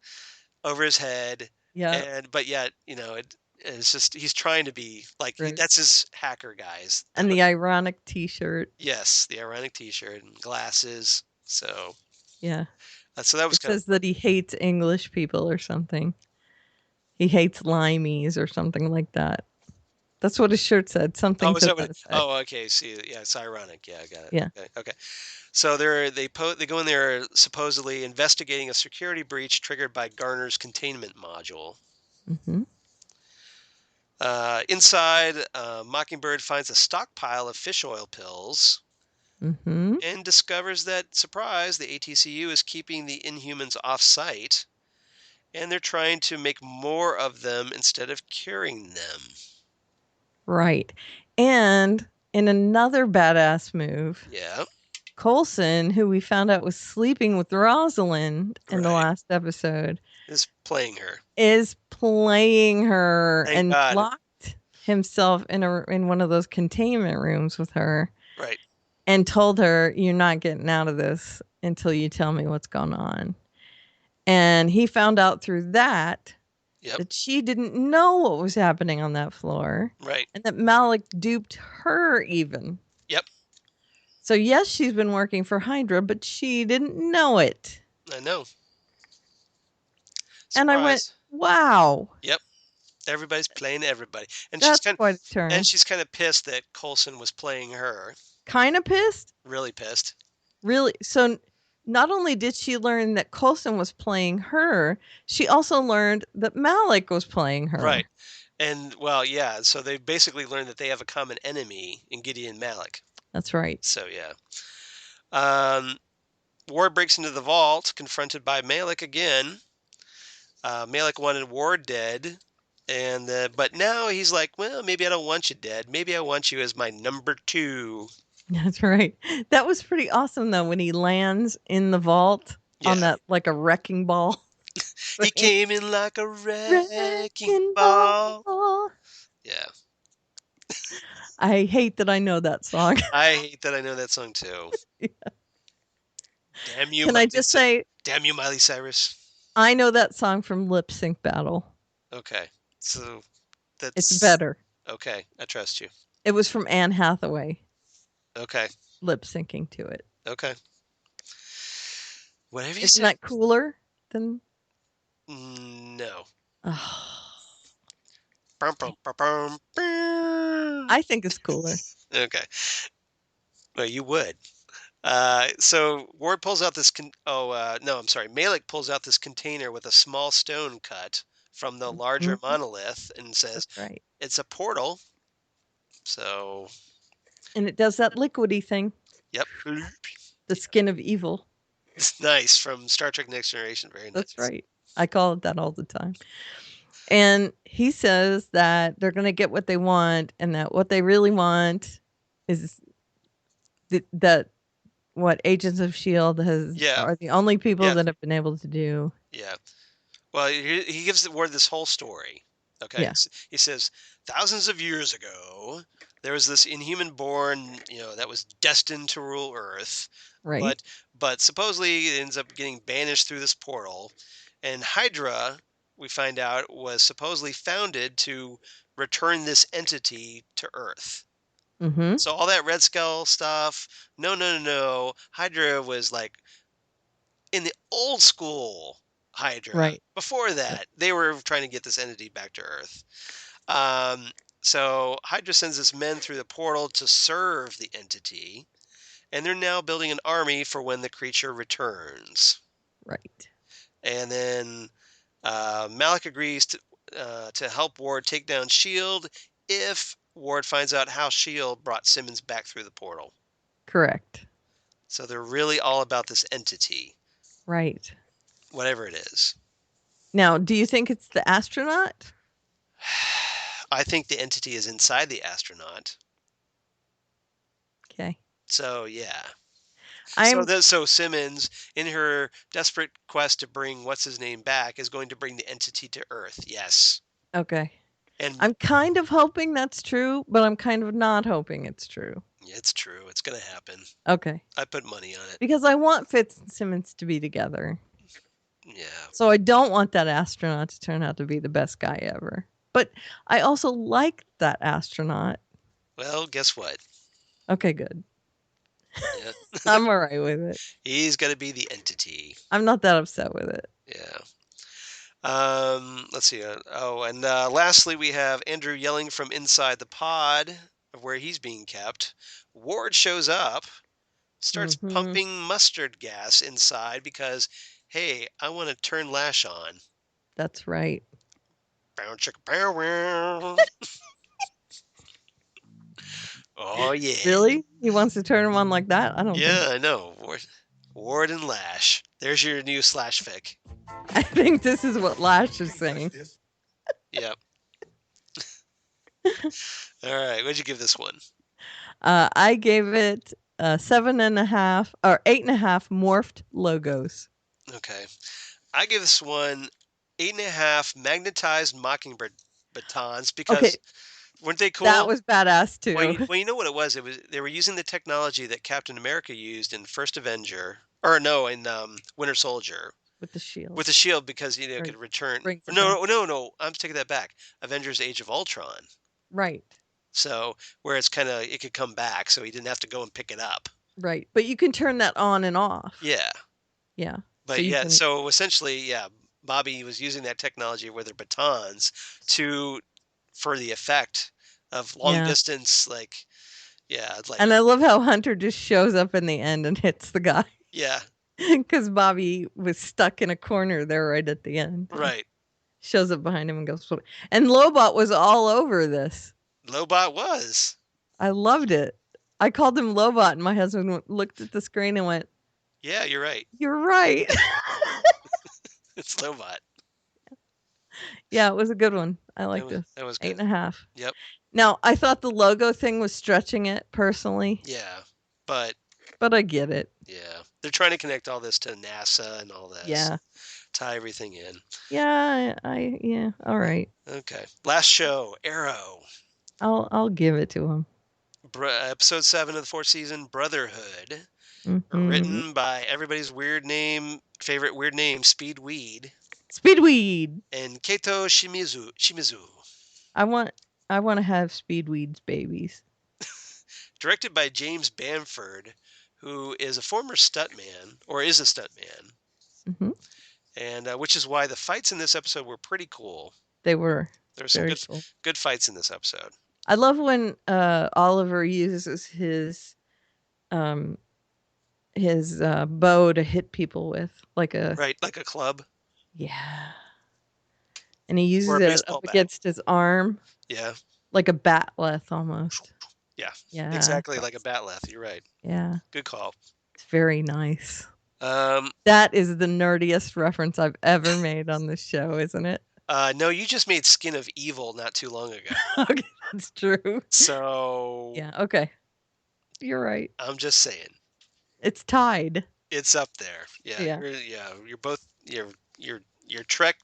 over his head. Yeah. But yet, it's just he's trying to be like that's his hacker guys. And the ironic T-shirt. Yes, the ironic T-shirt and glasses. So yeah. So that was it says that he hates English people or something. He hates limeys or something like that. That's what his shirt said. Something Oh, is to that what? that effect. Oh, okay. See, yeah, it's ironic. Yeah, I got it. Yeah. Okay. Okay. So they go in there supposedly investigating a security breach triggered by Garner's containment module. Mm-hmm. Inside, Mockingbird finds a stockpile of fish oil pills Mm-hmm. and discovers that, surprise, the ATCU is keeping the Inhumans off-site, and they're trying to make more of them instead of curing them. Right. And in another badass move, Yeah, Coulson, who we found out was sleeping with Rosalind in the right. last episode, Is playing her. is playing her Thank and God. locked himself in one of those containment rooms with her Right. and told her, "You're not getting out of this until you tell me what's going on." And he found out through that Yep. that she didn't know what was happening on that floor Right. and that Malik duped her even. Yep. So yes, she's been working for Hydra, but she didn't know it. I know. And I went, Surprise. wow, Yep. Everybody's playing everybody, and that's quite a turn. she's kind of pissed that Coulson was playing her. Kind of pissed? Really pissed. Really? So not only did she learn that Coulson was playing her, she also learned that Malik was playing her. Right. And well, yeah. So they basically learned that they have a common enemy in Gideon Malik. That's right. So yeah. Ward breaks into the vault, confronted by Malik again. Malik wanted Ward dead, but now he's like, well, maybe I don't want you dead. Maybe I want you as my number 2. That's right. That was pretty awesome though when he lands in the vault on Yeah. that like a wrecking ball. He came in like a wrecking ball. Yeah. I hate that I know that song. I hate that I know that song too. Yeah. Damn you. Can I just say, damn you, Miley Cyrus. I know that song from Lip Sync Battle. Okay. So that's It's better. Okay, I trust you. It was from Anne Hathaway. Okay. Lip syncing to it. Okay. Whatever you Isn't say. that cooler than? No. I think it's cooler. Okay. Well, you would. So Ward pulls out this. Malik pulls out this container with a small stone cut from the larger Mhm. monolith and says, That's right. "It's a portal." So. And it does that liquidy thing. Yep. The skin of evil. It's nice from Star Trek Next Generation. Very nice. That's right. I call it that all the time. And he says that they're going to get what they want, and that what they really want is that what Agents of S.H.I.E.L.D. are the only people that have been able to do. Yeah. Well, he gives the Ward this whole story. Okay. Yeah. He says, thousands of years ago, there was this inhuman born, that was destined to rule Earth. Right. But supposedly it ends up getting banished through this portal. And Hydra, we find out, was supposedly founded to return this entity to Earth. Mm-hmm. So all that Red Skull stuff, no. Hydra was like in the old school Hydra. Right. Before that, they were trying to get this entity back to Earth. So Hydra sends its men through the portal to serve the entity, and they're now building an army for when the creature returns. Right. And then Malik agrees to help Ward take down S.H.I.E.L.D. if Ward finds out how S.H.I.E.L.D. brought Simmons back through the portal. Correct. So they're really all about this entity. Right. Whatever it is. Now, do you think it's the astronaut? I think the entity is inside the astronaut. Okay. So, yeah. I'm So Simmons, in her desperate quest to bring what's-his-name back, is going to bring the entity to Earth. Yes. okay. And I'm kind of hoping that's true, but I'm kind of not hoping it's true. it's true. It's going to happen. Okay. I put money on it. Because I want Fitz and Simmons to be together. Yeah. So I don't want that astronaut to turn out to be the best guy ever. But I also like that astronaut. Well, guess what? Okay, good. Yeah. I'm all right with it. He's going to be the entity. I'm not that upset with it. Yeah. Let's see. Lastly, we have Andrew yelling from inside the pod of where he's being kept. Ward shows up, starts Mhm. pumping mustard gas inside because, hey, I want to turn Lash on. That's right. Bow chicka bow wow. Oh yeah. Really? He wants to turn him on like that? I don't think Yeah, so. I know. Ward and Lash. There's your new slash fic. I think this is what Lash is saying. Yep. All right. What'd you give this one? I gave it 7.5 or 8.5 morphed logos. Okay. I give this one 8.5 magnetized mockingbird batons because Okay, weren't they that cool? was badass Well, too. you know what it was? They were using the technology that Captain America used in First Avenger, or no, in Winter Soldier With the shield. with the shield because it Or could return. brings it No, back. no, no. I'm taking that back. Avengers: Age of Ultron. Right. So where it's kind of it could come back, so he didn't have to go and pick it up. Right. But you can turn that on and off. Yeah, Yeah. So but you yeah, can so essentially, yeah, Bobby was using that technology with their batons for the effect of long Yeah. distance, like yeah, it's like And I love how Hunter just shows up in the end and hits the guy. yeah, Because Bobby was stuck in a corner there right at the end. right. Shows up behind him and goes. And Lobot was all over this. Lobot was. I loved it. I called him Lobot, and my husband looked at the screen and went, Yeah, you're right. "You're right." It's Lobot. Yeah, it was a good one. I That like was this. that was good. 8.5. Yep. Now, I thought the logo thing was stretching it personally, Yeah, but but I get it. yeah, they're trying to connect all this to NASA and all this. Yeah. Tie everything in. Yeah, yeah, all right. Okay. Last show, Arrow. I'll give it to him. Episode 7 of the 4th season, Brotherhood. Mhm. Written by everybody's favorite weird name, Speedweed, Speedweed. and Keito Shimizu. I want to have Speedweed's babies. Directed by James Bamford, who is a former stuntman, or is a stuntman, Mhm. and which is why the fights in this episode were pretty cool. They were There's some very cool. good fights in this episode. I love when Oliver uses his bow to hit people with, like a Right, like a club yeah, and he or uses a it baseball up bat. against his arm Yeah, like a batleth almost. yeah, Yeah, exactly like a batleth. You're right. yeah, Good call. it's very nice. Um, That is the nerdiest reference I've ever made on this show, isn't it? no, you just made Skin of Evil not too long ago. Okay, that's true. So Yeah, okay. You're right. I'm just saying. It's tied. It's up there. Yeah, Yeah. you're both your Trek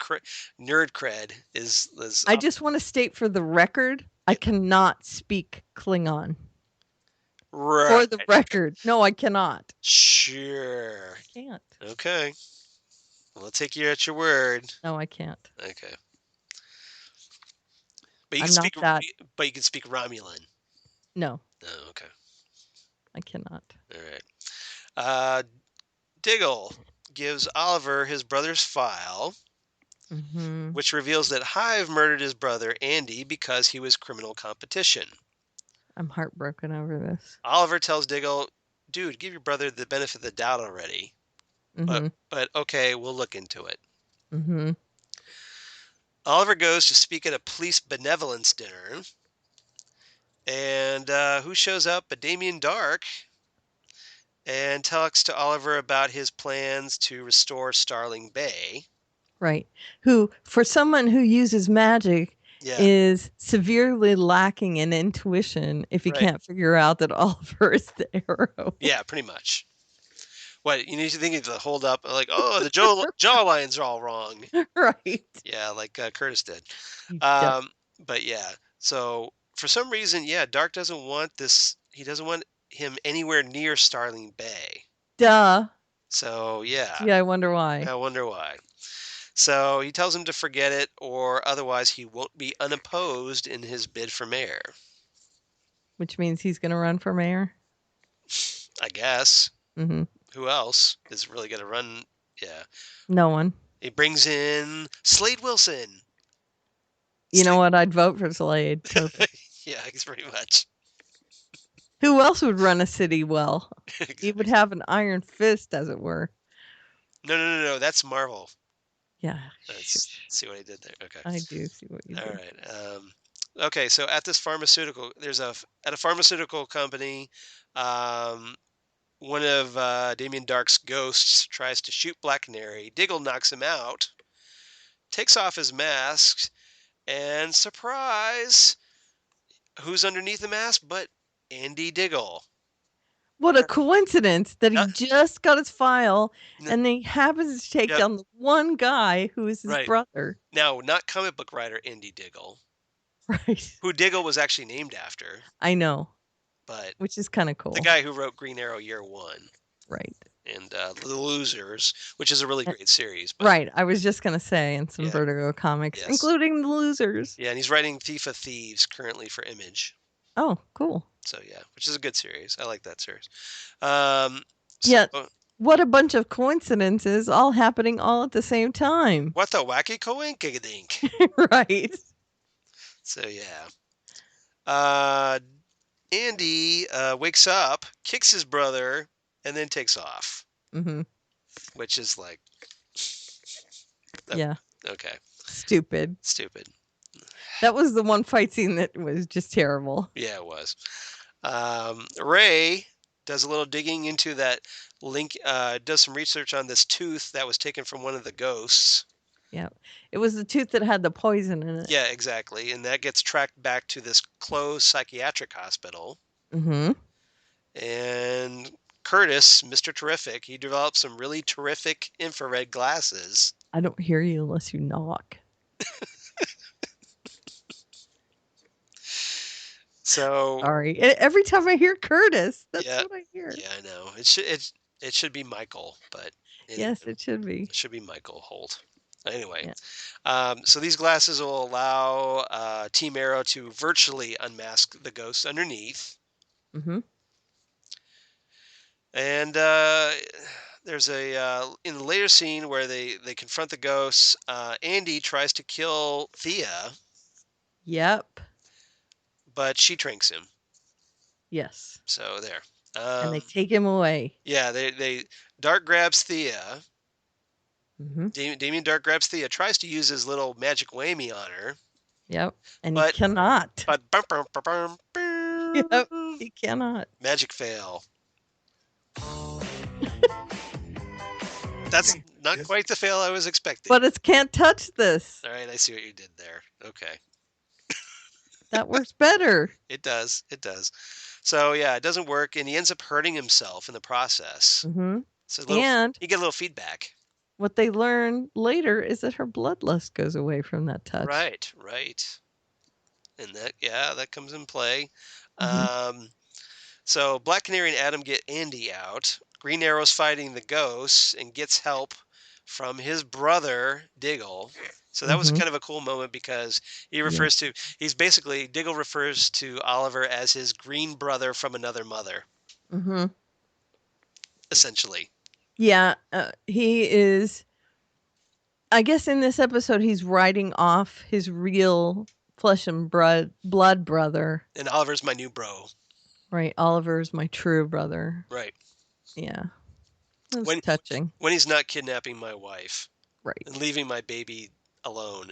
nerd cred is I up. just want to state for the record, I cannot speak Klingon. For Right. the record. No, I cannot. Sure. I can't. Okay. Well, I'll take you at your word. No, I can't. Okay. But you I'm can not speak. that. But you can speak Romulan. No, Oh, okay. I cannot. All right. Diggle gives Oliver his brother's file, Mm-hmm. which reveals that Hive murdered his brother Andy because he was criminal competition. I'm heartbroken over this. Oliver tells Diggle, "Dude, give your brother the benefit of the doubt already." Mm-hmm. But okay, we'll look into it. Mm-hmm. Oliver goes to speak at a police benevolence dinner, and who shows up but Damien Dark, and talks to Oliver about his plans to restore Starling Bay. Right. Who, for someone who uses magic, Yeah. is severely lacking in intuition if he Right. can't figure out that Oliver is the arrow. Yeah, pretty much. What, you need to think of the hold up, like, oh, the jaw lines are all wrong. Right. Yeah, like Curtis did. Yep. But yeah, so for some reason, yeah, Dark doesn't want this. He doesn't want him anywhere near Starling Bay. Duh. So yeah. Yeah, I wonder why. I wonder why. So he tells him to forget it, or otherwise he won't be unopposed in his bid for mayor. Which means he's going to run for mayor? I guess. Mm-hmm. Who else is really going to run? Yeah. No one. He brings in Slade Wilson. You know what? I'd vote for Slade. Perfect. Yeah, he's pretty much. Who else would run a city well? He Exactly. would have an iron fist, as it were. No. That's Marvel. Yeah. See what I did there? Okay. I do see what you All did. right. Okay, so at this pharmaceutical, at a pharmaceutical company, one of Damien Dark's ghosts tries to shoot Black Canary. Diggle knocks him out, takes off his mask, and surprise, who's underneath the mask but Andy Diggle. What a coincidence that he Uh, just got his file n- and he happens to take Yep. down the one guy who is his Right. brother. Now, not comic book writer Andy Diggle, Right. who Diggle was actually named after, I know, but which is kind of cool. the guy who wrote Green Arrow Year One. Right. And The Losers, which is a really great series. But, Right. I was just going to say, in some Yeah. Vertigo comics, Yes. including The Losers. Yeah, and he's writing Thief of Thieves currently for Image. Oh, cool. So yeah, which is a good series. I like that series. Yeah. What a bunch of coincidences all happening all at the same time. What the wacky coinkadink. Right. So yeah. Andy wakes up, kicks his brother, and then takes off. Mm-hmm. Which is like Yeah. Okay. Stupid. That was the one fight scene that was just terrible. Yeah, it was. Ray does a little digging into that link, does some research on this tooth that was taken from one of the ghosts. Yeah. It was the tooth that had the poison in it. Yeah, exactly. And that gets tracked back to this closed psychiatric hospital. Mm-hmm. And Curtis, Mr. Terrific, he developed some really terrific infrared glasses. I don't hear you unless you knock. So sorry. Every time I hear Curtis, that's what I hear. Yeah, I know. It should be Michael, but yes, it should be. It should be Michael Holt. Anyway, so these glasses will allow Team Arrow to virtually unmask the ghosts underneath. Mm-hmm. And there's in the later scene where they confront the ghosts, Andy tries to kill Thea. Yep. But she tranks him. Yes. So there. And they take him away. Yeah, they Dark grabs Thea. Mm-hmm. Damien Dark grabs Thea, tries to use his little magic whammy on her. Yep. And he cannot. But yep, he cannot. Magic fail. That's not quite the fail I was expecting. But it can't touch this. All right, I see what you did there. Okay. That works better. It does. So yeah, it doesn't work, and he ends up hurting himself in the process. Mm-hmm. So you get a little feedback. What they learn later is that her bloodlust goes away from that touch. Right. And that comes in play. Mm-hmm. So Black Canary and Adam get Andy out. Green Arrow's fighting the ghosts and gets help from his brother Diggle. So that was kind of a cool moment because he refers to Diggle refers to Oliver as his green brother from another mother. Mm-hmm. Essentially. Yeah, he is. I guess in this episode, he's writing off his real flesh and blood brother. And Oliver's my new bro. Right, Oliver's my true brother. Right. Yeah. That was touching. When he's not kidnapping my wife. Right. And leaving my baby alone.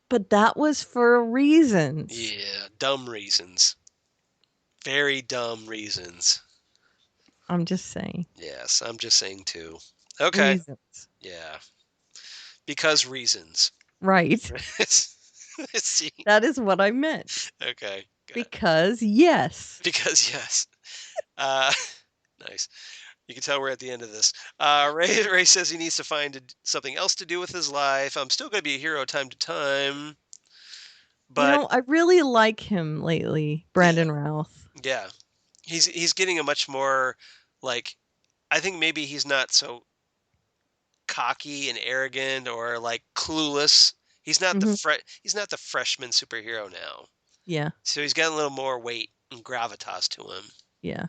But that was for reasons. Yeah, dumb reasons. Very dumb reasons. I'm just saying. Yes, I'm just saying too. Okay. Reasons. Yeah. Because reasons. Right. See? That is what I meant. Okay. Because yes. Nice. You can tell we're at the end of this. Ray says he needs to find something else to do with his life. I'm still going to be a hero time to time. But I really like him lately, Brandon Routh. Yeah. He's getting a much more I think maybe he's not so cocky and arrogant or clueless. He's not the freshman superhero now. Yeah. So he's got a little more weight and gravitas to him. Yeah.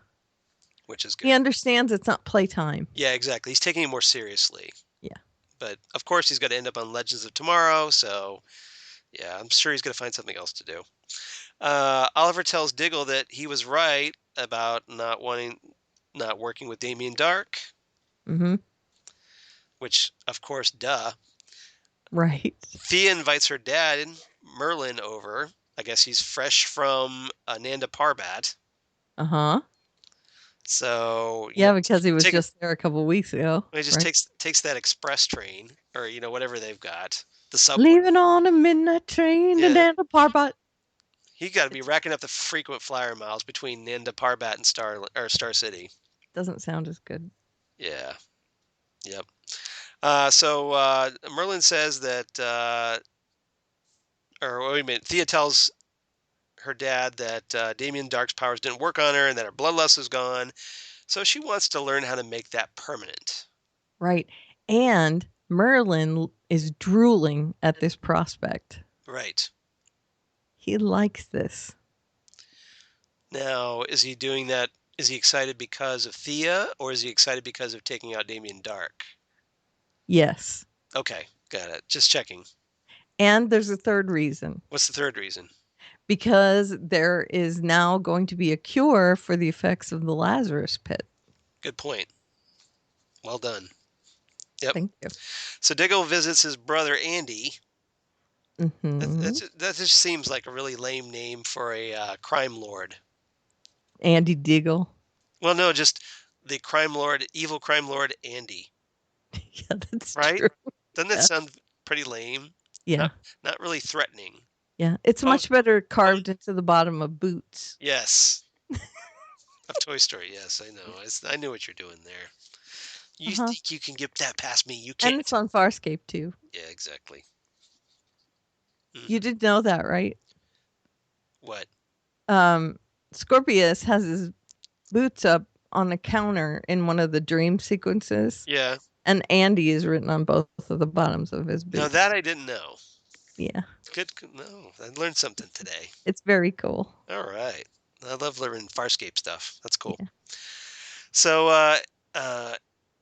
Which is good. He understands it's not playtime. Yeah, exactly. He's taking it more seriously. Yeah. But of course, he's got to end up on Legends of Tomorrow. So yeah, I'm sure he's going to find something else to do. Oliver tells Diggle that he was right about not working with Damien Dark, Mm-hmm. which of course, duh. Right. Thea invites her dad, Merlin, over. I guess he's fresh from Nanda Parbat. Uh-huh. So, Yeah, because he was just there a couple weeks ago. he just right? takes that express train, or whatever they've got, the subway. Leaving on a midnight train to Yeah. Nanda Parbat. He got to be racking up the frequent flyer miles between Nanda Parbat and Star City. Doesn't sound as good. Yeah. Yep. So Merlin says that, or wait a minute, Thea tells her dad that Damien Dark's powers didn't work on her and that her bloodlust is gone. So she wants to learn how to make that permanent. Right. And Merlin is drooling at this prospect. Right. He likes this. Now, is he doing that? Is he excited because of Thea, or is he excited because of taking out Damien Dark? Yes. Okay, got it. Just checking. And there's a third reason. What's the third reason? Because there is now going to be a cure for the effects of the Lazarus pit. Good point. Well done. Yep. Thank you. So Diggle visits his brother Andy. Mm-hmm. That just seems like a really lame name for a crime lord. Andy Diggle. Well, no, just the evil crime lord Andy. Yeah, that's right? true. Doesn't that sound pretty lame? Yeah. Not really threatening. Yeah. It's much better carved into the bottom of boots. Yes. Of Toy Story, yes, I know. I knew what you're doing there. You think you can get that past me? You can't. And it's on Farscape too. Yeah, exactly. You did know that, right? What? Scorpius has his boots up on a counter in one of the dream sequences. Yeah. And Andy is written on both of the bottoms of his boots. Now that I didn't know. Yeah. Good. No, I learned something today. It's very cool. All right. I love learning Farscape stuff. That's cool. Yeah. So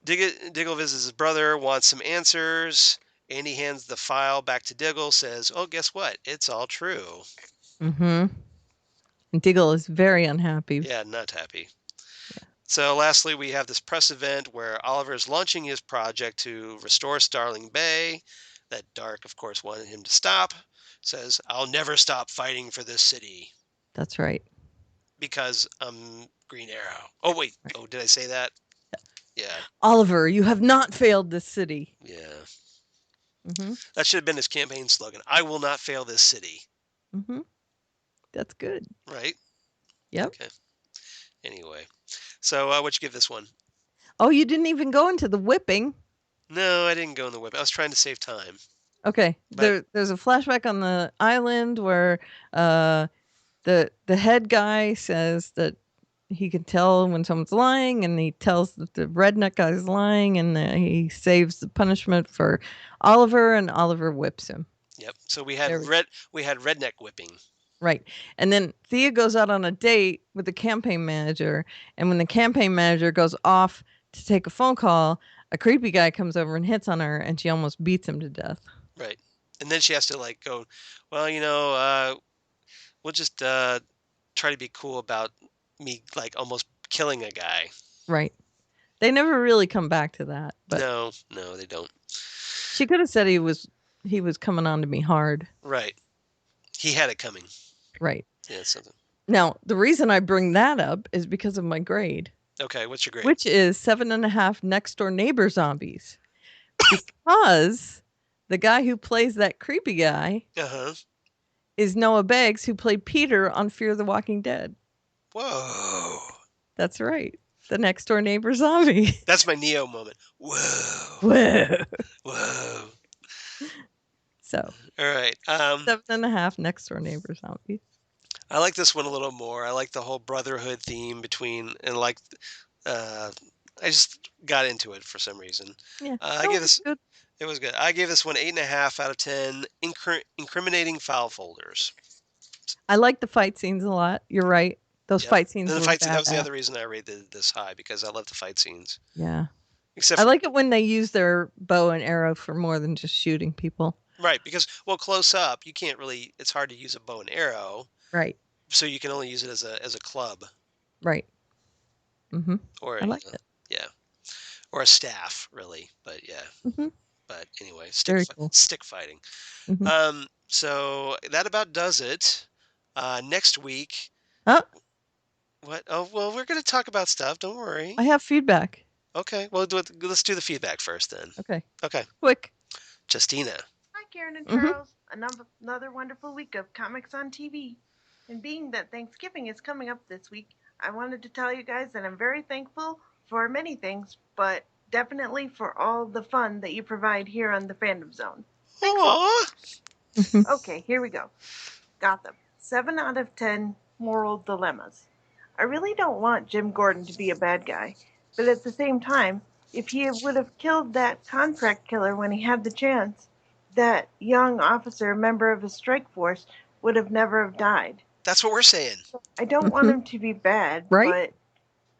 Diggle visits his brother, wants some answers. Andy hands the file back to Diggle, says, "Oh, guess what? It's all true." Mm-hmm. And Diggle is very unhappy. Yeah, not happy. Yeah. So lastly, we have this press event where Oliver is launching his project to restore Starling Bay. That Dark, of course, wanted him to stop. Says, "I'll never stop fighting for this city." That's right. Because I'm Green Arrow. Oh, wait. Right. Oh, did I say that? Yeah. Oliver, you have not failed this city. Yeah. Mm-hmm. That should have been his campaign slogan. I will not fail this city. Mm-hmm. That's good. Right? Yep. Okay. Anyway. So what'd you give this one? Oh, you didn't even go into the whipping. No, I didn't go in the whipping. I was trying to save time. Okay. There's a flashback on the island where the head guy says that he can tell when someone's lying, and he tells that the redneck guy's lying, and he saves the punishment for Oliver, and Oliver whips him. Yep. So we had redneck whipping. Right. And then Thea goes out on a date with the campaign manager, and when the campaign manager goes off to take a phone call, a creepy guy comes over and hits on her, and she almost beats him to death. Right. And then she has to go, well, we'll just try to be cool about me almost killing a guy. Right. They never really come back to that. But no, they don't. She could have said he was coming on to me hard. Right. He had it coming. Right. Yeah, something. Now, the reason I bring that up is because of my grade. Okay, what's your grade? Which is 7.5 next door neighbor zombies. Because the guy who plays that creepy guy is Noah Beggs, who played Peter on Fear the Walking Dead. Whoa. That's right. The next door neighbor zombie. That's my Neo moment. Whoa. Whoa. Whoa. So. All right. 7.5 next door neighbor zombie. I like this one a little more. I like the whole brotherhood theme between, and I just got into it for some reason. Yeah. I gave this. Good. It was good. I gave this one 8.5 out of 10. Incriminating file folders. I like the fight scenes a lot. You're right. Those fight scenes. That was the other reason I rated this high, because I love the fight scenes. Yeah. Except I for, like it when they use their bow and arrow for more than just shooting people. right, because, well, close up, you can't really, it's hard to use a bow and arrow, Right. so you can only use it as a club Right. Mm-hmm. or, I like it. yeah, or a staff, really. But yeah, Mm-hmm. but anyway, Very cool. stick fighting. Mm-hmm. So that about does it. Next week, Oh, what? Oh, well, we're gonna talk about stuff. Don't worry. I have feedback. Okay, well, let's do the feedback first then. Okay. Okay, Quick. Justina. Hi, Karen and Mm-hmm. Charles. Another wonderful week of comics on TV. And being that Thanksgiving is coming up this week, I wanted to tell you guys that I'm very thankful for many things, but definitely for all the fun that you provide here on the Fandom Zone. Thanks a lot. Aww. Mm-hmm. Okay, here we go. Gotham. 7 out of 10 moral dilemmas. I really don't want Jim Gordon to be a bad guy, but at the same time, if he would have killed that contract killer when he had the chance, that young officer, member of his strike force, would have never have died. That's what we're saying. I don't want him to be bad, Right? but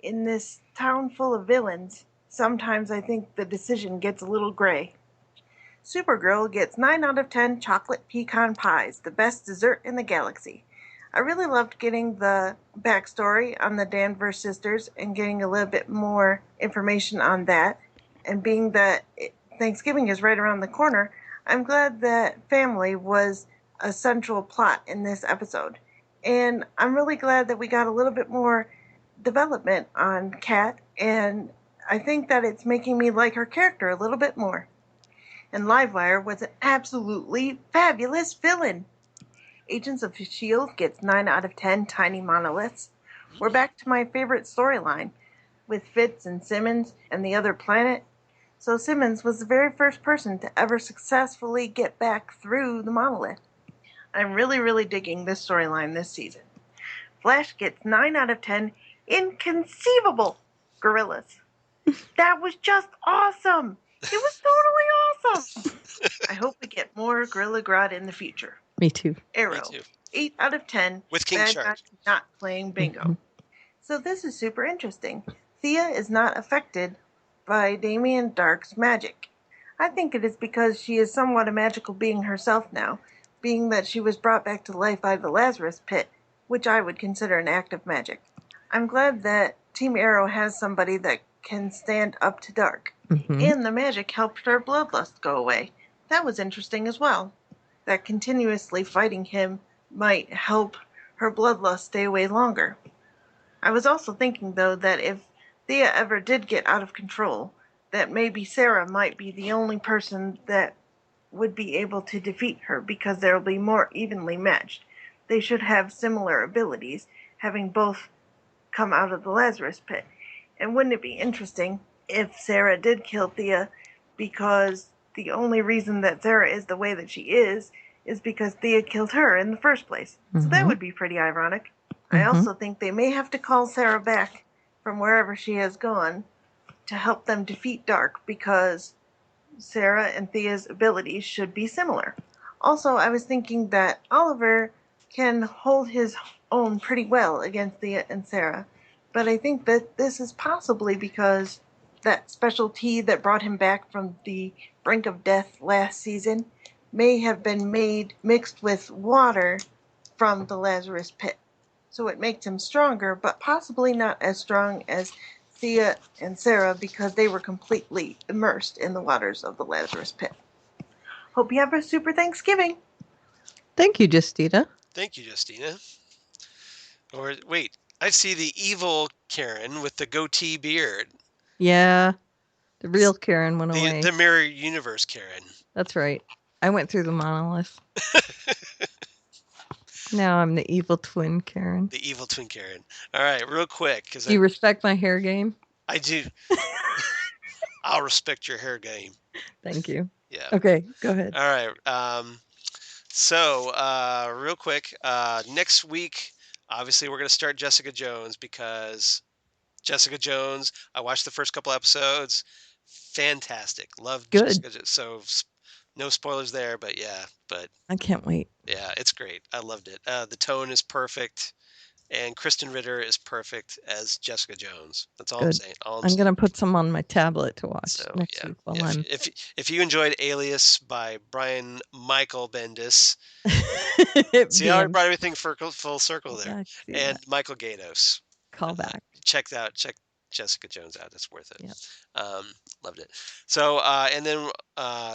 in this town full of villains, sometimes I think the decision gets a little gray. Supergirl gets 9 out of 10 chocolate pecan pies, the best dessert in the galaxy. I really loved getting the backstory on the Danvers sisters and getting a little bit more information on that. And being that Thanksgiving is right around the corner, I'm glad that family was a central plot in this episode. And I'm really glad that we got a little bit more development on Kat, and I think that it's making me like her character a little bit more. And Livewire was an absolutely fabulous villain. Agents of S.H.I.E.L.D. gets 9 out of 10 tiny monoliths. We're back to my favorite storyline with Fitz and Simmons and the other planet. So Simmons was the very first person to ever successfully get back through the monolith. I'm really digging this storyline this season. Flash gets 9 out of 10 inconceivable gorillas. That was just awesome. It was totally awesome. I hope we get more Gorilla Grodd in the future. Me too. Arrow. Me too. 8 out of 10. With King Bad Shark. guy not playing bingo. Mhm. So this is super interesting. Thea is not affected by Damien Dark's magic. I think it is because she is somewhat a magical being herself now, being that she was brought back to life out of the Lazarus pit, which I would consider an act of magic. I'm glad that Team Arrow has somebody that can stand up to Dark. Mhm. And the magic helped her bloodlust go away. That was interesting as well. That continuously fighting him might help her bloodlust stay away longer. I was also thinking, though, that if Thea ever did get out of control, that maybe Sarah might be the only person that would be able to defeat her because they'll be more evenly matched. They should have similar abilities, having both come out of the Lazarus pit. And wouldn't it be interesting if Sarah did kill Thea because the only reason that Sarah is the way that she is because Thea killed her in the first place. So that Mhm. would be pretty ironic. I Mhm. also think they may have to call Sarah back from wherever she has gone to help them defeat Dark because Sarah and Thea's abilities should be similar. Also, I was thinking that Oliver can hold his own pretty well against Thea and Sarah, but I think that this is possibly because that special tea that brought him back from the brink of death last season may have been mixed with water from the Lazarus pit. So it makes him stronger, but possibly not as strong as Thea and Sarah because they were completely immersed in the waters of the Lazarus pit. Hope you have a super Thanksgiving. Thank you, Justina. Thank you, Justina. Or wait, I see the evil Karen with the goatee beard. Yeah. The real Karen went away. The mirror universe Karen. That's right. I went through the monolith. Now I'm the evil twin Karen. The evil twin Karen. All right, real quick, because Do you respect my hair game? I do. I'll respect your hair game. Thank you. Yeah. Okay, go ahead. All right. So real quick, next week, obviously, we're going to start Jessica Jones because Jessica Jones, I watched the first couple episodes. Fantastic. Loved Good. Jessica Jones. So no spoilers there, but yeah. But I can't wait. yeah, it's great. I loved it. The tone is perfect. And Kristen Ritter is perfect as Jessica Jones. That's all I'm Good. saying. All I'm I'm saying. gonna put some on my tablet to watch So next yeah, week while I'm. if you enjoyed Alias by Brian Michael Bendis, see how I being brought everything full circle there, back, see and that Michael Gaydos. call back. Check Jessica Jones out. That's worth it. Yep. Loved it. So and then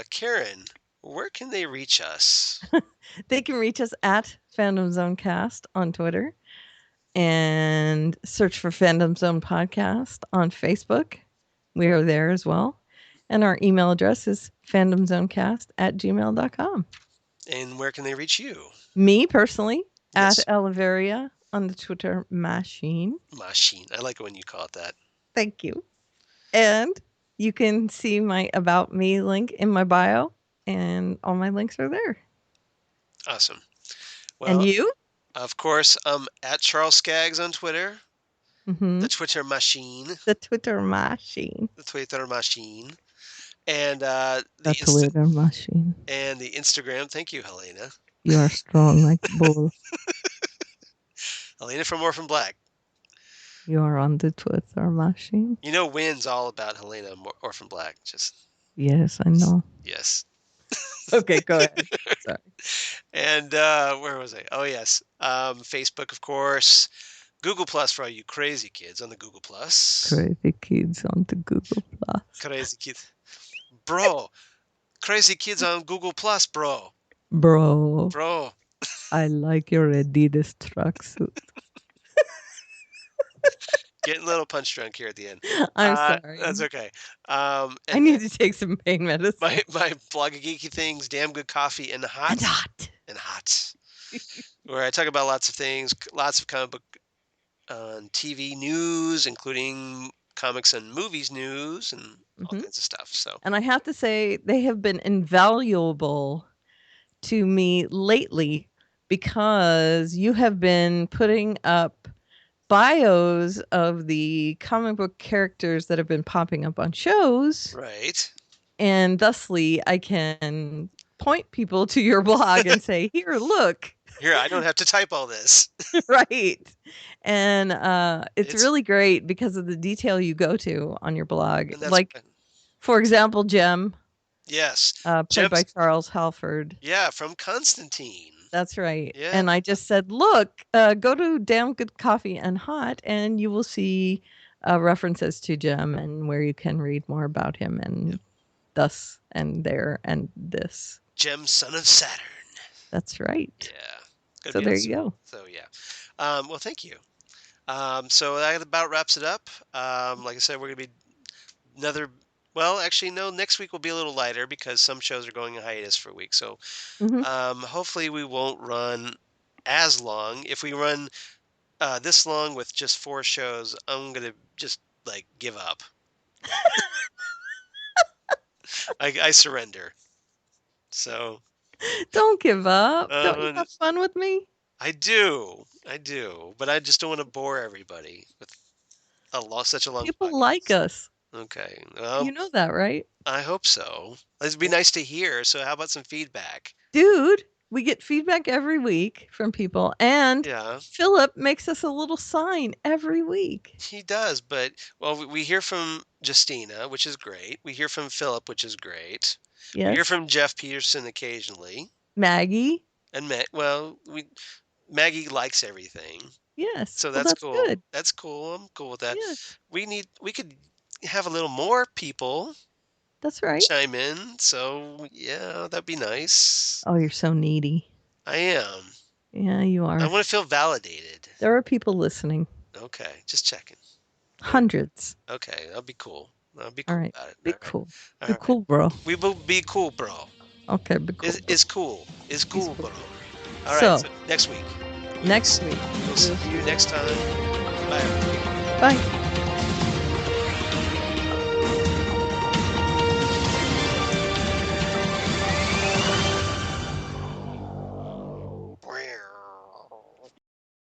Karen, where can they reach us? They can reach us at Fandom Zone Cast on Twitter and search for Fandom Zone Podcast on Facebook. We are there as well. And our email address is fandomzonecast@gmail.com. And where can they reach you? Me personally, Yes. at Oliveria on the Twitter machine. Machine. I like it when you call it that. Thank you. And you can see my About Me link in my bio, and all my links are there. Awesome. And Well, you? of course, at Charles Skaggs on Twitter, Mm-hmm. the Twitter machine, The Twitter machine. the Twitter machine, and The Twitter machine. and the Instagram. Thank you, Helena. You are strong like a bull. Helena from Orphan Black. You are on the Twitter machine. You know, Wynn's all about Helena Orphan Black. Just Yes, I know. yes. Okay, go ahead. Sorry. And where was I? Oh yes, Facebook, of course. Google Plus for all you crazy kids on the Google Plus. Crazy kids on the Google Plus. Crazy kids, bro. Crazy kids on Google Plus, bro. Bro, Bro. I like your Adidas tracksuit. Getting a little punch drunk here at the end. I'm sorry. That's okay. I need to take some pain medicine. My blog of geeky things, damn good coffee and hot. And hot. And hot. Where I talk about lots of things, lots of comic book TV news, including comics and movies news and all kinds of stuff. So, and I have to say, they have been invaluable to me lately because you have been putting up bios of the comic book characters that have been popping up on shows. Right. And thusly, I can point people to your blog and say, here, look. Here, I don't have to type all this. Right. And it's really great because of the detail you go to on your blog. Like, for example, Jem. Yes. Played by Charles Halford. Yeah, from Constantine. That's right. Yeah. And I just said, look, go to Damn Good Coffee and Hot, and you will see references to Jem and where you can read more about him and thus and there and this. Jem, son of Saturn. That's right. Yeah. So there you go. So, yeah. Well, thank you. So that about wraps it up. Like I said, we're going to be another... Well, actually, no, next week will be a little lighter because some shows are going in hiatus for a week. So hopefully we won't run as long. If we run this long with just 4 shows, I'm going to just, like, give up. I surrender. So... Don't give up. Don't you have fun with me? I do. But I just don't want to bore everybody with such a long People podcast. like us. Okay. Well, you know that, right? I hope so. It'd be nice to hear. So how about some feedback? Dude, we get feedback every week from people. And Philip makes us a little sign every week. He does. But, well, we hear from Justina, which is great. We hear from Philip, which is great. Yes. We hear from Jeff Peterson occasionally. Maggie. And, Maggie likes everything. Yes. So that's cool. Good. That's cool. I'm cool with that. Yes. We could have a little more people. That's right. Chime in. So yeah, that'd be nice. Oh, you're so needy. I am. Yeah, you are. I want to feel validated. There are people listening. Okay, just checking. Hundreds. Okay, that'll be cool. I'll be cool about it. Be cool. Be cool, bro. We will be cool, bro. Okay, be cool. Is cool. Is cool, bro. All right, so next week. Next week. We'll see you next time. Bye. Bye.